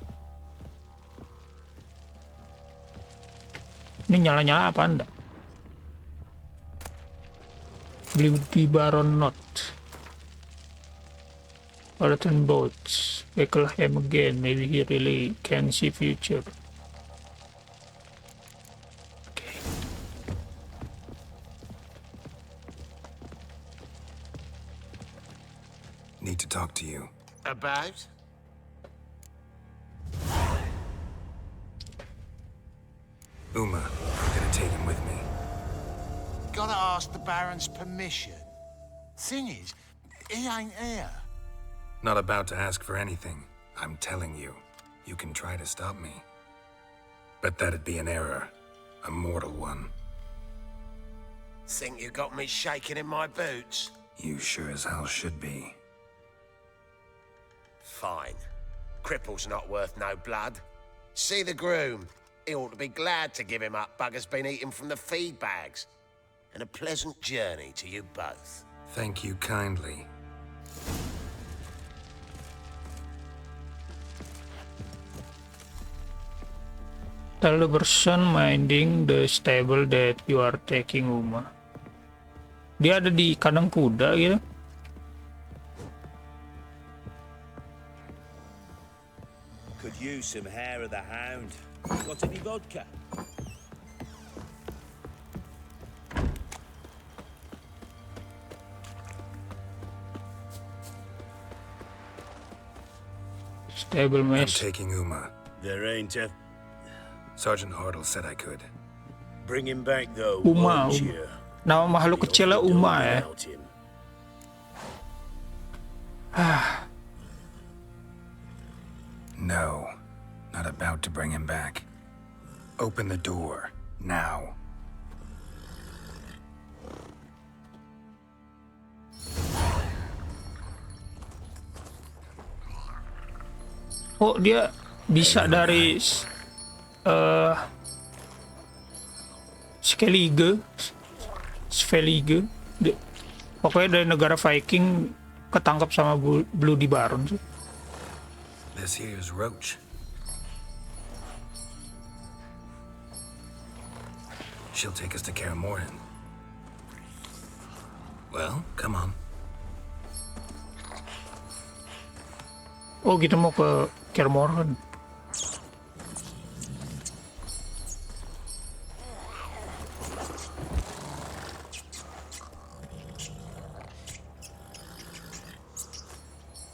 Ini nyala-nyala apa enggak? Bloody Baron not. Earthen boats. Tackle him again. Maybe he really can see future. Okay. Need to talk to you. About? Uma, I'm gonna take him with me. Gotta ask the Baron's permission. Thing is, he ain't here. Not about to ask for anything. I'm telling you. You can try to stop me. But that'd be an error. A mortal one. Think you got me shaking in my boots? You sure as hell should be. Fine. Cripple's not worth no blood. See the groom. He ought to be glad to give him up. Bugger's been eating from the feed bags. And a pleasant journey to you both. Thank you kindly. Tell the person minding the stable that you are taking Uma. Dia ada di kandang kuda gitu. Could use some hair of the hound. Got any vodka? Stable I'm mess. taking Uma. There ain't a... Sergeant Hartle said I could. Bring him back though, Uma. won't you? Nama makhluk kecilnya Uma ya. No, not about to bring him back. Open the door, now. Oh, dia bisa dari Skellige. Pokoknya dari negara Viking ketangkap sama Bloody Baron sih. This here's Roach. She'll take us to Kaer Morhen. Well, come on. Oh, kita mau ke Kaer Morhen.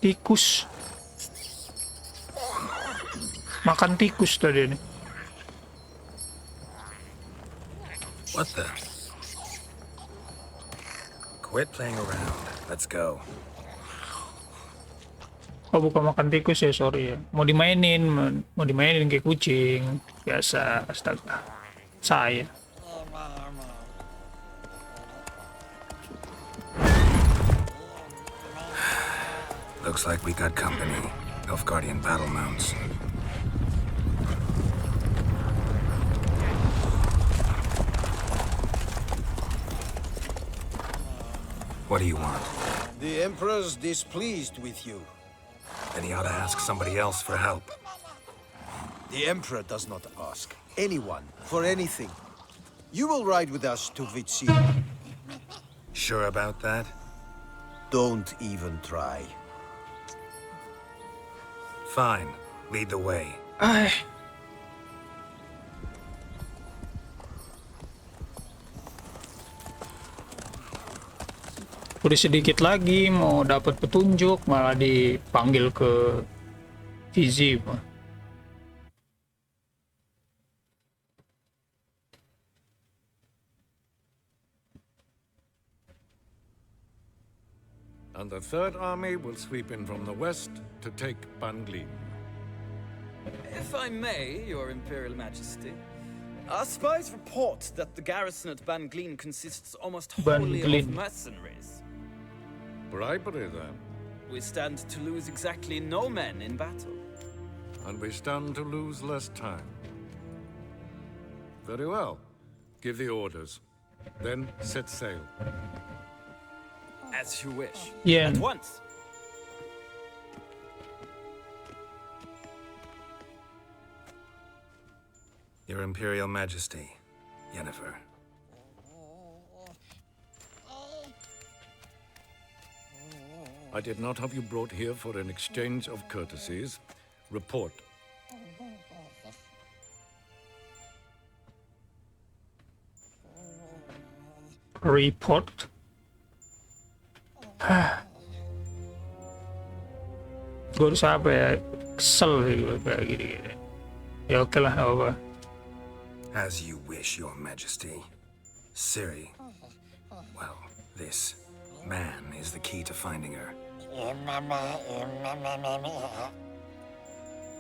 Tikus. Makan tikus tadi nih. What the? Quit playing around. Let's go. Oh, bukan makan tikus ya, sorry ya. Mau dimainin kayak kucing. Biasa, astaga. Saya. Looks like we got company. Nilfgaardian battle mounts. What do you want? The Emperor's displeased with you. Then he ought to ask somebody else for help. The Emperor does not ask anyone for anything. You will ride with us to Vitsi. Sure about that? Don't even try. Fine. Lead the way. Udah sedikit lagi mau dapat petunjuk, malah dipanggil ke Fizi. And the Third Army will sweep in from the west to take Banglin. If I may, Your Imperial Majesty, Our spies report that the garrison at Banglin consists almost Ban wholly Glin. of mercenaries. Bribery, then. We stand to lose exactly no men in battle. And we stand to lose less time. Very well. Give the orders. Then set sail. As you wish. Yeah. At once. Your Imperial Majesty, Yennefer. I did not have you brought here for an exchange of courtesies. Report. Report. Gue harus apa ya? Kesel sih gue kayak gini-gini. Ya oke lah, nggak apa-apa. As you wish, Your Majesty. Ciri. Well, this man is the key to finding her.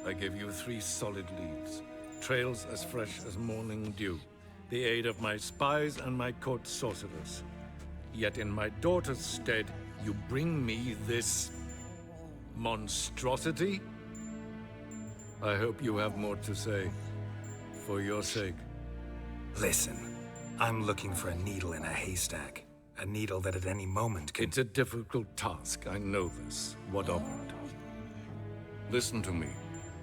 I give you 3 solid leads. Trails as fresh as morning dew. The aid of my spies and my court sorcerers. Yet in my daughter's stead, you bring me this monstrosity? I hope you have more to say. For your sake. Listen, I'm looking for a needle in a haystack. A needle that at any moment can... It's a difficult task, I know this. What of it? Listen to me.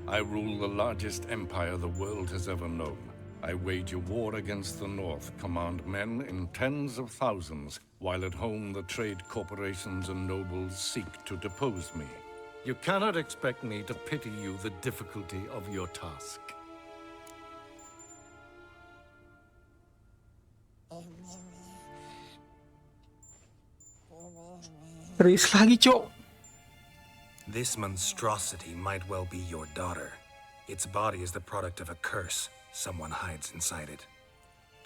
I rule the largest empire the world has ever known. I wage a war against the North, command men in tens of thousands, while at home the trade corporations and nobles seek to depose me. You cannot expect me to pity you the difficulty of your task. Riz lagi, Cok. This monstrosity might well be your daughter. Its body is the product of a curse. Someone hides inside it.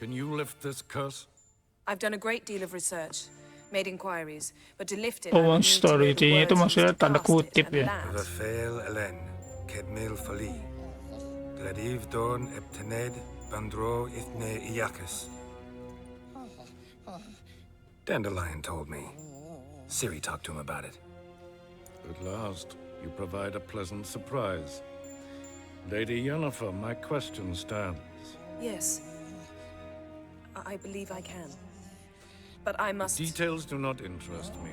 Can you lift this curse? I've done a great deal of research, made inquiries, but to lift it, Oh, monstrosity itu maksudnya tanda kutip ya. Rafael Elen, Kedmil Fali, Gladiv Dorn Eptened, Bandro Ithne Iacus. Dandelion told me. Ciri talked to him about it. At last, you provide a pleasant surprise. Lady Yennefer, my question stands. Yes. I believe I can. But I must... Details do not interest me.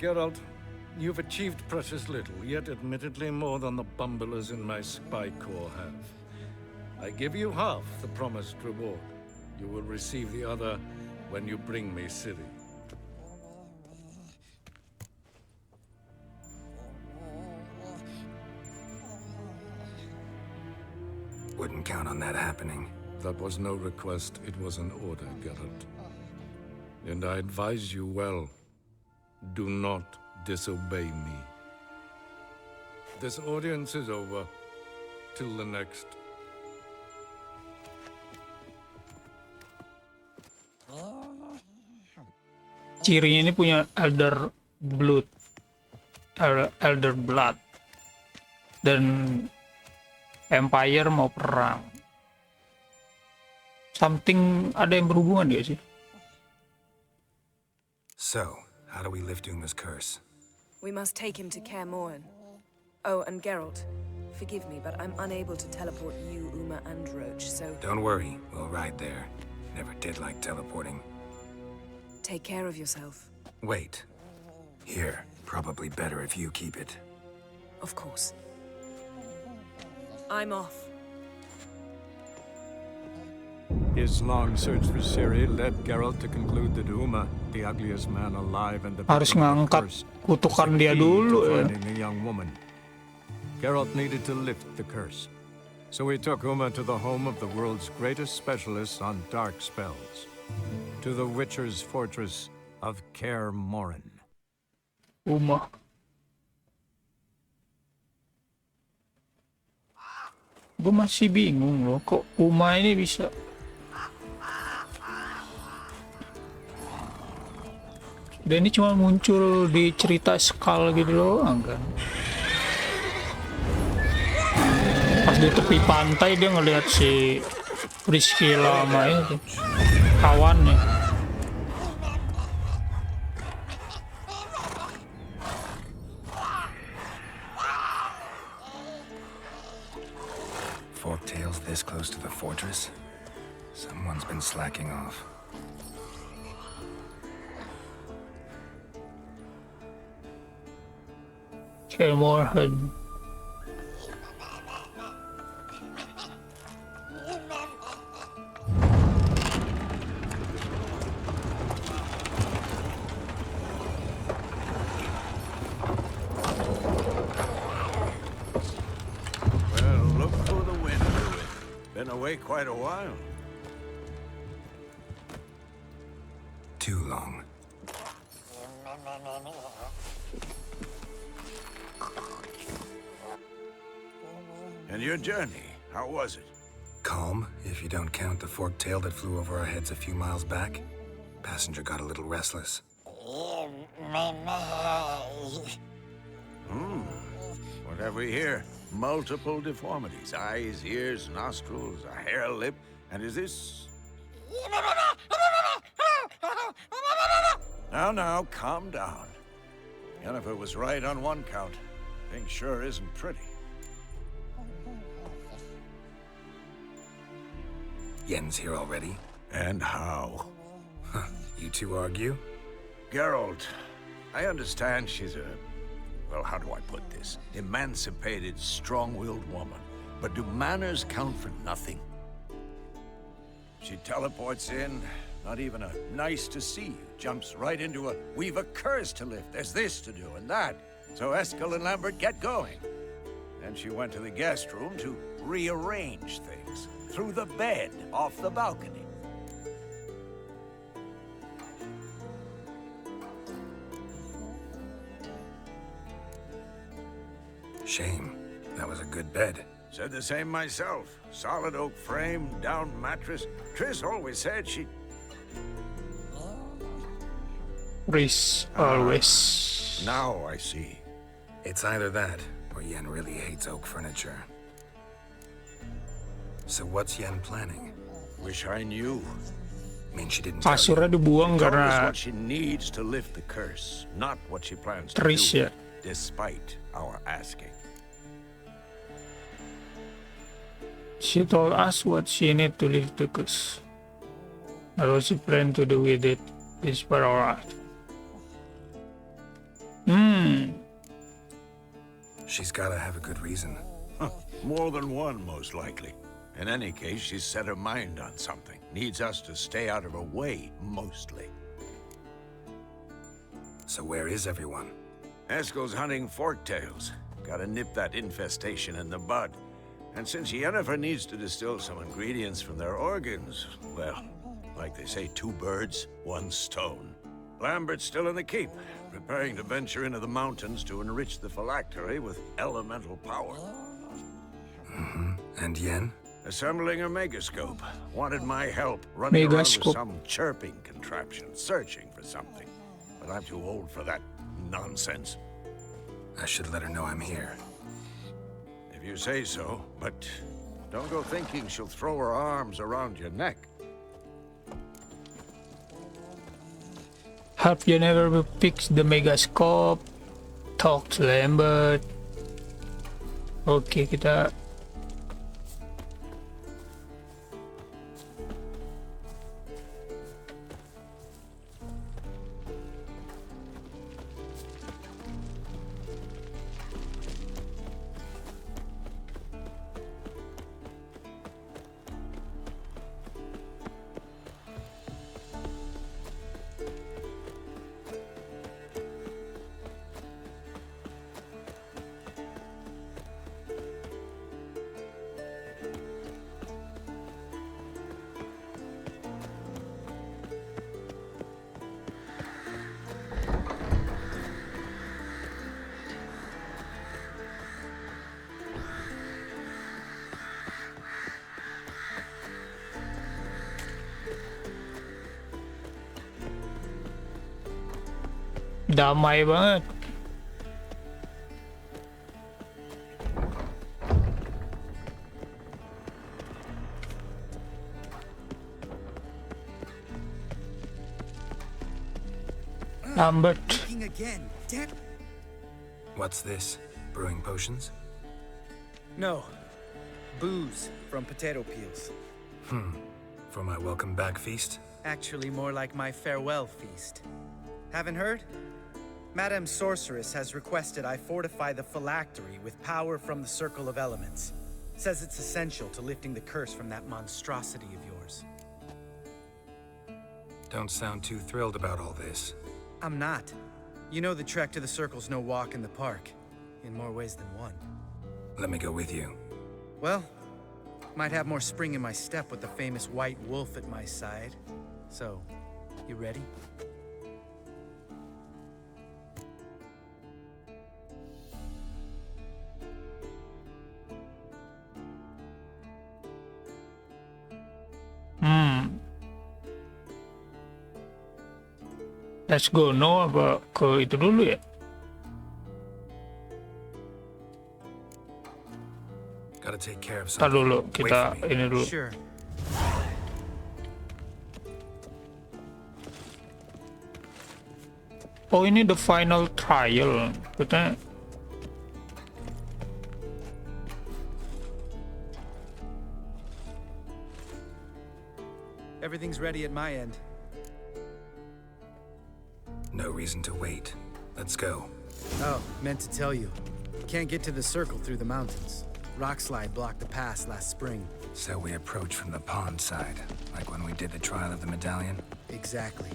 Geralt, you've achieved precious little, yet admittedly more than the bumblers in my spy corps have. I give you half the promised reward. You will receive the other when you bring me Ciri. Wouldn't count on that happening. That was no request, it was an order, Geralt. And I advise you well, do not disobey me. This audience is over. Till the next. Cirinya ini punya elder blood. Dan Empire mau perang. Something ada yang berhubungan dia sih. So, how do we lift Uma's curse? We must take him to Kaer Morhen. Oh, and Geralt, forgive me, but I'm unable to teleport you, Uma, and Roach, so... Don't worry, we'll ride there. Never did like teleporting. Take care of yourself. Wait. Here, probably better if you keep it. Of course. I'm off. His long search for Ciri led Geralt to conclude that Uma, the ugliest man alive and the Harus ngangkat kutukan dia dulu ya. finding a young woman. Geralt needed to lift the curse. So he took Uma to the home of the world's greatest specialists on dark spells. To the Witcher's fortress of Kaer Morhen. Uma. Gue masih bingung loh, kok Uma ini bisa. Dan ini cuma muncul di cerita Skull gitu doang kan. Pas di tepi pantai dia ngelihat si Cirila sama itu kawannya. Forktails this close to the fortress? Someone's been slacking off. More head. Well, look for the wind, Louis. Been away quite a while. Too long. And your journey, how was it? Calm, if you don't count the forktail that flew over our heads a few miles back. Passenger got a little restless. What have we here? Multiple deformities. Eyes, ears, nostrils, a hair lip. And is this... Now, calm down. Jennifer was right on one count. Thing sure isn't pretty. Yen's here already? And how? You two argue? Geralt, I understand she's a... Well, how do I put this? Emancipated, strong-willed woman. But do manners count for nothing? She teleports in, not even a nice to see you. Jumps right into a, we've a curse to lift, there's this to do and that. So Eskel and Lambert get going. Then she went to the guest room to rearrange things. Through the bed, off the balcony. Shame. That was a good bed. Said the same myself. Solid oak frame, down mattress. Triss always said she... Triss always. Now I see. It's either that, or Yen really hates oak furniture. So what's Yen planning? Wish I knew. Mean she didn't tell Kasurnya you? dibuang Told us karena what she needs to lift the curse, not what she plans to Triss do, ya. despite our asking. She told us what she need to lift the curse. And what she plan to do with it is for alright. She's gotta have a good reason. More than one, most likely. In any case, she's set her mind on something. Needs us to stay out of her way, mostly. So where is everyone? Eskel's hunting forktails. Gotta nip that infestation in the bud. And since Yennefer needs to distill some ingredients from their organs, well, like they say, 2 birds, 1 stone. Lambert's still in the keep, preparing to venture into the mountains to enrich the phylactery with elemental power. And Yen? Assembling a megascope. Wanted my help running around with Megascope. some chirping contraption, searching for something. But I'm too old for that nonsense. I should let her know I'm here. If you say so, but don't go thinking she'll throw her arms around your neck. Have you never fixed the megascope? Talk to Lambert. Oke, kita damai banget. Lambat. Leaking again. Damn. What's this? Brewing potions? No. Booze from potato peels. For my welcome back feast? Actually, more like my farewell feast. Haven't heard? Madame Sorceress has requested I fortify the phylactery with power from the Circle of Elements. Says it's essential to lifting the curse from that monstrosity of yours. Don't sound too thrilled about all this. I'm not. You know the trek to the Circle's no walk in the park. In more ways than one. Let me go with you. Well, might have more spring in my step with the famous white wolf at my side. So, you ready? Let's go. No apa ke itu dulu ya? Gotta take care of Tar something. dulu, Wait kita for me. ini dulu. Sure. Oh, ini the final trial. Katanya Everything's ready at my end. No reason to wait. Let's go. Oh, meant to tell you. Can't get to the Circle through the mountains. Rockslide blocked the pass last spring. So we approach from the pond side, like when we did the trial of the medallion? Exactly.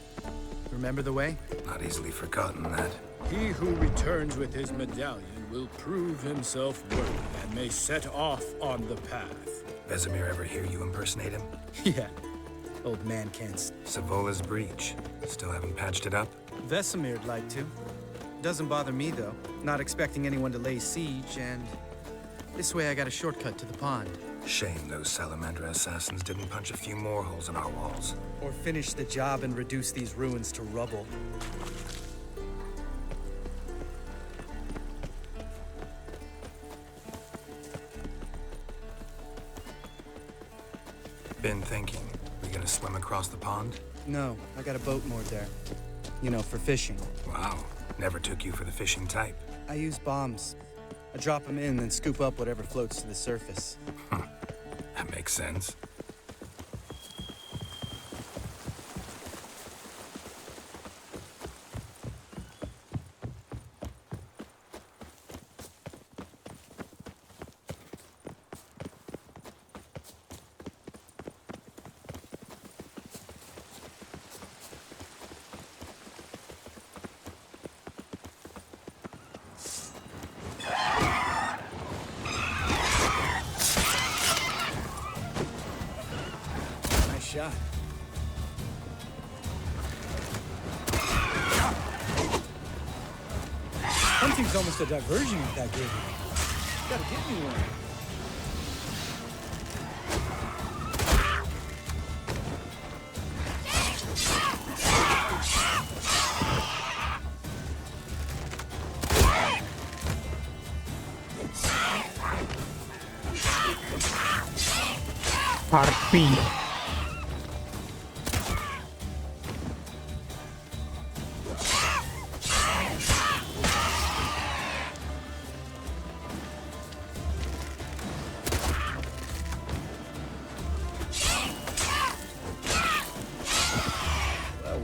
Remember the way? Not easily forgotten, that. He who returns with his medallion will prove himself worthy and may set off on the path. Vesemir ever hear you impersonate him? Yeah. Old man can't. Savola's breach. Still haven't patched it up? Vesemir'd like to. Doesn't bother me, though. Not expecting anyone to lay siege, and this way I got a shortcut to the pond. Shame those Salamandra assassins didn't punch a few more holes in our walls. Or finish the job and reduce these ruins to rubble. Been thinking. We gonna swim across the pond? No, I got a boat moored there. You know, for fishing. Wow. Never took you for the fishing type. I use bombs. I drop them in, then scoop up whatever floats to the surface. That makes sense. Shot. Hunting's almost a diversion with that game. Gotta get me one. Harpy.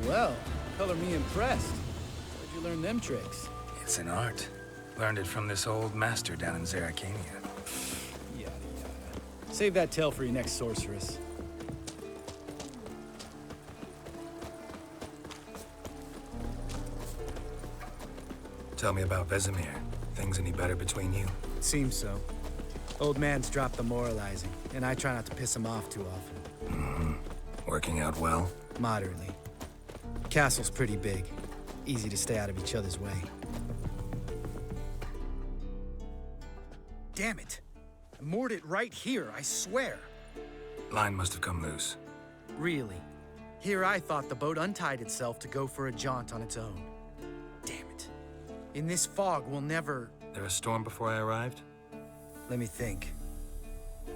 Well, color me impressed. Where'd you learn them tricks? It's an art. Learned it from this old master down in Zeracania. Yada yada. Save that tale for your next sorceress. Tell me about Vesemir. Things any better between you? Seems so. Old man's dropped the moralizing, and I try not to piss him off too often. Working out well? Moderately. Castle's pretty big. Easy to stay out of each other's way. Damn it! I moored it right here, I swear. Line must have come loose. Really? Here I thought the boat untied itself to go for a jaunt on its own. Damn it. In this fog, we'll never... There a storm before I arrived? Let me think.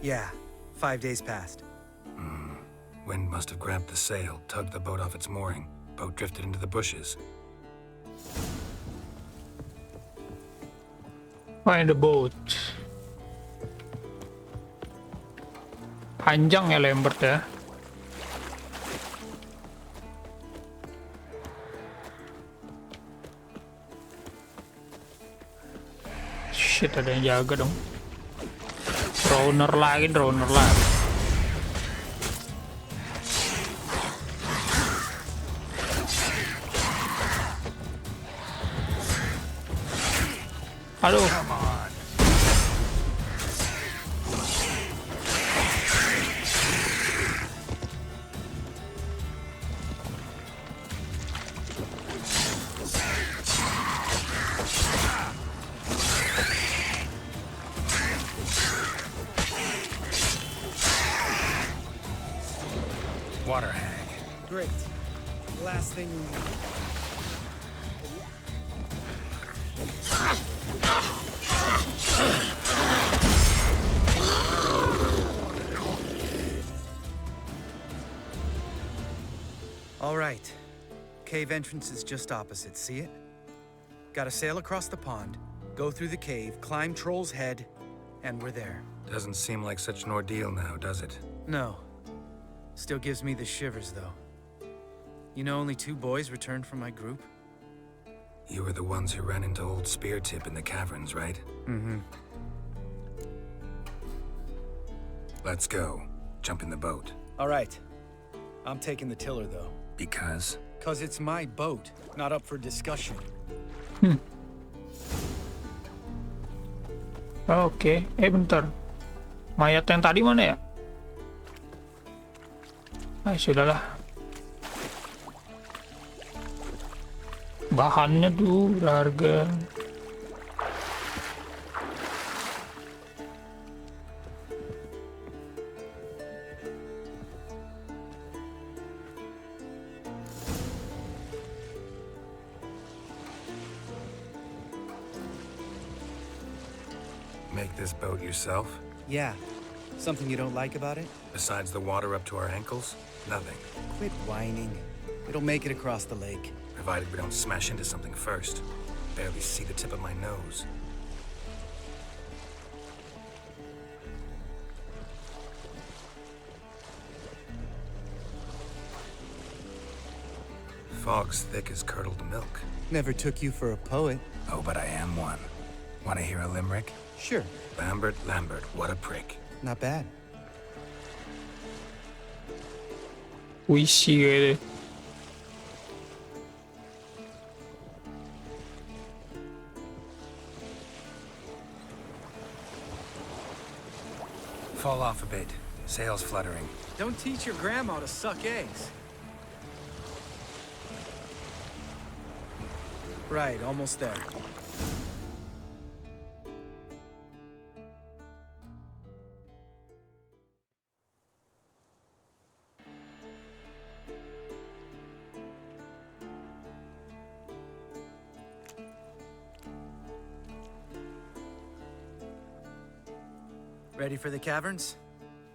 Yeah, 5 days passed. Wind must have grabbed the sail, tugged the boat off its mooring. Boat drifted into the bushes. Find the boat. Panjang ya Lambert ya. Shit, ada yang jaga dong. Drowner lagi. Aduh. Water hag. Great. Last thing we need. All right. Cave entrance is just opposite, see it? Gotta sail across the pond, go through the cave, climb Troll's Head, and we're there. Doesn't seem like such an ordeal now, does it? No. Still gives me the shivers, though. You know only 2 boys returned from my group? You were the ones who ran into old Speartip in the caverns, right? Mm-hmm. Let's go. Jump in the boat. All right. I'm taking the tiller, though. Because? 'Cause it's my boat, not up for discussion. Oke, bentar. Mayat yang tadi mana ya? Sudahlah. Bahannya tuh berharga. Make this boat yourself? Yeah. Something you don't like about it? Besides the water up to our ankles? Nothing. Quit whining. It'll make it across the lake. Provided we don't smash into something first. Barely see the tip of my nose. Fog's thick as curdled milk. Never took you for a poet. Oh, but I am one. Want to hear a limerick? Sure. Lambert, what a prick. Not bad. Puisi kayaknya. Fall off a bit. Sails fluttering. Don't teach your grandma to suck eggs. Right, almost there. Ready for the caverns?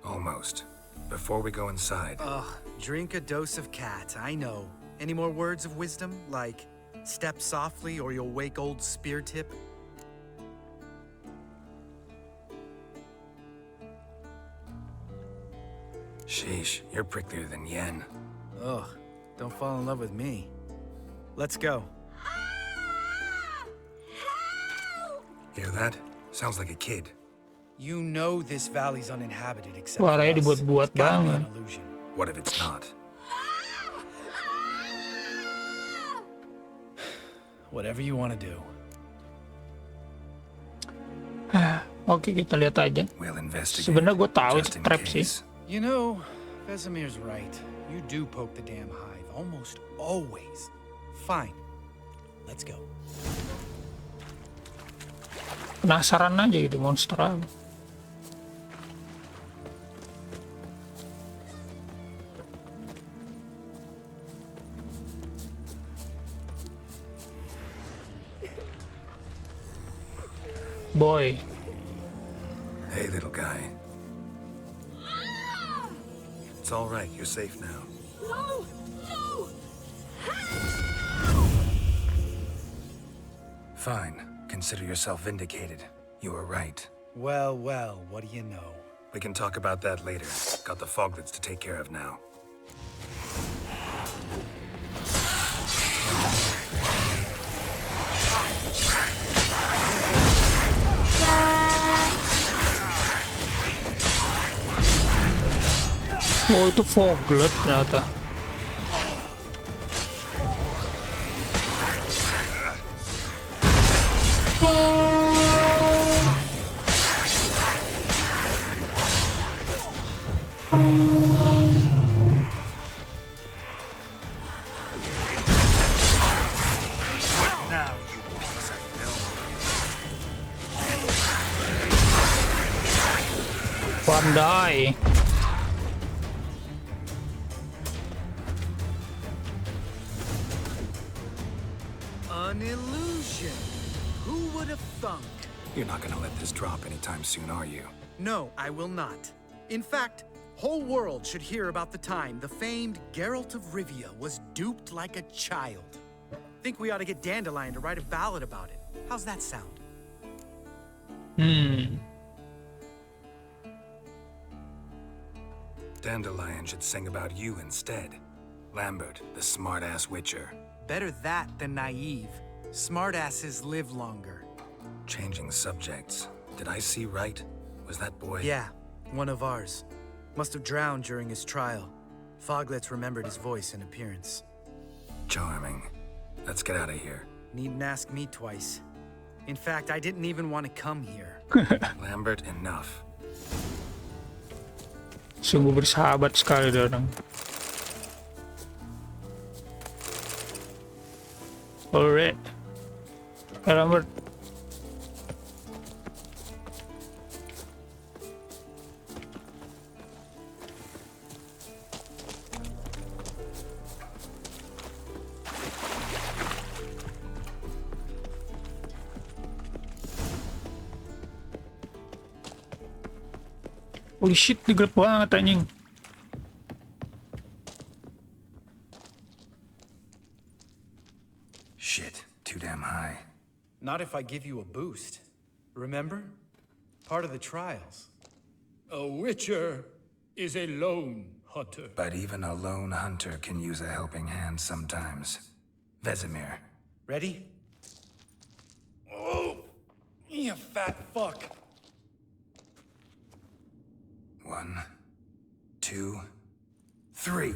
Almost. Before we go inside... Ugh, drink a dose of cat, I know. Any more words of wisdom, like step softly or you'll wake old Speartip? Sheesh, you're pricklier than Yen. Ugh, don't fall in love with me. Let's go. Hear that? Sounds like a kid. You know this valley's uninhabited except Suaranya for us. dibuat-buat It's gotta be banget. an illusion. What if it's not? Whatever you want to do. Oke, kita lihat aja. We'll investigate. Sebenarnya gue tahu just itu in trap sih. case. You know, Vesemir's right. You do poke the damn hive, almost always. Fine. Let's go. Penasaran aja gitu monster apa. Boy. Hey, little guy. It's all right. You're safe now. No! No! Fine. Consider yourself vindicated. You were right. Well, well, what do you know? We can talk about that later. Got the foglets to take care of now. Oh, itu foglet ternyata. Now, you piece of filth. Pandai. An illusion. Who would have thunk? You're not gonna let this drop anytime soon, are you? No, I will not. In fact, whole world should hear about the time the famed Geralt of Rivia was duped like a child. Think we ought to get Dandelion to write a ballad about it. How's that sound? Dandelion should sing about you instead. Lambert, the smart-ass witcher. Better that than naive. Smartasses live longer. Changing subjects. Did I see right? Was that boy? Yeah, one of ours. Must have drowned during his trial. Foglets remembered his voice and appearance. Charming. Let's get out of here. Needn't ask me twice. In fact, I didn't even want to come here. Lambert, enough. Sungguh bersahabat sekali orang. Alright. Lambert. Holy shit, digelap banget anjing. Shit, too damn high. Not if I give you a boost. Remember? Part of the trials. A witcher is a lone hunter. But even a lone hunter can use a helping hand sometimes. Vesemir. Ready? Oh, you fat fuck. 1, 2, 3.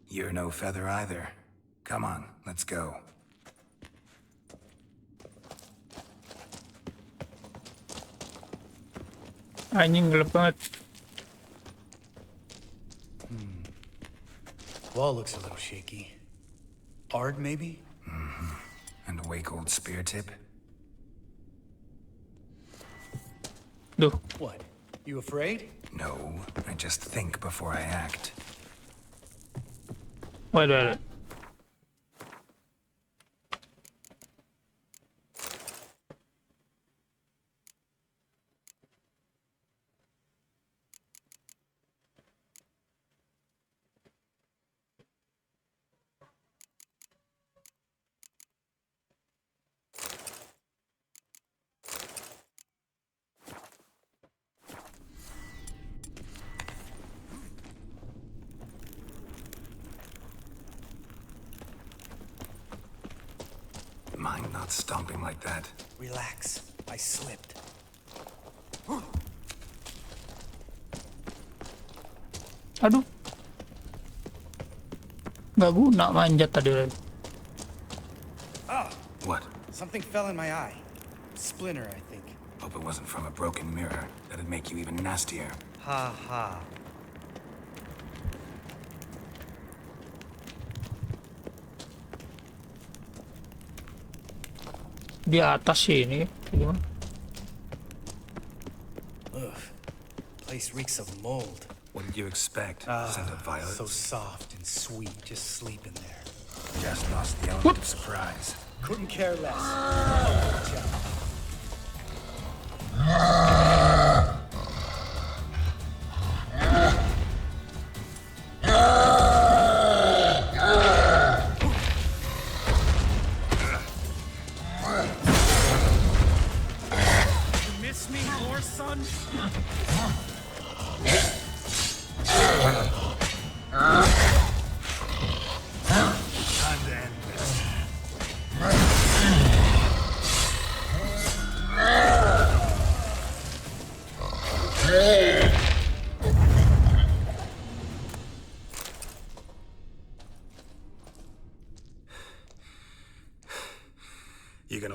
You're no feather either. Come on, let's go. Anjing gelap banget. Wall looks a little shaky. Ard, maybe? And a wake-old spear tip. Duh. What? You afraid? No, I just think before I act. Wait. Mind not stomping like that. Relax. I slipped. Aduh. Nggak guna manjat tadi. Ah! What? Something fell in my eye. Splinter, I think. Hope it wasn't from a broken mirror. That'd make you even nastier. Ha ha. Di atas sini. Gimana? Ugh. Place reeks of mold. What did you expect? Scent of violets? So soft and sweet, just sleeping there. Just lost the element of surprise. Couldn't care less. Oh, good job.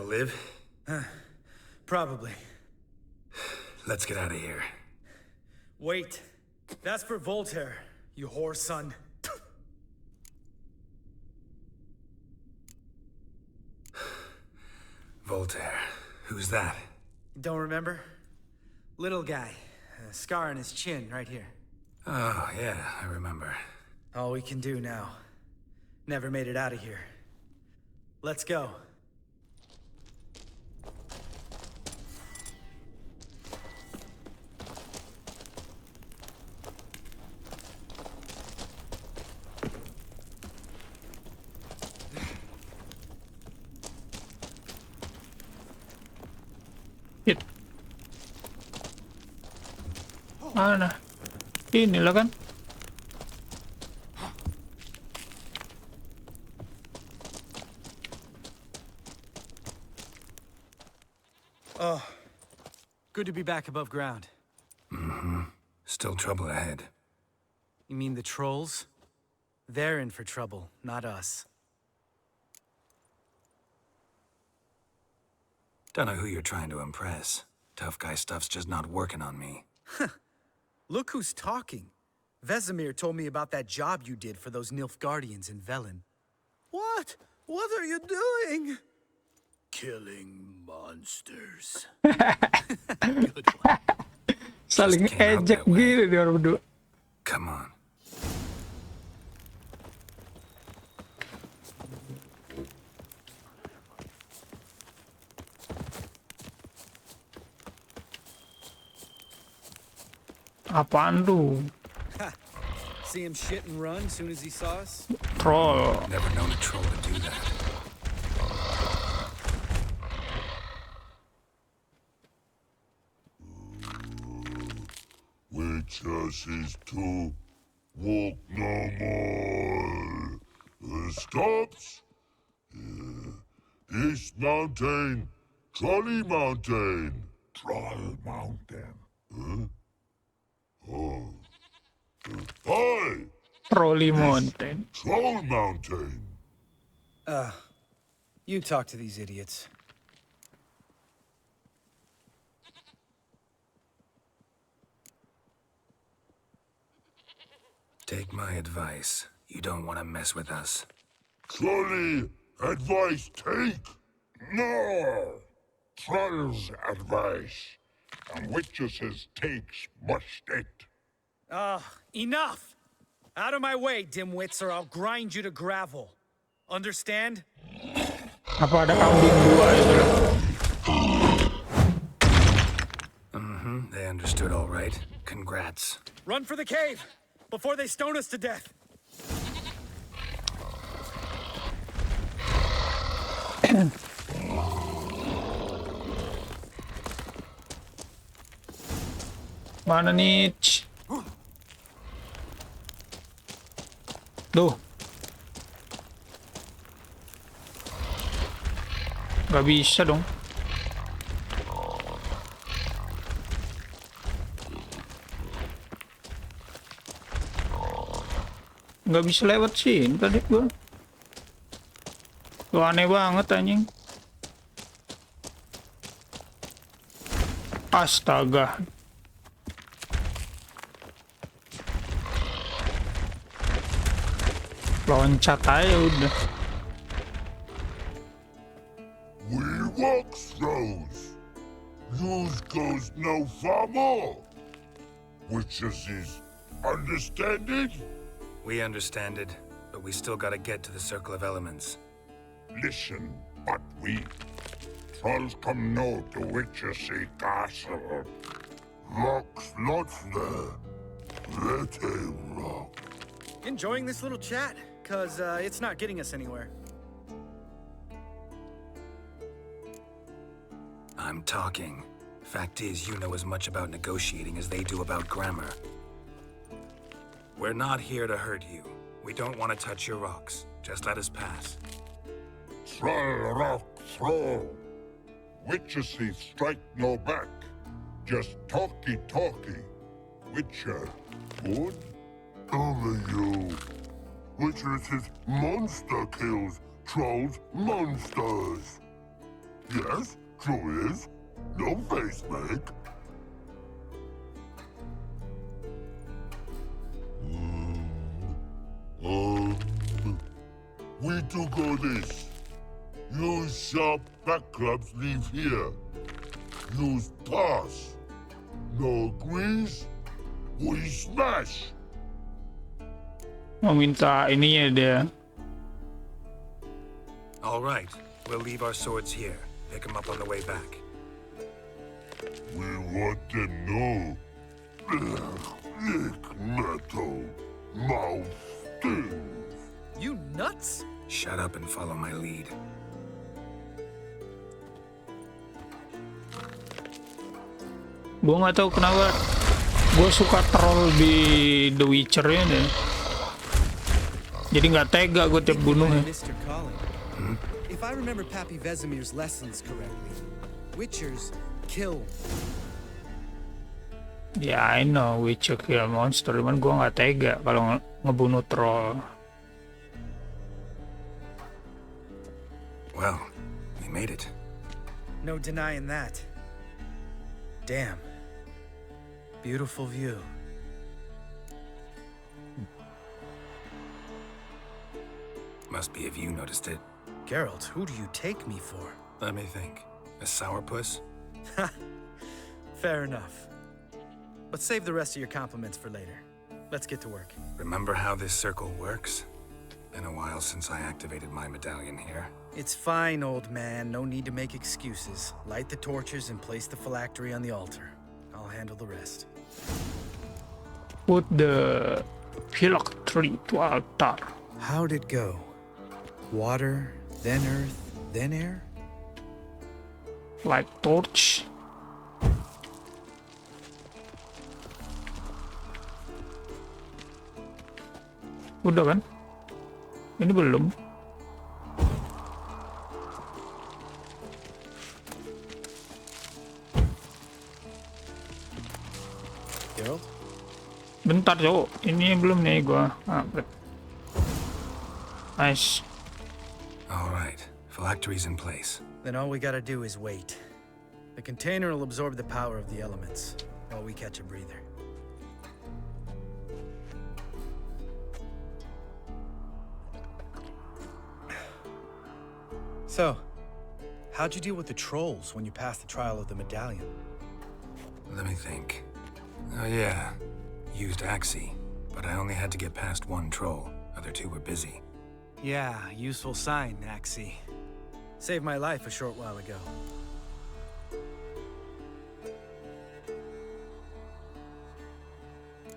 live? Probably. Let's get out of here. Wait. That's for Voltaire, you whore son. Voltaire. Who's that? Don't remember? Little guy. A scar on his chin, right here. Oh, yeah, I remember. All we can do now. Never made it out of here. Let's go. Hit. Mana? Inilah kan? Oh, good to be back above ground. Mm-hmm. Still trouble ahead. You mean the trolls? They're in for trouble, not us. Don't know who you're trying to impress. Tough guy stuff's just not working on me. Look who's talking. Vesemir told me about that job you did for those Nilfgaardians in Velen. What? What are you doing? Killing monsters. Saling ejek gitu dia orang berdua. Come on. Apaan tuh? See him shit and run soon as he saw us? Troll. Never known a troll to do that. Witches is to walk no more. Stops. This mountain, Trolley Mountain. Troll Mountain. Huh? Oh. Hi! Trolley Mountain. Troll Mountain. You talk to these idiots. Take my advice. You don't want to mess with us. Trolley advice take? No! Troll's advice. And witches takes must it. Enough! Out of my way, dimwits, or I'll grind you to gravel. Understand? Apa ada kambing dua itu? Mm-hmm, they understood all right. Congrats. Run for the cave! Before they stone us to death! Mana nih? Duh. Gak bisa dong. Gak bisa lewat sini tadi gua. Lu aneh banget anjing. Astaga. Loncat aja udah. We walk throws. Use goes no far more. Witches is understand it? We understand it, but we still gotta get to the Circle of Elements. Listen, but we trolls come no to Witches castle. Rocks lots there. Let him rock. Enjoying this little chat? Cause it's not getting us anywhere. I'm talking. Fact is, you know as much about negotiating as they do about grammar. We're not here to hurt you. We don't want to touch your rocks. Just let us pass. Troll rock throw. Witches strike no back. Just talky. Witcher, good? Only you. Witches monster kills trolls monsters. Yes, true is. No face make. We to go this. Use sharp back clubs leave here. Use pass. No agrees, we smash. Mau minta ininya dia. All right, we'll leave our swords here. Pick them up on the way back. We want them know. Lick metal. Mouth stings. You nuts? Shut up and follow my lead. Gue nggak tahu kenapa gue suka troll di The Witcher ini. Jadi nggak tega gue tiap bunuhnya. If I remember Pappy Vesemir's lessons correctly, Witchers kill. Ya, I know Witcher kill monster, cuman gue nggak tega kalau ngebunuh troll. Well, we made it. No denying that. Damn. Beautiful view. Must be if you noticed it. Geralt, who do you take me for? Let me think. A sourpuss? Fair enough. But save the rest of your compliments for later. Let's get to work. Remember how this circle works? Been a while since I activated my medallion here. It's fine, old man. No need to make excuses. Light the torches and place the phylactery on the altar. I'll handle the rest. Put the phylactery to altar. How'd it go? Water, then earth, then air? Light torch. Udah kan? Ini belum. Geralt? Bentar cowok, ini belum nih gua. Nice. All right, phylactery's in place. Then all we gotta do is wait. The container will absorb the power of the elements while we catch a breather. So, how'd you deal with the trolls when you passed the trial of the medallion? Let me think. Oh yeah, used Axie, but I only had to get past one troll. Other two were busy. Yeah, useful sign, Axie. Saved my life a short while ago.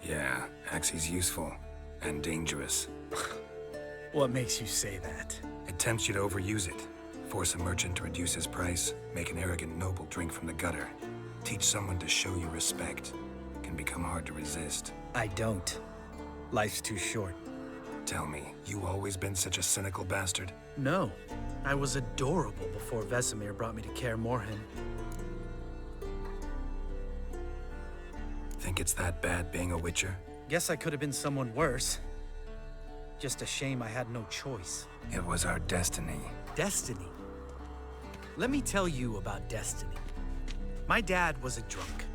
Yeah, Axie's useful. And dangerous. What makes you say that? It tempts you to overuse it. Force a merchant to reduce his price. Make an arrogant noble drink from the gutter. Teach someone to show you respect. Can become hard to resist. I don't. Life's too short. Tell me, you always been such a cynical bastard? No. I was adorable before Vesemir brought me to Kaer Morhen. Think it's that bad being a Witcher? Guess I could have been someone worse. Just a shame I had no choice. It was our destiny. Destiny? Let me tell you about destiny. My dad was a drunk.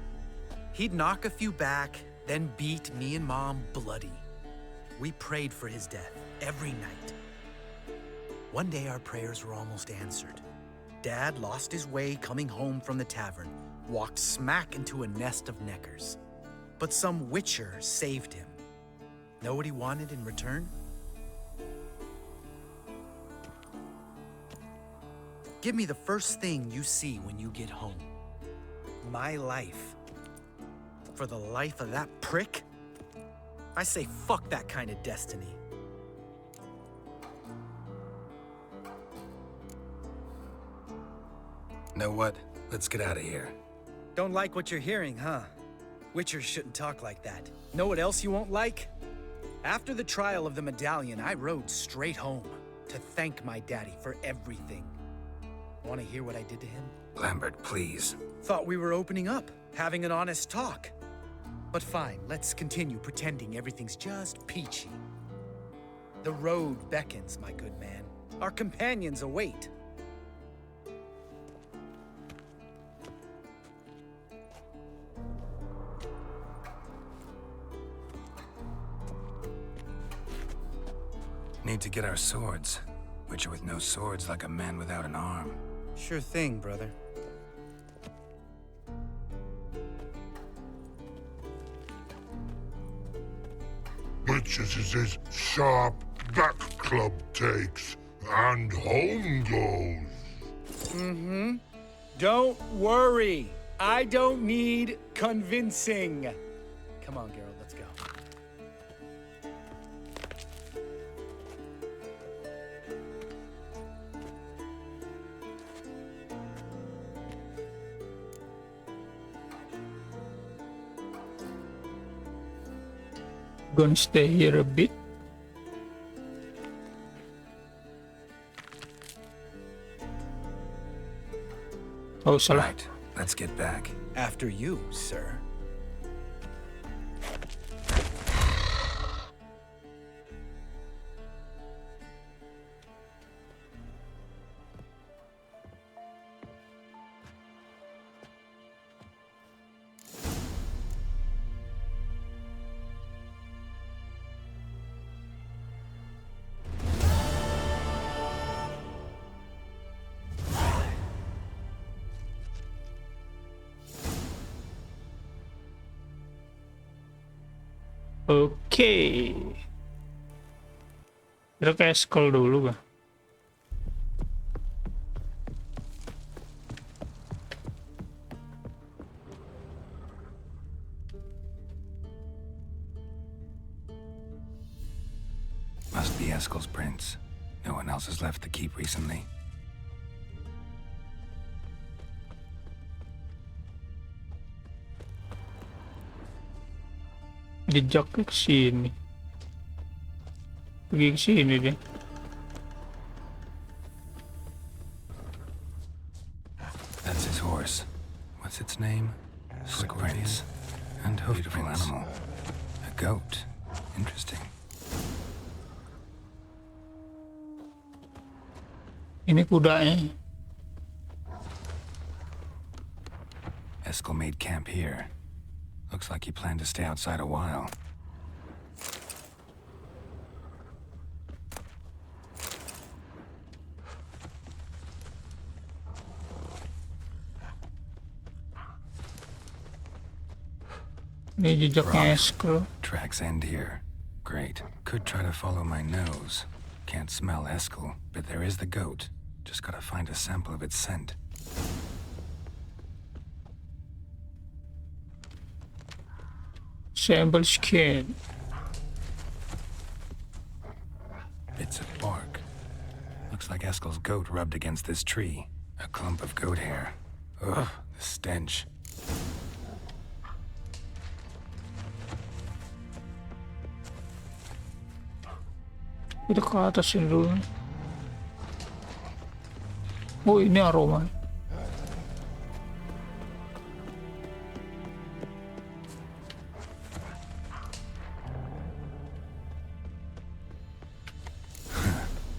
He'd knock a few back, then beat me and Mom bloody. We prayed for his death every night. One day our prayers were almost answered. Dad lost his way coming home from the tavern, walked smack into a nest of neckers. But some Witcher saved him. Know what he wanted in return? Give me the first thing you see when you get home. My life. For the life of that prick? I say fuck that kind of destiny. Know what? Let's get out of here. Don't like what you're hearing, huh? Witchers shouldn't talk like that. Know what else you won't like? After the trial of the medallion, I rode straight home to thank my daddy for everything. Want to hear what I did to him? Lambert, please. Thought we were opening up, having an honest talk. But fine, let's continue pretending everything's just peachy. The road beckons, my good man. Our companions await. need to get our swords. Witcher with no swords like a man without an arm. Sure thing, brother. Witches is as sharp that club takes, and home goes. Mm-hmm. Don't worry. I don't need convincing. Come on, Geralt, let's go. Gonna stay here a bit. Oh, salah. Right, let's get back. After you, sir. Oke. Kita kayak scroll dulu kan. Must be Eskel's prince. No one else has left the keep recently. Jejaknya ke sini. Pergi ke sini deh. That's his horse. What's its name? Footprints. And beautiful animal. A goat. Interesting. Ini kudanya. Eskel made camp here. Looks like he planned to stay outside a while. Ini jejaknya Eskel. Tracks end here. Great. Could try to follow my nose. Can't smell Eskel, but there is the goat. Just gotta find a sample of its scent. Sample skin. Bits of bark. Looks like Eskel's goat rubbed against this tree. A clump of goat hair. Ugh, the stench. Kita ke atas ini dulu. Oh, ini aroma.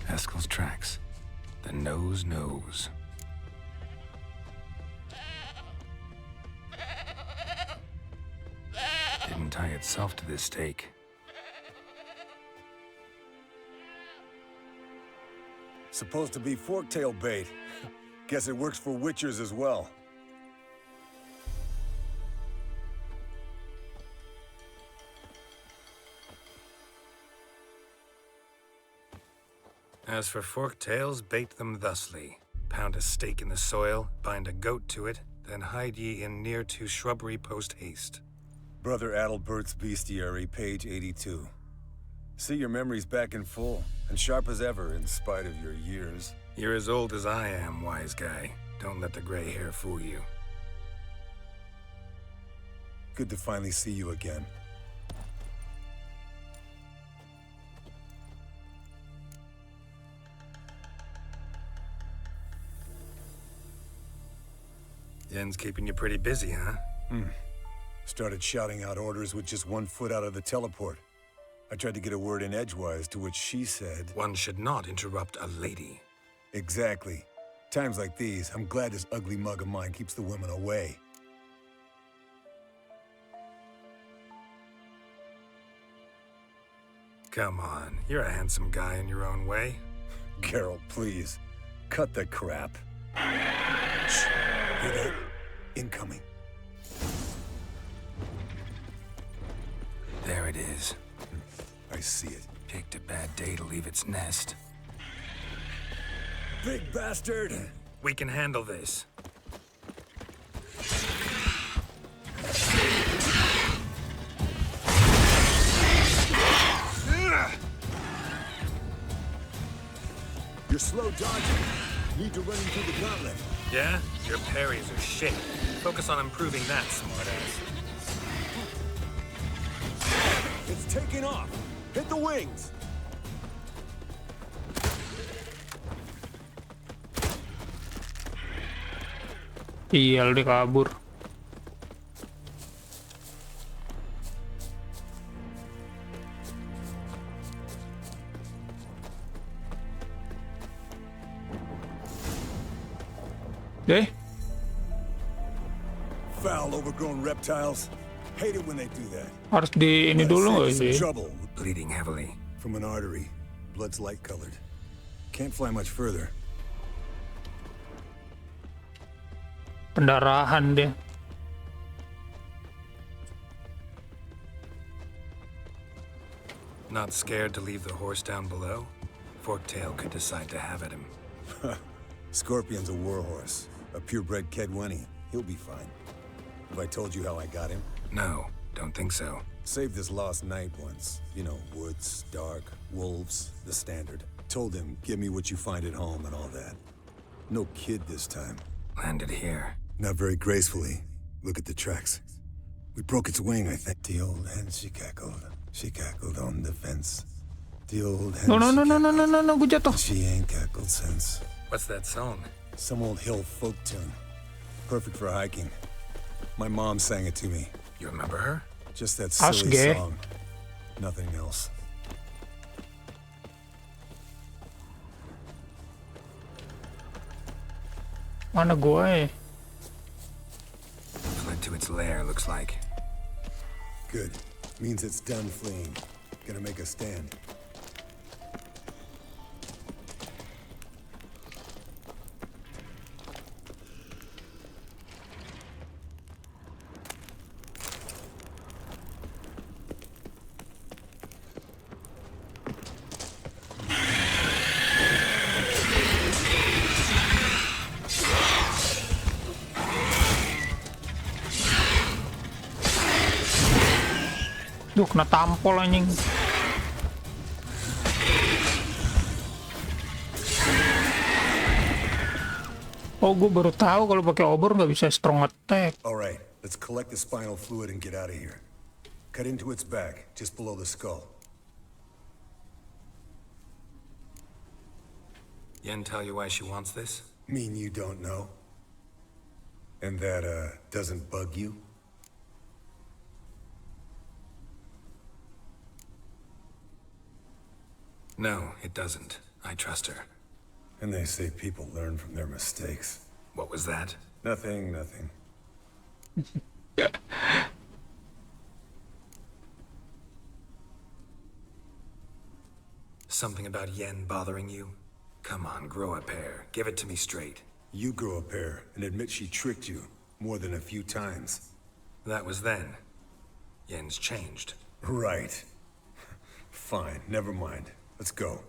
Eskel's tracks. The nose knows. Didn't tie itself to this stake. Supposed to be forktail bait. Guess it works for witchers as well. As for forktails, bait them thusly. Pound a stake in the soil, bind a goat to it, then hide ye in near to shrubbery post haste. Brother Adalbert's Bestiary, page 82. See your memories back in full, and sharp as ever in spite of your years. You're as old as I am, wise guy. Don't let the gray hair fool you. Good to finally see you again. Yen's keeping you pretty busy, huh? Started shouting out orders with just 1 foot out of the teleport. I tried to get a word in edgewise, to which she said... One should not interrupt a lady. Exactly. Times like these, I'm glad this ugly mug of mine keeps the women away. Come on, you're a handsome guy in your own way. Geralt, please. Cut the crap. Shh. Hear that? Incoming. There it is. I see it. Picked a bad day to leave its nest. Big bastard! We can handle this. You're slow dodging. Need to run into the gauntlet. Yeah? Your parries are shit. Focus on improving that, smartass. It's taking off. Hit the wings. Iya, dia kabur. Deh. Foul, overgrown reptiles. Hate it when they do that. Harus di ini dulu nggak Some sih? trouble. Bleeding heavily. From an artery. Blood's light colored. Can't fly much further. Pendarahan dia. Not scared to leave the horse down below? Forktail could decide to have at him. Scorpion's a warhorse. A purebred Kedwenny. He'll be fine. Have I told you how I got him? No, don't think so. Saved this lost knight once. You know, woods, dark, wolves, the standard. Told him, give me what you find at home and all that. No kid this time. Landed here. Not very gracefully. Look at the tracks. We broke its wing, I think. The old hen, she cackled. She cackled on the fence. The old hen, No, gue jatuh. she ain't cackled since. What's that song? Some old hill folk tune. Perfect for hiking. My mom sang it to me. You remember her? Just that silly Asge. song. Nothing else. Mana gue? Fled to its lair, looks like. Good. Means it's done fleeing. Gonna make a stand. Duh, kena tampol anjing. Oh, gue baru tahu kalau pakai obor nggak bisa strong attack. All right, let's collect the spinal fluid and get out of here. Cut into its back, just below the skull. Yen tell you why she wants this? Mean you don't know? And that, doesn't bug you? No, it doesn't. I trust her. And they say people learn from their mistakes. What was that? Nothing, nothing. Something about Yen bothering you? Come on, grow a pair. Give it to me straight. You grow a pair and admit she tricked you more than a few times. That was then. Yen's changed. Right. Fine, never mind. Let's go.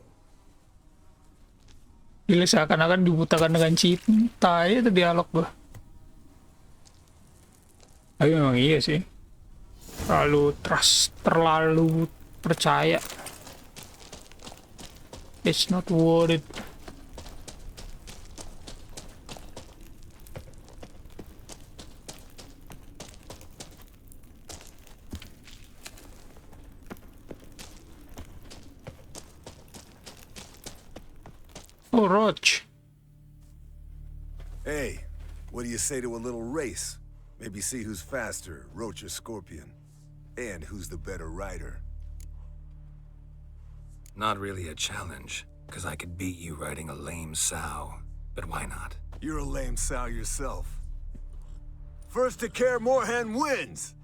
Gila, seakan-akan dibutakan dengan cinta. Itu dialog gue. Tapi memang iya sih. Terlalu trust, terlalu percaya. It's not worth it. Oh, Roach. Hey, what do you say to a little race? Maybe see who's faster, Roach or Scorpion. And who's the better rider. Not really a challenge, because I could beat you riding a lame sow. But why not? You're a lame sow yourself. First to Kaer Morhen wins!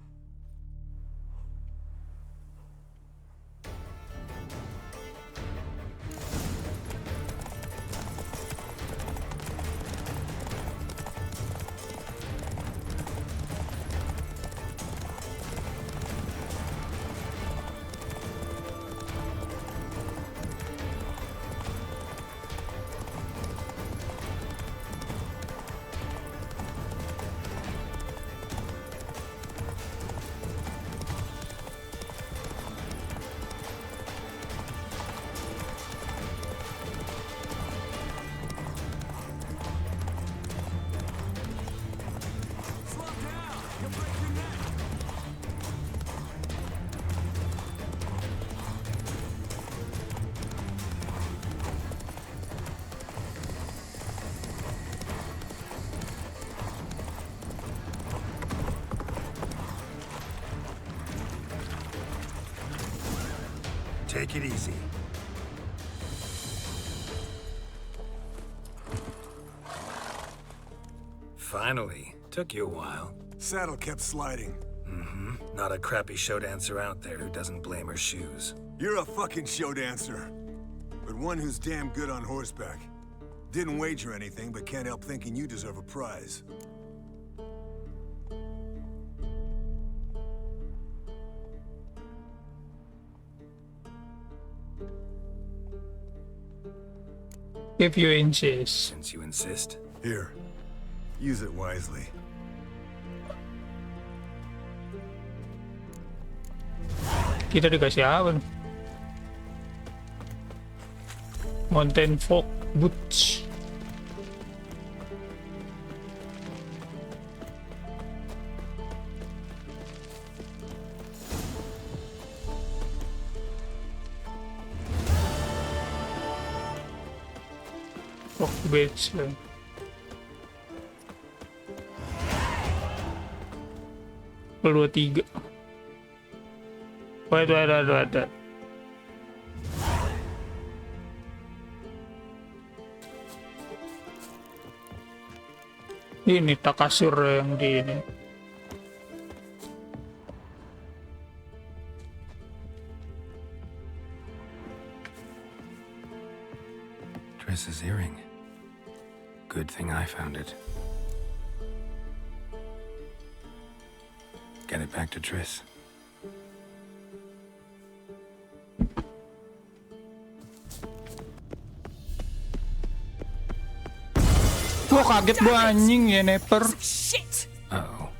Take it easy. Finally. Took you a while. Saddle kept sliding. Mm-hmm. Not a crappy show dancer out there who doesn't blame her shoes. You're a fucking show dancer. But one who's damn good on horseback. Didn't wager anything, but can't help thinking you deserve a prize. If you insist. Since you insist. Here. Use it wisely. Kita dikasih apa nih? Mountain Folk Boots. Folk Boots. Level 23. Wait. Ini takasur yang di ini. Triss's earring. Good thing I found it. Get it back to Triss. Wah, kaget gua anjing ya, Neper. Shit! Uh-oh.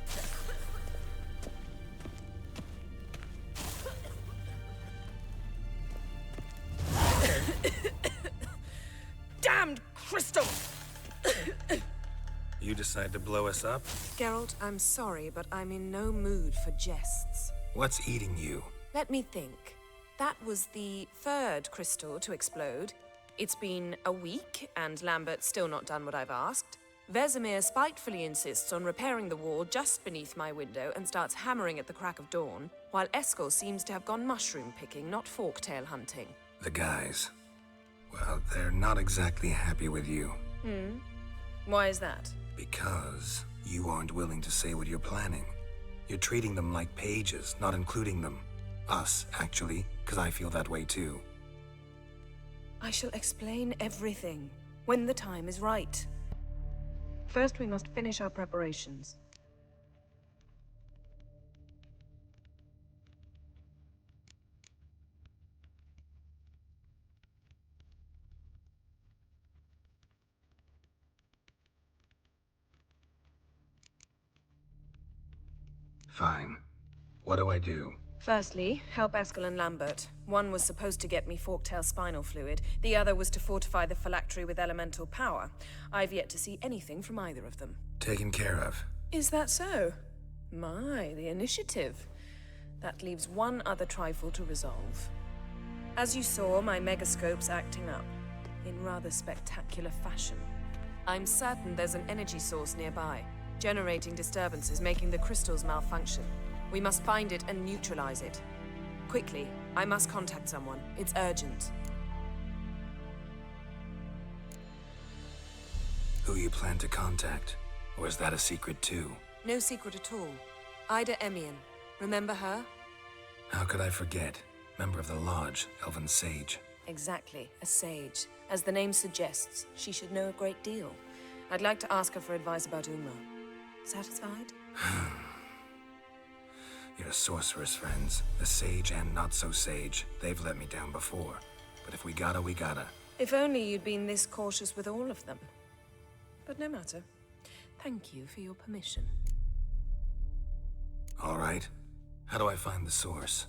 Damned crystal! You decide to blow us up? Geralt, I'm sorry, but I'm in no mood for jests. What's eating you? Let me think. That was the third crystal to explode. It's been a week, and Lambert's still not done what I've asked. Vesemir spitefully insists on repairing the wall just beneath my window and starts hammering at the crack of dawn, while Eskel seems to have gone mushroom picking, not forktail hunting. The guys. Well, they're not exactly happy with you. Why is that? Because you aren't willing to say what you're planning. You're treating them like pages, not including them. Us, actually, because I feel that way too. I shall explain everything when the time is right. First, we must finish our preparations. Fine. What do I do? Firstly, help Eskel and Lambert. One was supposed to get me forktail spinal fluid. The other was to fortify the phylactery with elemental power. I've yet to see anything from either of them. Taken care of. Is that so? My, the initiative. That leaves one other trifle to resolve. As you saw, my megascope's acting up, in rather spectacular fashion. I'm certain there's an energy source nearby, generating disturbances, making the crystals malfunction. We must find it and neutralize it. Quickly, I must contact someone. It's urgent. Who you plan to contact? Or is that a secret too? No secret at all. Ida Emian. Remember her? How could I forget? Member of the Lodge, Elven Sage. Exactly, a sage. As the name suggests, she should know a great deal. I'd like to ask her for advice about Uma. Satisfied? Your sorceress friends, the sage and not so sage, they've let me down before. But if we gotta, we gotta. If only you'd been this cautious with all of them. But no matter. Thank you for your permission. All right. How do I find the source?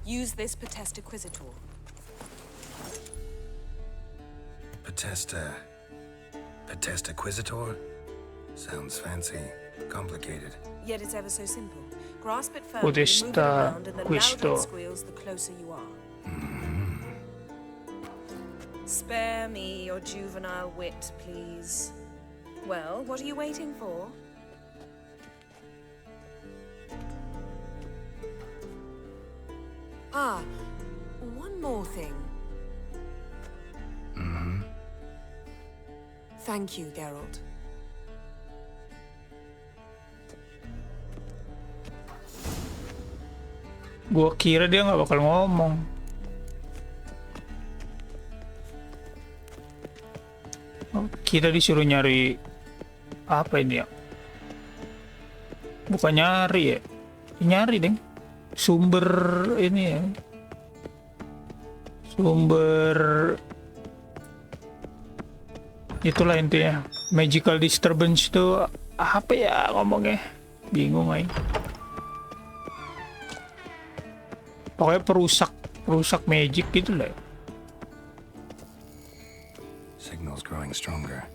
Use this Potestaquizitor. Potestaquizitor? Sounds fancy. Complicated. Yet it's ever so simple. Grasp it firmly, move it around, and the louder it squeals, the closer you are. Spare me your juvenile wit, please. Well, what are you waiting for? Ah, one more thing. Thank you, Geralt. Gua kira dia nggak bakal ngomong. Oh, kita disuruh nyari apa ini ya? Bukan nyari ya? Nyari deng. Sumber ini ya. Sumber itulah intinya. Magical disturbance itu apa ya ngomongnya? Bingung aja. Pokoknya perusak magic gitu lah. Signal's growing stronger.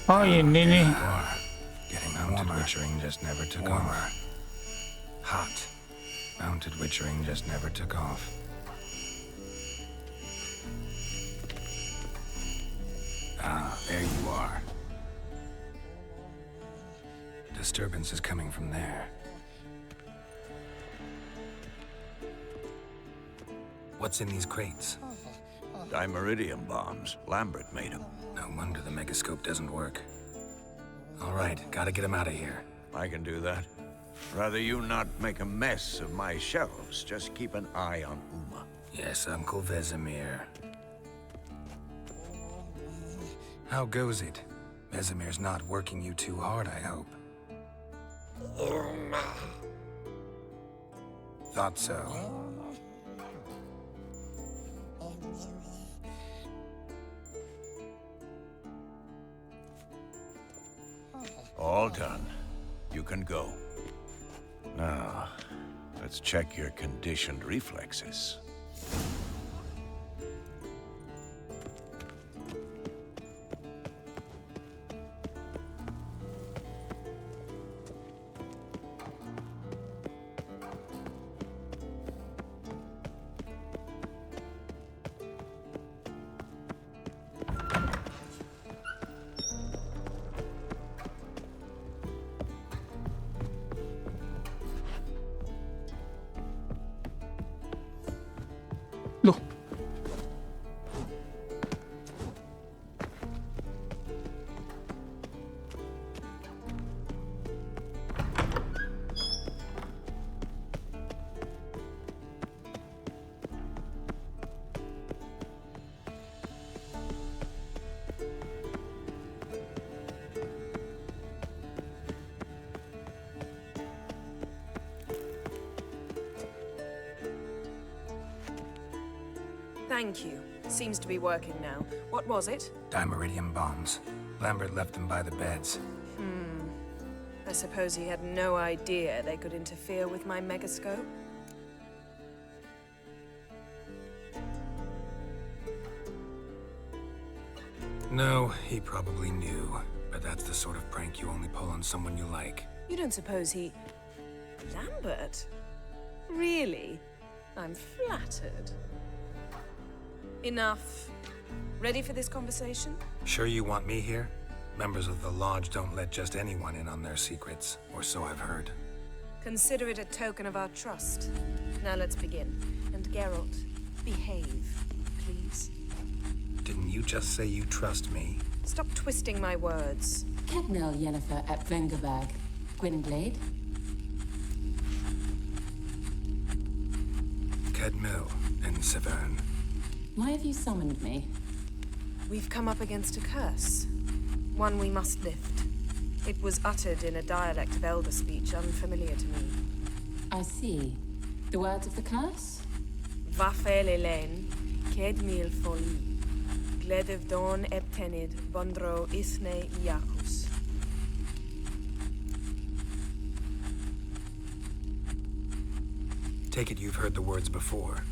Oh ini nih. Getting mounted witchering just never took off. Hot. Mounted witchering just never took off. Ah, there you are. Disturbance is coming from there. What's in these crates? Dimeridium bombs. Lambert made them. No wonder the megascope doesn't work. All right, gotta get him out of here. I can do that. Rather you not make a mess of my shelves. Just keep an eye on Uma. Yes, Uncle Vesemir. How goes it? Vesemir's not working you too hard, I hope. Thought so. All done. You can go. Now, let's check your conditioned reflexes. Loh. Thank you. Seems to be working now. What was it? Dimeridium bombs. Lambert left them by the beds. I suppose he had no idea they could interfere with my megascope. No, he probably knew. But that's the sort of prank you only pull on someone you like. You don't suppose he... Lambert? Really? I'm flattered. Enough. Ready for this conversation? Sure you want me here? Members of the Lodge don't let just anyone in on their secrets, or so I've heard. Consider it a token of our trust. Now let's begin. And Geralt, behave, please. Didn't you just say you trust me? Stop twisting my words. Kedmil Yennefer at Vengerberg. Gwynblade. Kedmil and Severn. Why have you summoned me? We've come up against a curse. One we must lift. It was uttered in a dialect of Elder speech unfamiliar to me. I see. The words of the curse? Vafel Elaine, Kedmil Foli, Gledev Don Eptenid, Bondro Isne Iakus. Take it you've heard the words before.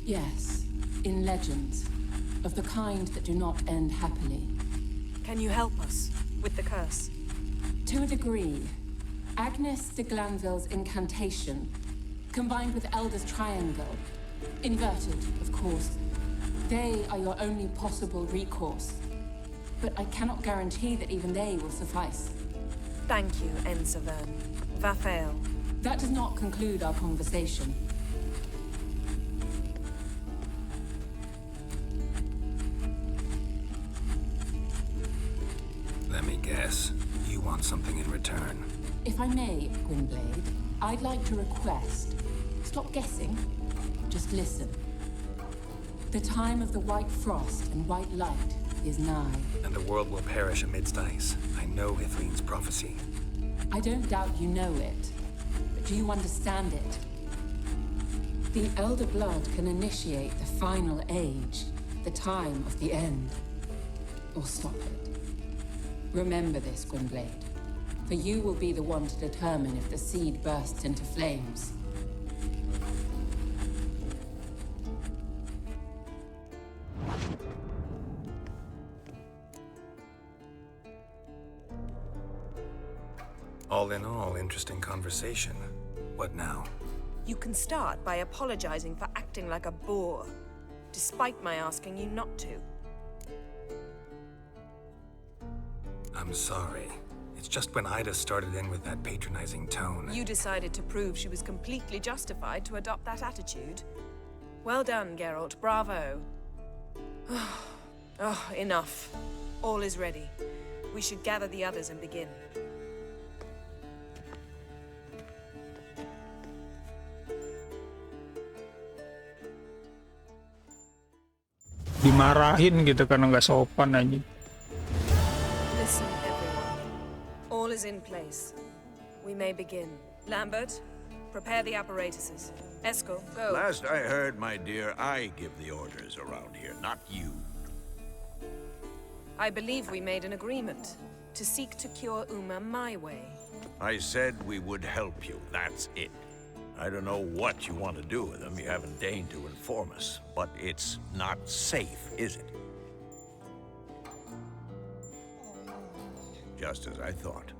Yes. In legends. Of the kind that do not end happily. Can you help us with the curse? To a degree. Agnes de Glanville's incantation, combined with Elder's triangle, inverted, of course. They are your only possible recourse. But I cannot guarantee that even they will suffice. Thank you, Ensevern. Vafel. That does not conclude our conversation. Let me guess. You want something in return. If I may, Gwynblade, I'd like to request. Stop guessing. Just listen. The time of the white frost and white light is nigh. And the world will perish amidst ice. I know Ithleen's prophecy. I don't doubt you know it. But do you understand it? The Elder Blood can initiate the final age, the time of the end. Or stop it. Remember this, Gwynblade. For you will be the one to determine if the seed bursts into flames. All in all, interesting conversation. What now? You can start by apologizing for acting like a boor, despite my asking you not to. I'm sorry. It's just when Ida started in with that patronizing tone. You decided to prove she was completely justified to adopt that attitude. Well done, Geralt. Bravo. Oh, enough. All is ready. We should gather the others and begin. Dimarahin gitu karena nggak sopan aja. Listen, everyone. All is in place. We may begin. Lambert, prepare the apparatuses. Eskel, go. Last I heard, my dear, I give the orders around here, not you. I believe we made an agreement to seek to cure Uma my way. I said we would help you, that's it. I don't know what you want to do with them, you haven't deigned to inform us, but it's not safe, is it? Just as I thought.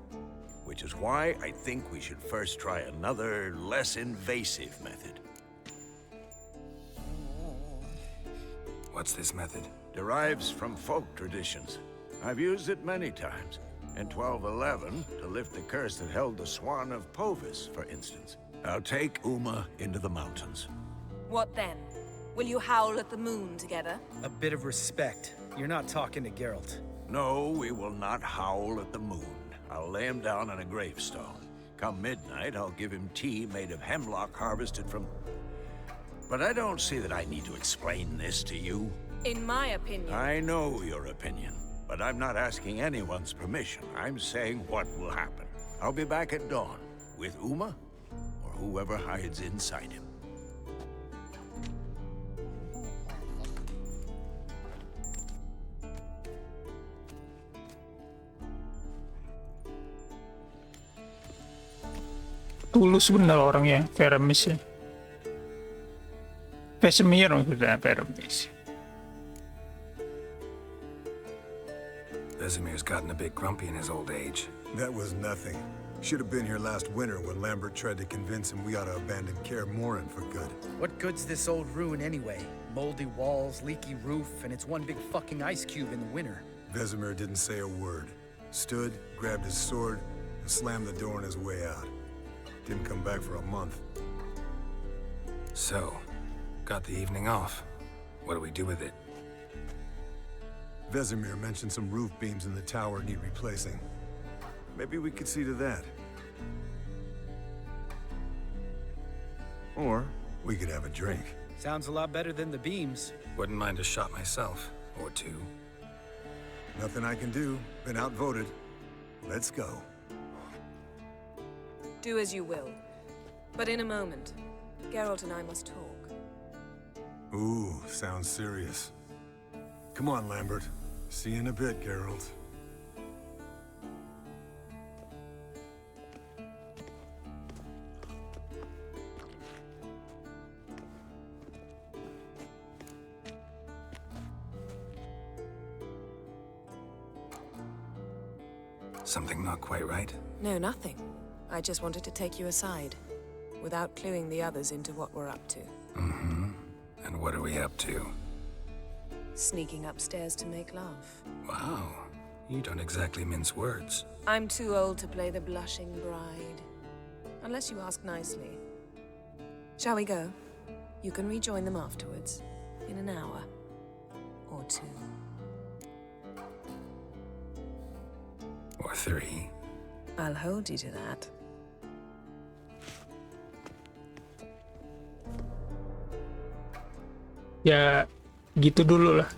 Which is why I think we should first try another, less invasive method. What's this method? Derives from folk traditions. I've used it many times. In 1211, to lift the curse that held the Swan of Povis, for instance. I'll take Uma into the mountains. What then? Will you howl at the moon together? A bit of respect. You're not talking to Geralt. No, we will not howl at the moon. I'll lay him down on a gravestone. Come midnight, I'll give him tea made of hemlock harvested from... But I don't see that I need to explain this to you. In my opinion... I know your opinion, but I'm not asking anyone's permission. I'm saying what will happen. I'll be back at dawn, with Uma, or whoever hides inside him. Tulus bener orangnya, Veremis ya. Vesemir maksudnya, Veremis. Vesemir's gotten a bit grumpy in his old age. That was nothing. Should have been here last winter when Lambert tried to convince him we ought to abandon Kaer Morhen for good. What good's this old ruin anyway? Moldy walls, leaky roof, and it's one big fucking ice cube in the winter. Vesemir didn't say a word. Stood, grabbed his sword, and slammed the door on his way out. Didn't come back for a month. So, got the evening off. What do we do with it? Vesemir mentioned some roof beams in the tower need replacing. Maybe we could see to that. Or we could have a drink. Sounds a lot better than the beams. Wouldn't mind a shot myself, or two. Nothing I can do. Been outvoted. Let's go. Do as you will. But in a moment, Geralt and I must talk. Ooh, sounds serious. Come on, Lambert. See you in a bit, Geralt. Something not quite right? No, nothing. I just wanted to take you aside, without cluing the others into what we're up to. Mm-hmm. And what are we up to? Sneaking upstairs to make love. Wow. You don't exactly mince words. I'm too old to play the blushing bride. unless you ask nicely. Shall we go? You can rejoin them afterwards, in an hour or 2. Or 3. I'll hold you to that. Ya, gitu dulu lah.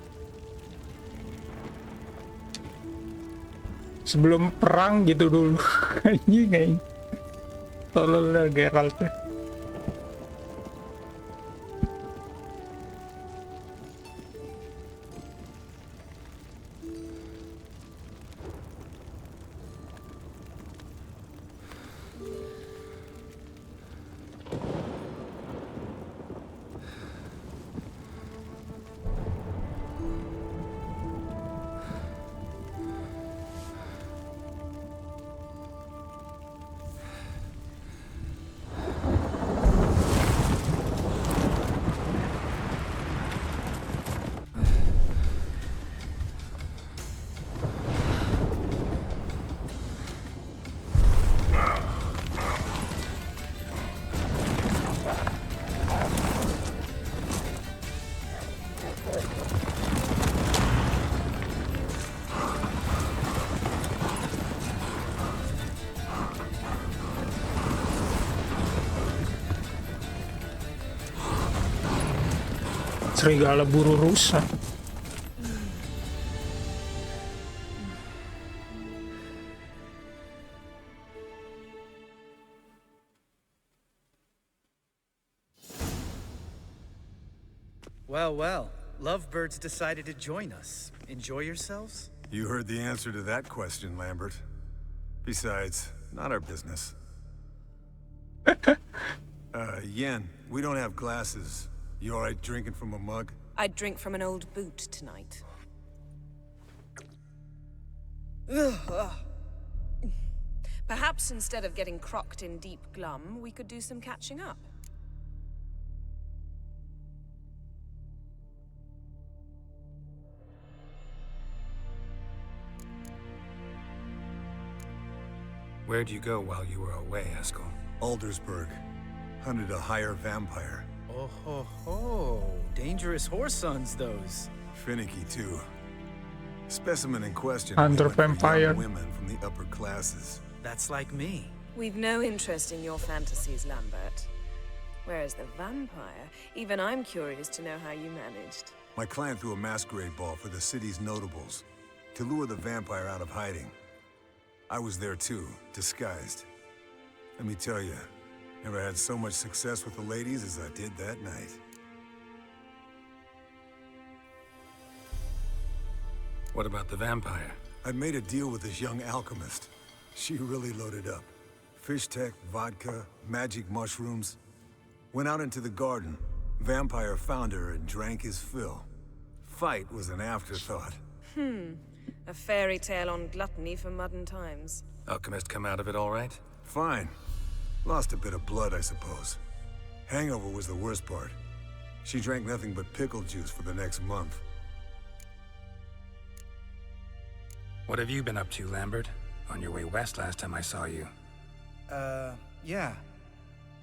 Sebelum perang gitu dulu. Anjing. Tolol lah Geralt. Serigala buru rusa. Well, well. Lovebirds decided to join us. Enjoy yourselves? You heard the answer to that question, Lambert. Besides, not our business. Yen, we don't have glasses. You alright drinking from a mug? I'd drink from an old boot tonight. Perhaps instead of getting crocked in deep glum, we could do some catching up. Where'd you go while you were away, Eskel? Aldersburg. Hunted a higher vampire. Oh ho ho. Dangerous whoresons, those. Finicky, too. Specimen in question. Under vampire. Women from the upper classes. That's like me. We've no interest in your fantasies, Lambert. Whereas the vampire, even I'm curious to know how you managed. My client threw a masquerade ball for the city's notables to lure the vampire out of hiding. I was there too, disguised. Let me tell you, never had so much success with the ladies as I did that night. What about the vampire? I'd made a deal with this young alchemist. She really loaded up. Fish tech, vodka, magic mushrooms. Went out into the garden. Vampire found her and drank his fill. Fight was an afterthought. A fairy tale on gluttony for modern times. Alchemist come out of it all right? Fine. Lost a bit of blood, I suppose. Hangover was the worst part. She drank nothing but pickle juice for the next month. What have you been up to, Lambert? On your way west last time I saw you. Yeah.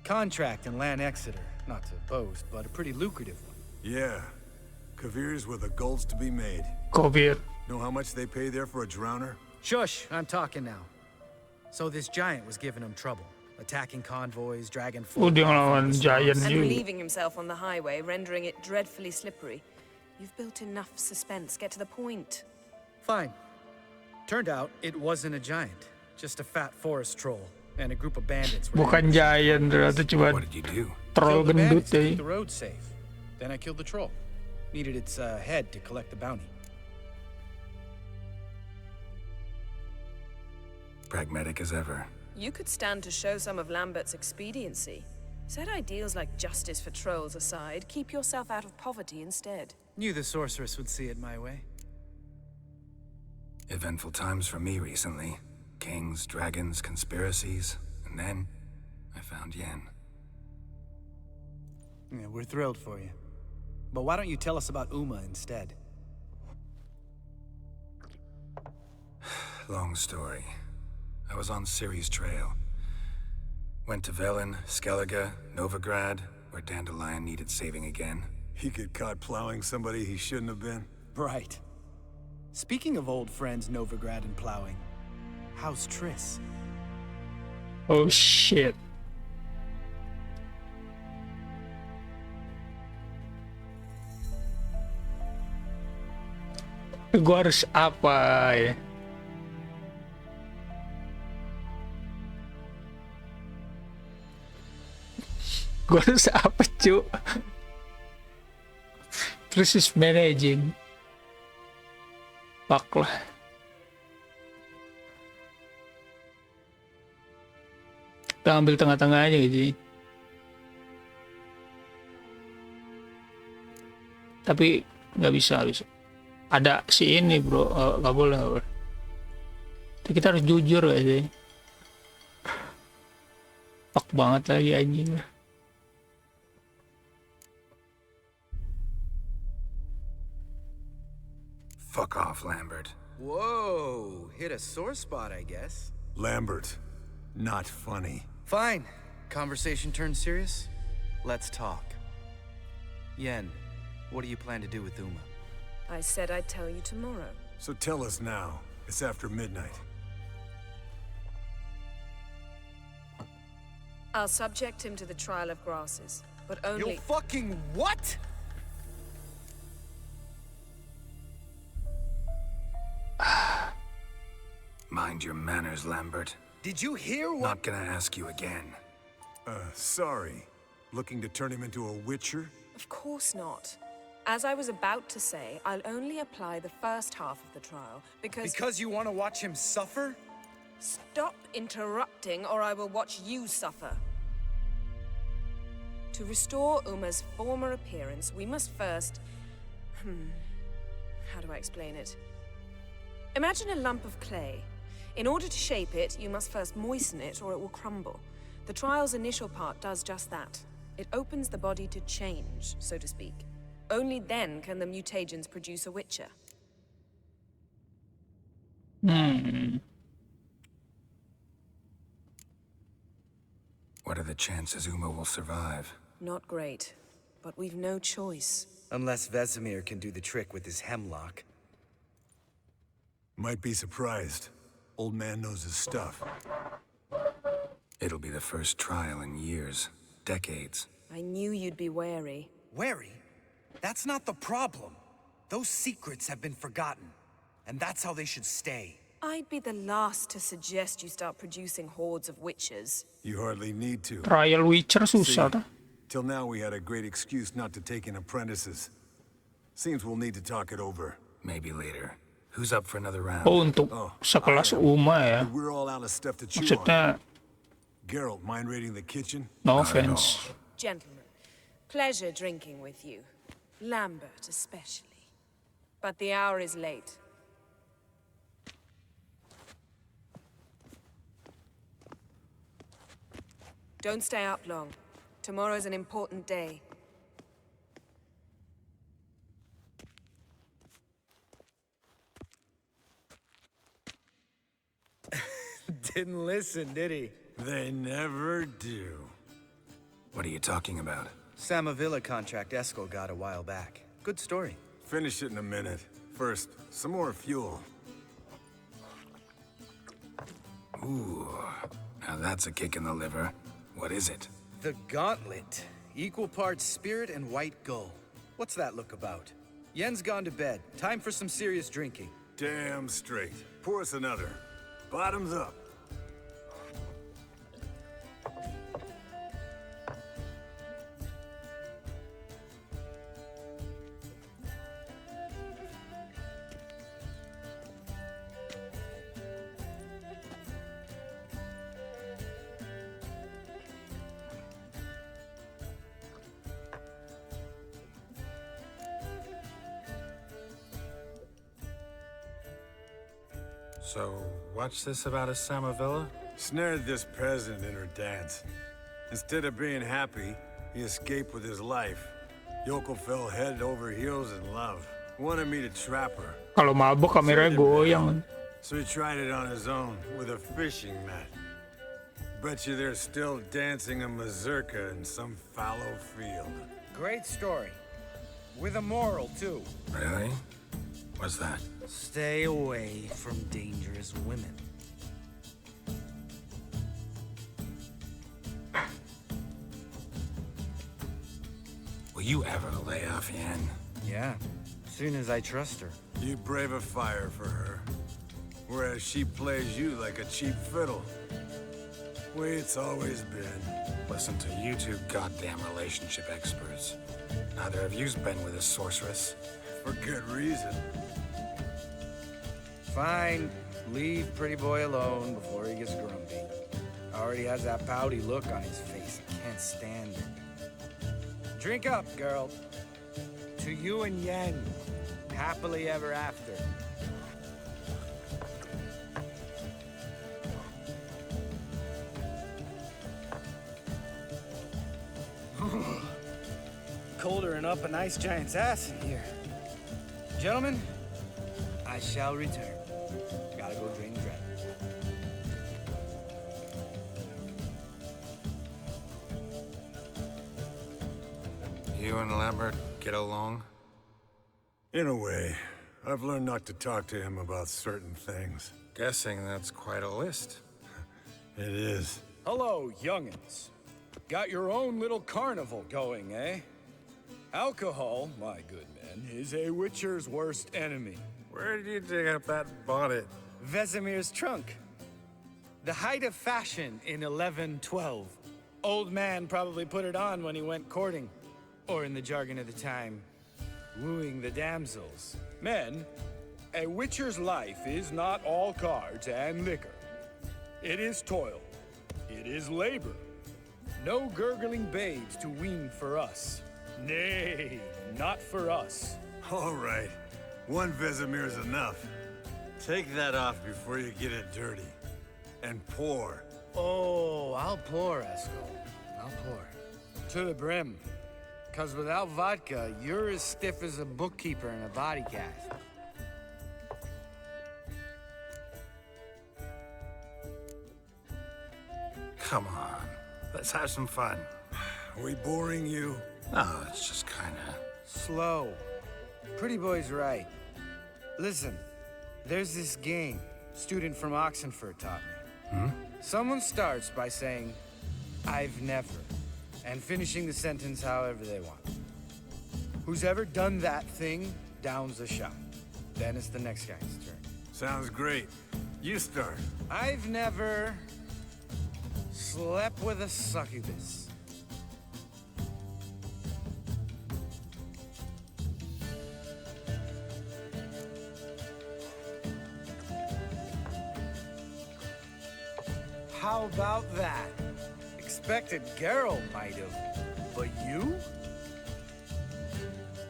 Contract in Lan Exeter. Not to boast, but a pretty lucrative one. Yeah. Kavir's were the goals to be made. Kavir. Know how much they pay there for a drowner? Shush, I'm talking now. So this giant was giving him trouble. Attacking convoys, dragging Dia ngelawan giant and juga. relieving himself on the highway, rendering it dreadfully slippery. You've built enough suspense. Get to the point. Fine. Turned out it wasn't a giant. Just a fat forest troll. And a group of bandits. Bukan giant, ternyata cuma What did you do? troll Killed the gendut bandits to deh. keep the road safe. Then I killed the troll. Needed its head to collect the bounty. Pragmatic as ever. You could stand to show some of Lambert's expediency. Set ideals like justice for trolls aside, keep yourself out of poverty instead. Knew the sorceress would see it my way. Eventful times for me recently. Kings, dragons, conspiracies. And then, I found Yen. Yeah, we're thrilled for you. But why don't you tell us about Uma instead? Long story. I was on Ciri's trail. Went to Velen, Skellige, Novigrad, where Dandelion needed saving again. He get caught plowing somebody he shouldn't have been? Right. Speaking of old friends Novigrad and plowing, how's Triss? Oh shit. Gue harus apa ya? Gue harus apa cu? Terus is managing. Fuck lah. Kita ambil tengah-tengah aja gitu. Tapi nggak bisa. Ada si ini bro, nggak boleh. Kita harus jujur gak sih? Fuck banget lagi anjing. Fuck off, Lambert. Whoa, hit a sore spot, I guess. Lambert, not funny. Fine. Conversation turned serious? Let's talk. Yen, what do you plan to do with Uma? I said I'd tell you tomorrow. So tell us now. It's after midnight. I'll subject him to the trial of grasses, but only— You fucking what? Mind your manners, Lambert. Did you hear what— Not gonna ask you again. Sorry. Looking to turn him into a witcher? Of course not. As I was about to say, I'll only apply the first half of the trial, because— Because you want to watch him suffer? Stop interrupting, or I will watch you suffer. To restore Uma's former appearance, we must first— how do I explain it? Imagine a lump of clay. In order to shape it, you must first moisten it, or it will crumble. The trial's initial part does just that. It opens the body to change, so to speak. Only then can the mutagens produce a witcher. What are the chances Uma will survive? Not great, but we've no choice. Unless Vesemir can do the trick with his hemlock. Might be surprised. Old man knows his stuff. It'll be the first trial in years, decades. I knew you'd be wary. Wary? That's not the problem. Those secrets have been forgotten, and that's how they should stay. I'd be the last to suggest you start producing hordes of witches. You hardly need to. Trial Witcher susah tuh. Till now we had a great excuse not to take in apprentices. Seems we'll need to talk it over. Maybe later. Who's up for another round? Oh, untuk sekelas Uma ya. We're all out of stuff to chew Maksudnya, on. Geralt, mind raiding the kitchen? no offense. Gentlemen, pleasure drinking with you. Lambert especially. But the hour is late. Don't stay up long. Tomorrow's an important day. Didn't listen, did he? They never do. What are you talking about? Samavilla contract Eskel got a while back. Good story. Finish it in a minute. First, some more fuel. Ooh, now that's a kick in the liver. What is it? The Gauntlet. Equal parts spirit and white gull. What's that look about? Yen's gone to bed. Time for some serious drinking. Damn straight. Pour us another. Bottoms up. So, what's this about a Samavilla? Snared this peasant in her dance. Instead of being happy, he escaped with his life. Yoko fell head over heels in love. Wanted me to trap her. Kalau mabuk kameranya goyang. So he tried it on his own with a fishing net. Bet you they're still dancing a mazurka in some fallow field. Great story. With a moral, too. Really? What's that? Stay away from dangerous women. Will you ever lay off Yen? Yeah, as soon as I trust her. You brave a fire for her, whereas she plays you like a cheap fiddle. Way it's always been. Listen to you two goddamn relationship experts. Neither of you's been with a sorceress. For good reason. Fine. Leave pretty boy alone before he gets grumpy. Already has that pouty look on his face. I can't stand it. Drink up, girl. To you and Yen. Happily ever after. Colder and up a nice giant's ass in here. Gentlemen, I shall return. Gotta go drain the dragon. You and Lambert get along? In a way. I've learned not to talk to him about certain things. Guessing that's quite a list. It is. Hello, young'uns. Got your own little carnival going, eh? Alcohol, my good men, is a witcher's worst enemy. Where did you dig up that bonnet? Vesemir's trunk. The height of fashion in 1112. Old man probably put it on when he went courting. Or in the jargon of the time, wooing the damsels. Men, a witcher's life is not all cards and liquor. It is toil. It is labor. No gurgling babes to wean for us. Nay, not for us. All right. One Vesemir's enough. Take that off before you get it dirty. And pour. Oh, I'll pour, Eskel. I'll pour. To the brim. 'Cause without vodka, you're as stiff as a bookkeeper in a body cast. Come on. Let's have some fun. Are we boring you? Oh, it's just kinda... Slow. Pretty boy's right. Listen, there's this game student from Oxenford taught me. Someone starts by saying, I've never, and finishing the sentence however they want. Who's ever done that thing downs a shot. Then it's the next guy's turn. Sounds great. You start. I've never slept with a succubus. How about that? Expected Geralt might have, but you?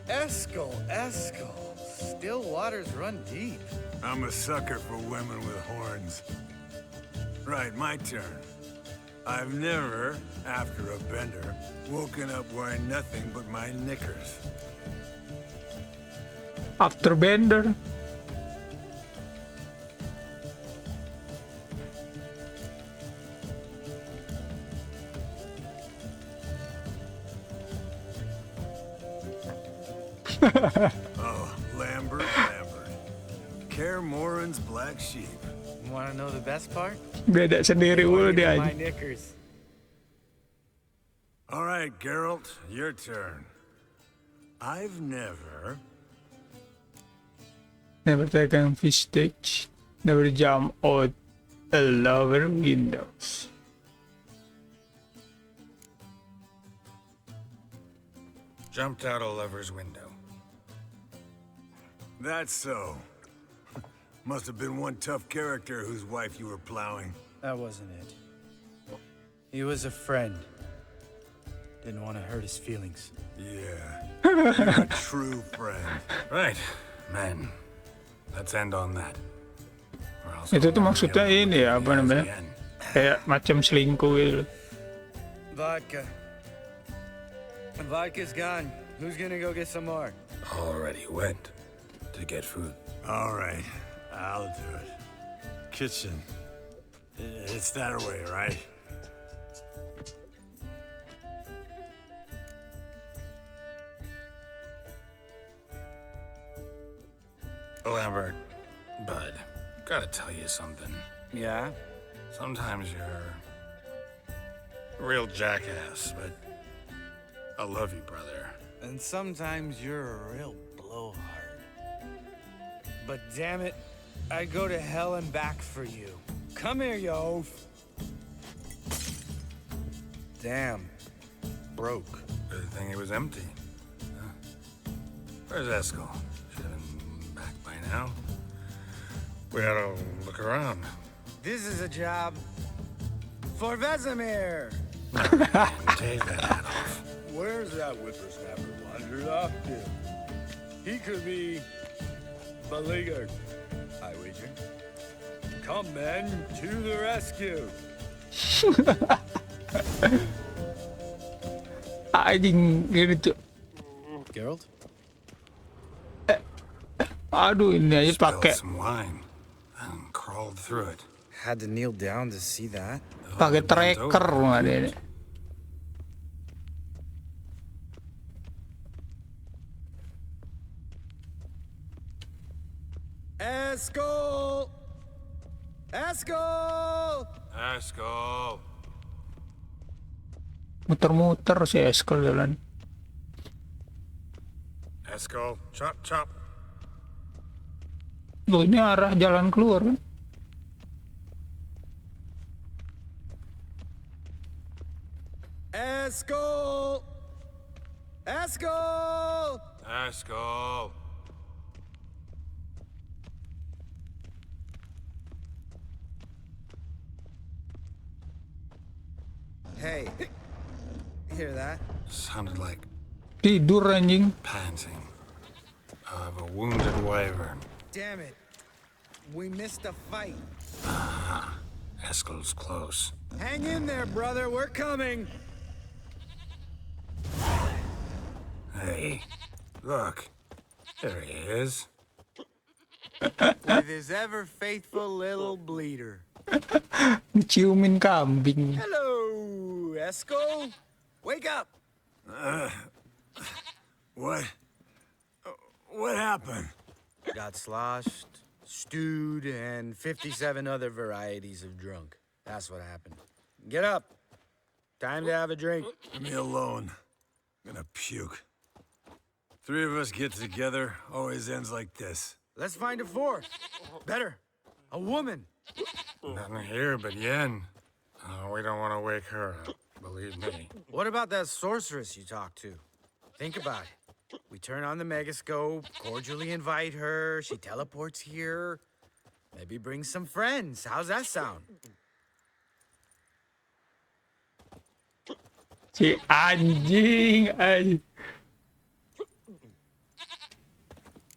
Eskel. Still waters run deep. I'm a sucker for women with horns. Right, my turn. I've never, after a bender, woken up wearing nothing but my knickers. After bender. Oh, Lambert. Kaer Morhen's black sheep. Want to know the best part? Beda sendiri mulu dia My aja. knickers. All right, Geralt, your turn. I've never... Never taken fish stage. Never jump out a lower windows. Jumped out a lover's window. That's so. Must have been one tough character whose wife you were plowing. That wasn't it. He was a friend. Didn't want to hurt his feelings. Yeah. You're a true friend. Right, men. Let's end on that. Itu tuh maksudnya ini ya, apa namanya? Kayak macam selingkuh gitu. Vodka. Vodka's gone. Who's gonna go get some more? Already went to get food. All right, I'll do it. Kitchen. It's that way, right? Lambert, bud, gotta tell you something. Yeah? Sometimes you're a real jackass, but I love you, brother. And sometimes you're a real blowhard. But damn it, I'd go to hell and back for you. Come here, you oaf. Damn. Broke. Good thing it was empty. Huh? Where's Eskel? Should have been back by now. We gotta look around. This is a job for Vesemir. Take that hat off. Where's that whippersnapper wandered off to? He could be beleaguered, I wager. Come, men, to the rescue. Anjing gitu. Geralt? Aduh, ini aja Spilled pakai some wine and crawled through it. Had to kneel down to see that. pakai tracker nggak ada. Eskel! Eskel! Eskel! Muter-muter si Eskel jalan. Eskel, chop, chop. Loh, ini arah jalan keluar kan? Eskel! Eskel! Eskel! Hey, hear that? Sounded like Tidur anjing. panting of a wounded wyvern. Damn it. We missed a fight. Ah, Eskel's close. Hang in there, brother. We're coming. Hey, look. There he is. With his ever faithful little bleeder. Diciumin kambing. Hello, Eskel. Wake up. What? What happened? Got sloshed, stewed, and 57 other varieties of drunk. That's what happened. Get up. Time to have a drink. Leave me alone. I'm gonna puke. Three of us get together, always ends like this. Let's find a fourth. Better. A woman. Nothing here but Yen. We don't want to wake her up, believe me. What about that sorceress you talked to? Think about it. We turn on the megascope, cordially invite her, she teleports here. Maybe bring some friends. How's that sound? Si anjing ay.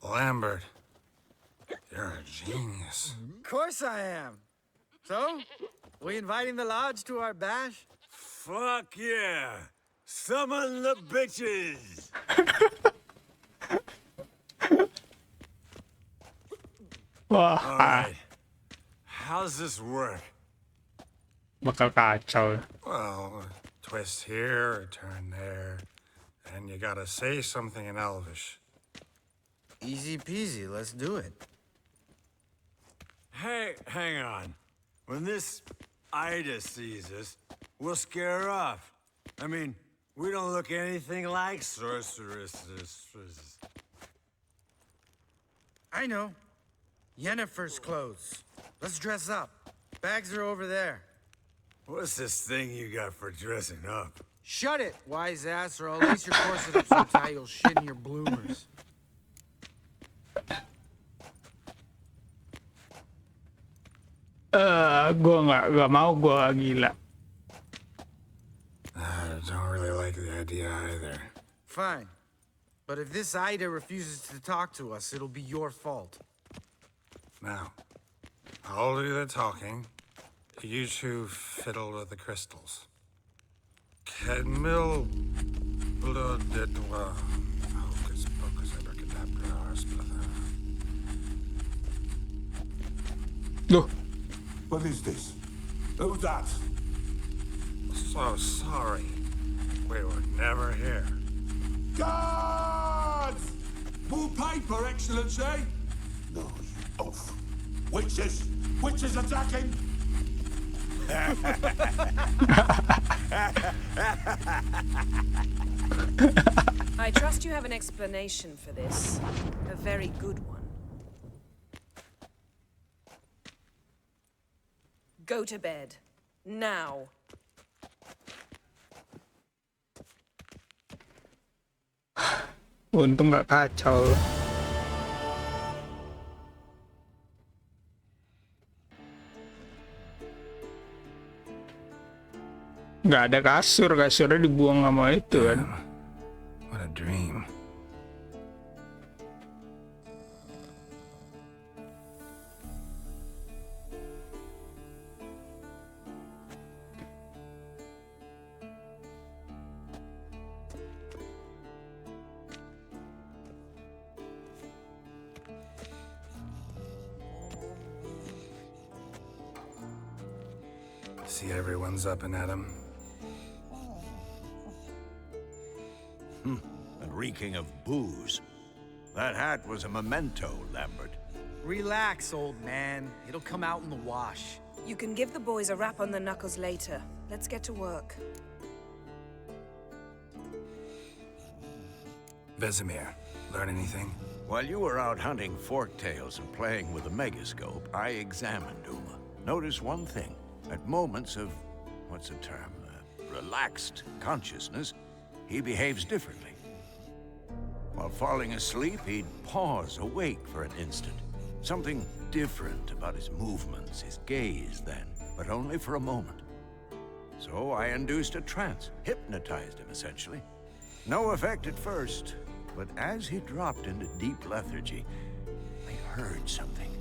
Lambert, you're a genius. Of course I am. So, we inviting the lodge to our bash? Fuck yeah! Summon the bitches! Wah, Alright. How's this work? bakal kacau. Well, twist here, or turn there, and you gotta say something in Elvish. Easy peasy, let's do it. Hey, hang on. When this Ida sees us, we'll scare her off. I mean, we don't look anything like sorceresses. I know. Yennefer's clothes. Let's dress up. Bags are over there. What's this thing you got for dressing up? Shut it, wise ass, or I'll lace your corset up so tight you'll shit in your bloomers. Gua nggak mau, gua gila. I don't really like the idea either. Fine. But if this Ida refuses to talk to us, it'll be your fault. Now, I'll do the talking. You two fiddle with the crystals. Kedmil bloodedwa. Hocus pocus abracadabra splather. Loh. What is this? Who's that? So sorry. We were never here. Guards! More paper, Excellency? nose, oaf. Witches! Witches attacking! I trust you have an explanation for this. A very good one. Go to bed. Now. Untung nggak kacau. Nggak ada kasur, kasurnya dibuang sama itu kan. What a dream. See everyone's up and at 'em. And reeking of booze. That hat was a memento, Lambert. Relax, old man. It'll come out in the wash. You can give the boys a rap on the knuckles later. Let's get to work. Vesemir, learn anything? While you were out hunting forktails and playing with the megascope, I examined Uma. Notice one thing. At moments of, what's the term, relaxed consciousness, he behaves differently. While falling asleep, he'd pause awake for an instant. Something different about his movements, his gaze then, but only for a moment. So I induced a trance, hypnotized him essentially. No effect at first, but as he dropped into deep lethargy, I heard something.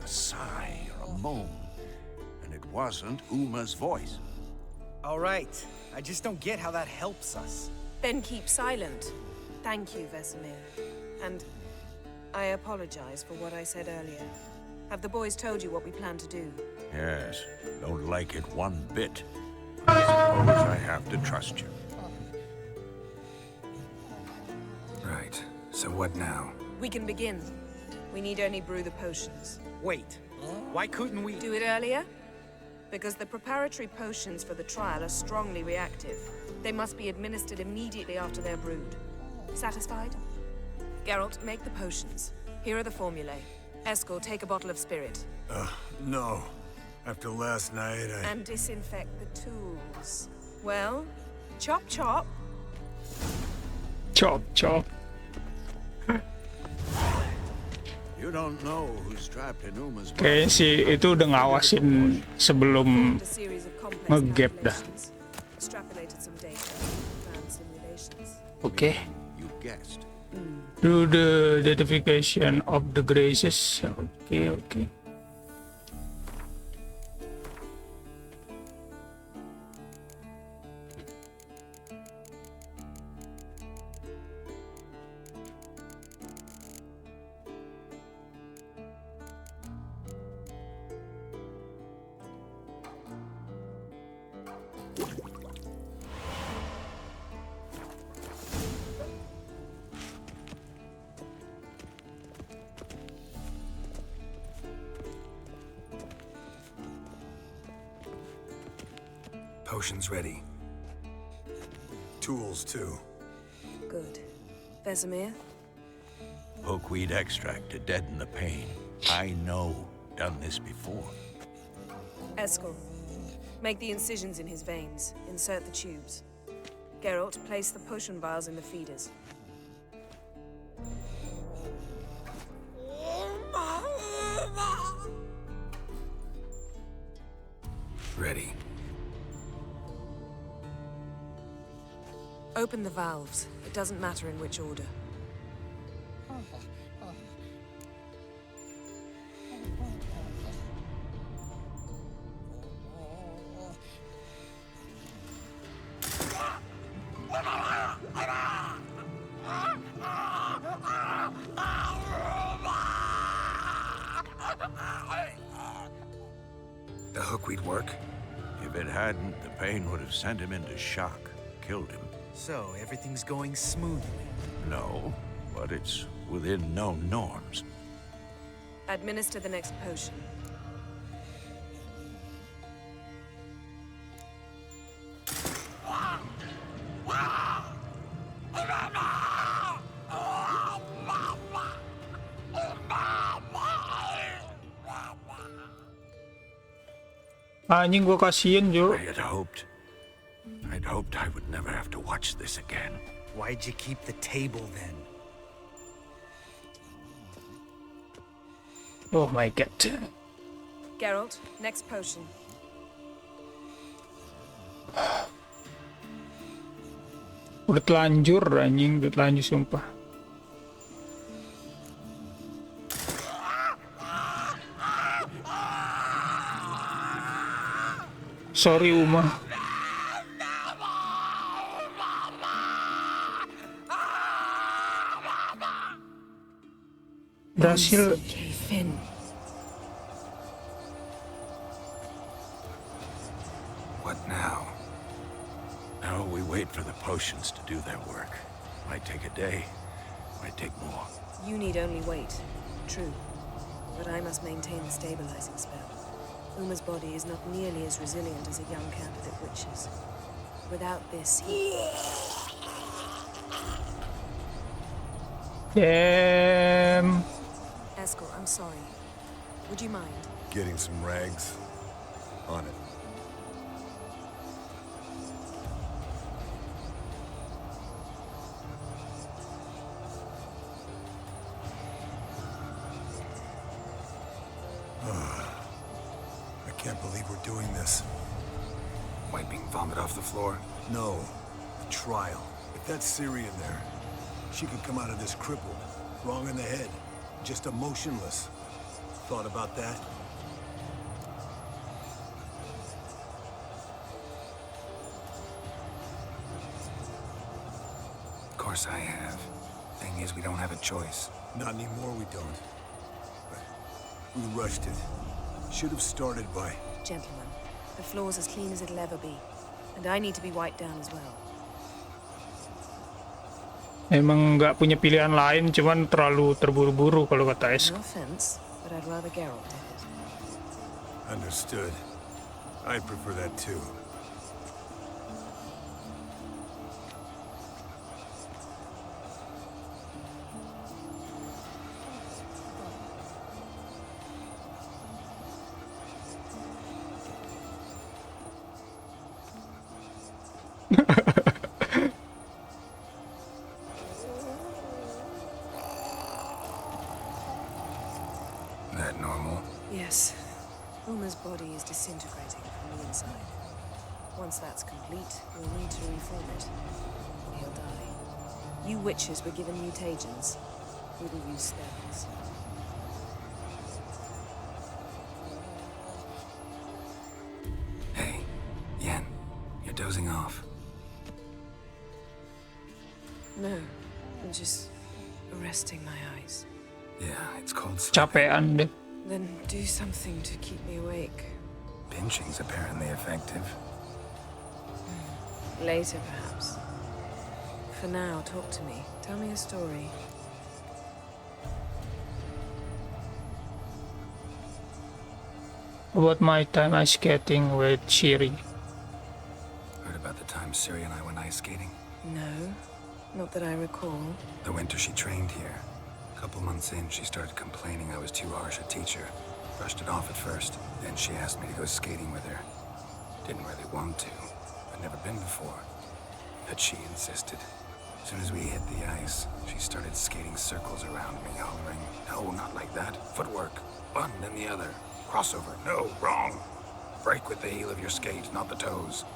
A sigh or a moan. And it wasn't Uma's voice. All right. I just don't get how that helps us. Then keep silent. Thank you, Vesemir. And I apologize for what I said earlier. Have the boys told you what we plan to do? Yes, don't like it one bit. I suppose I have to trust you. Right. So what now? We can begin. We need only brew the potions. Wait. Why couldn't we do it earlier? Because the preparatory potions for the trial are strongly reactive. They must be administered immediately after they're brewed. Satisfied? Geralt, make the potions. Here are the formulae. Eskel, take a bottle of spirit. No. After last night, And disinfect the tools. Well, chop chop. Chop chop. You don't know who's trapped in Uma's Kayaknya sih itu udah ngawasin sebelum nge-gap dah. Oke. Do the identification of the graces. Oke. Potions ready. Tools, too. Good. Vesemir? Hookweed extract to deaden the pain. I know. Done this before. Eskel, make the incisions in his veins. Insert the tubes. Geralt, place the potion vials in the feeders. Ready. Open the valves. It doesn't matter in which order. The hookweed work? If it hadn't, the pain would have sent him into shock, killed him. So, everything's going smoothly? No, but it's within known norms. Administer the next potion. Anjing gua kasihin, Jo. I'd hoped I would never have to watch this again. Why'd you keep the table then? Oh my god. Geralt, next potion. Udah telanjur anjing, udah telanjur sumpah. Sorry Uma. Berhasil. What now? Now we wait for the potions to do their work. Might take a day, might take more. You need only wait. True. But I must maintain the stabilizing spell. Uma's body is not nearly as resilient as a young candidate witch's. Without this, he... Damn. Eskel, I'm sorry. Would you mind? Getting some rags? On it. I can't believe we're doing this. Wiping vomit off the floor? No. The trial. If that's Ciri in there, she could come out of this crippled, wrong in the head, just emotionless. Thought about that? Of course I have. Thing is, we don't have a choice. Not anymore, we don't. But we rushed it. Should have started by... Gentlemen, the floor's as clean as it'll ever be. And I need to be wiped down as well. Emang nggak punya pilihan lain, cuman terlalu terburu-buru kalau kata Es. No offense, but I'd rather Geralt did it. Understood. I'd prefer that too. That normal? Yes. Uma's body is disintegrating from the inside. Once that's complete, we'll need to reform it. He'll die. You witches were given mutagens. We will use spells. Hey, Yen, you're dozing off. No, I'm just resting my eyes. Yeah, it's called sleep. Capean deh. Then do something to keep me awake. Pinching's apparently effective. Later, perhaps. For now, talk to me. Tell me a story. About my time ice skating with Ciri. Heard about the time Ciri and I went ice skating? No, not that I recall. The winter she trained here. A couple months in, she started complaining I was too harsh a teacher. Brushed it off at first. Then she asked me to go skating with her. Didn't really want to. I'd never been before. But she insisted. As soon as we hit the ice, she started skating circles around me, hollering, "No, not like that. Footwork. One, then the other. Crossover. No, wrong. Break with the heel of your skate, not the toes."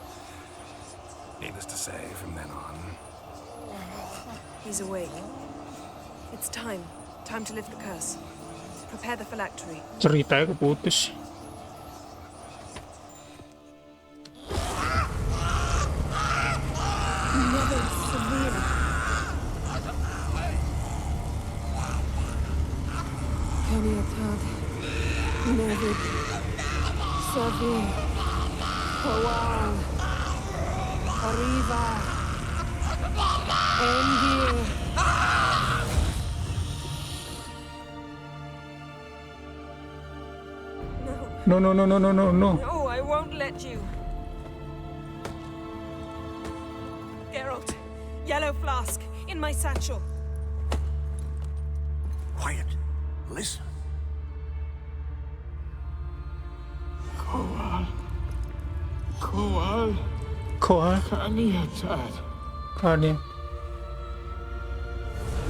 Needless to say, from then on... He's awake. It's time. Time to lift the curse. Prepare the phylactery. Ceritanya keputus. Never Cirila. Peniatad. Nevid. Savi. Kawal. Arriva. Engir. No, no, no, no, no, no, no. No, I won't let you. Geralt, yellow flask, in my satchel. Quiet. Listen. Koal. Kania.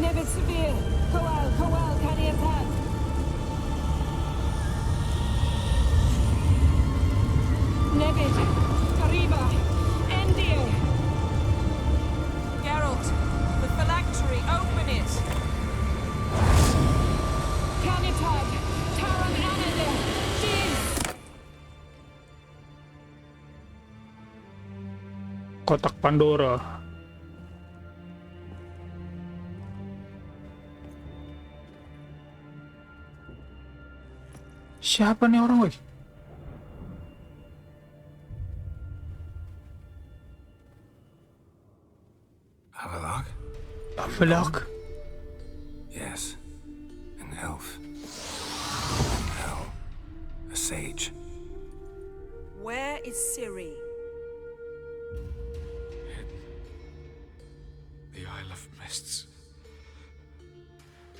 Never severe. Koal, can he attack? Nevid, Arriba, Endir. Geralt, the phylactery, open it. Canitad, Taran Anadil, Shiz. Kotak Pandora. Siapa nih orang lagi? Avalok? Avalok? Yes. An elf. Hell. A sage. Where is Ciri? The Isle of Mists.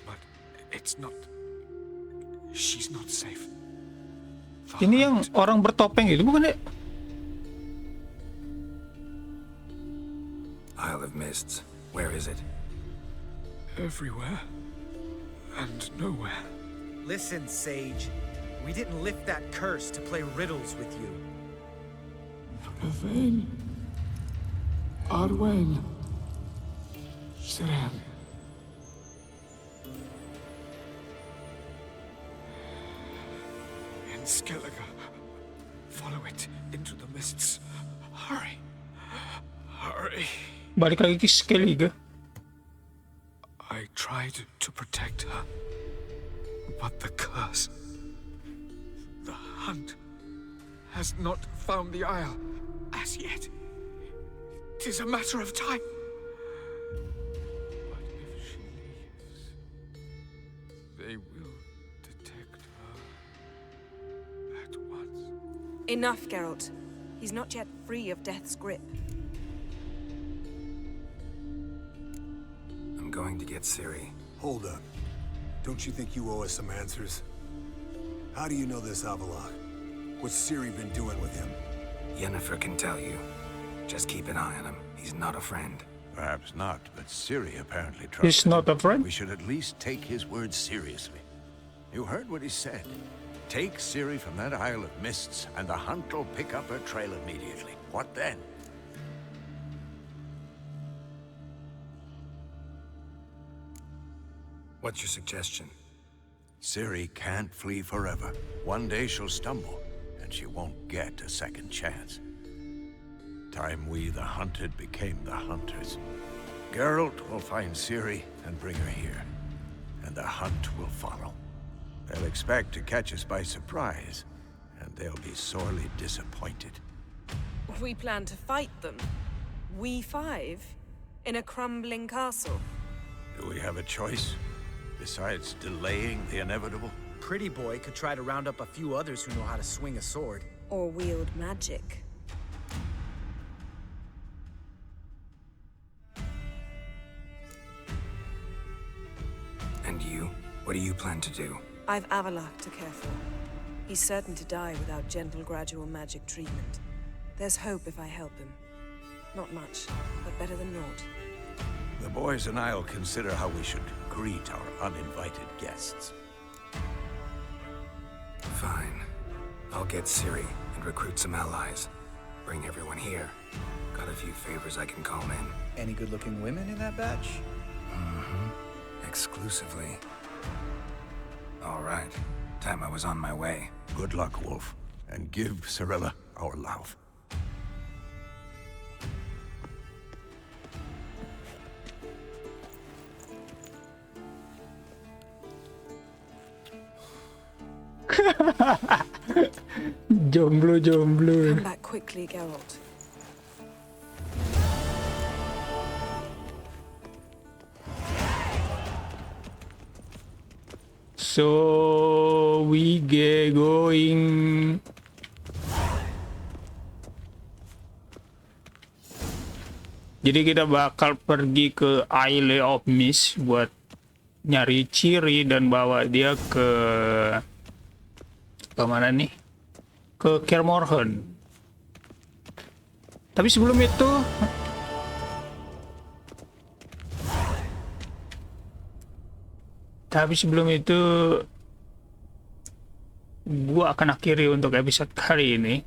But it's not... She's not safe. Ini yang orang bertopeng itu bukan ya? Isle of Mists. Where is it? Everywhere. And nowhere. Listen, Sage. We didn't lift that curse to play riddles with you. Yvain. Arwen. Siren. In Skellige. Follow it into the mists. Hurry. Hurry. Balik lagi ke Skellige. I tried to protect her. But the curse... The hunt has not found the Isle as yet. It is a matter of time. But if she leaves, they will detect her at once. Enough, Geralt. He's not yet free of death's grip. I'm going to get Ciri. Hold up. Don't you think you owe us some answers? How do you know this Avalok? What's Ciri been doing with him? Yennefer can tell you. Just keep an eye on him. He's not a friend. Perhaps not, but Ciri apparently trusts He's not a friend? We should at least take his words seriously. You heard what he said. Take Ciri from that Isle of Mists, and the hunt will pick up her trail immediately. What then? What's your suggestion? Ciri can't flee forever. One day she'll stumble, and she won't get a second chance. Time we, the hunted, became the hunters. Geralt will find Ciri and bring her here, and the hunt will follow. They'll expect to catch us by surprise, and they'll be sorely disappointed. We plan to fight them. We five? In a crumbling castle? Do we have a choice? Besides delaying the inevitable? Pretty Boy could try to round up a few others who know how to swing a sword. Or wield magic. And you? What do you plan to do? I've Avalok to care for. He's certain to die without gentle, gradual magic treatment. There's hope if I help him. Not much, but better than naught. The boys and I'll consider how we should greet our uninvited guests. Fine. I'll get Ciri and recruit some allies. Bring everyone here. Got a few favors I can call in. Any good-looking women in that batch? Mm-hmm. Exclusively. All right. Time I was on my way. Good luck, Wolf. And give Cirila our love. Jomblo. Come back quickly, Geralt. So we get going. Jadi kita bakal pergi ke Isle of Mist buat nyari Ciri dan bawa dia ke mana nih? Ke Kermorhen. Tapi sebelum itu gua akan akhiri untuk episode kali ini.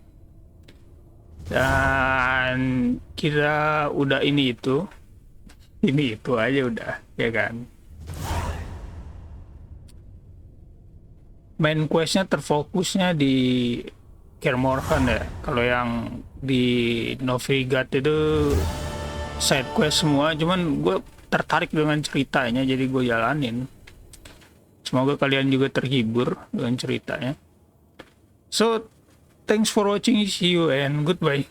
Dan kita udah ini itu aja udah, ya kan. Main questnya terfokusnya di Kermorhen ya. Kalau yang di Novigrad itu side quest semua, cuman gue tertarik dengan ceritanya jadi gue jalanin. Semoga kalian juga terhibur dengan ceritanya. So thanks for watching, see you and goodbye.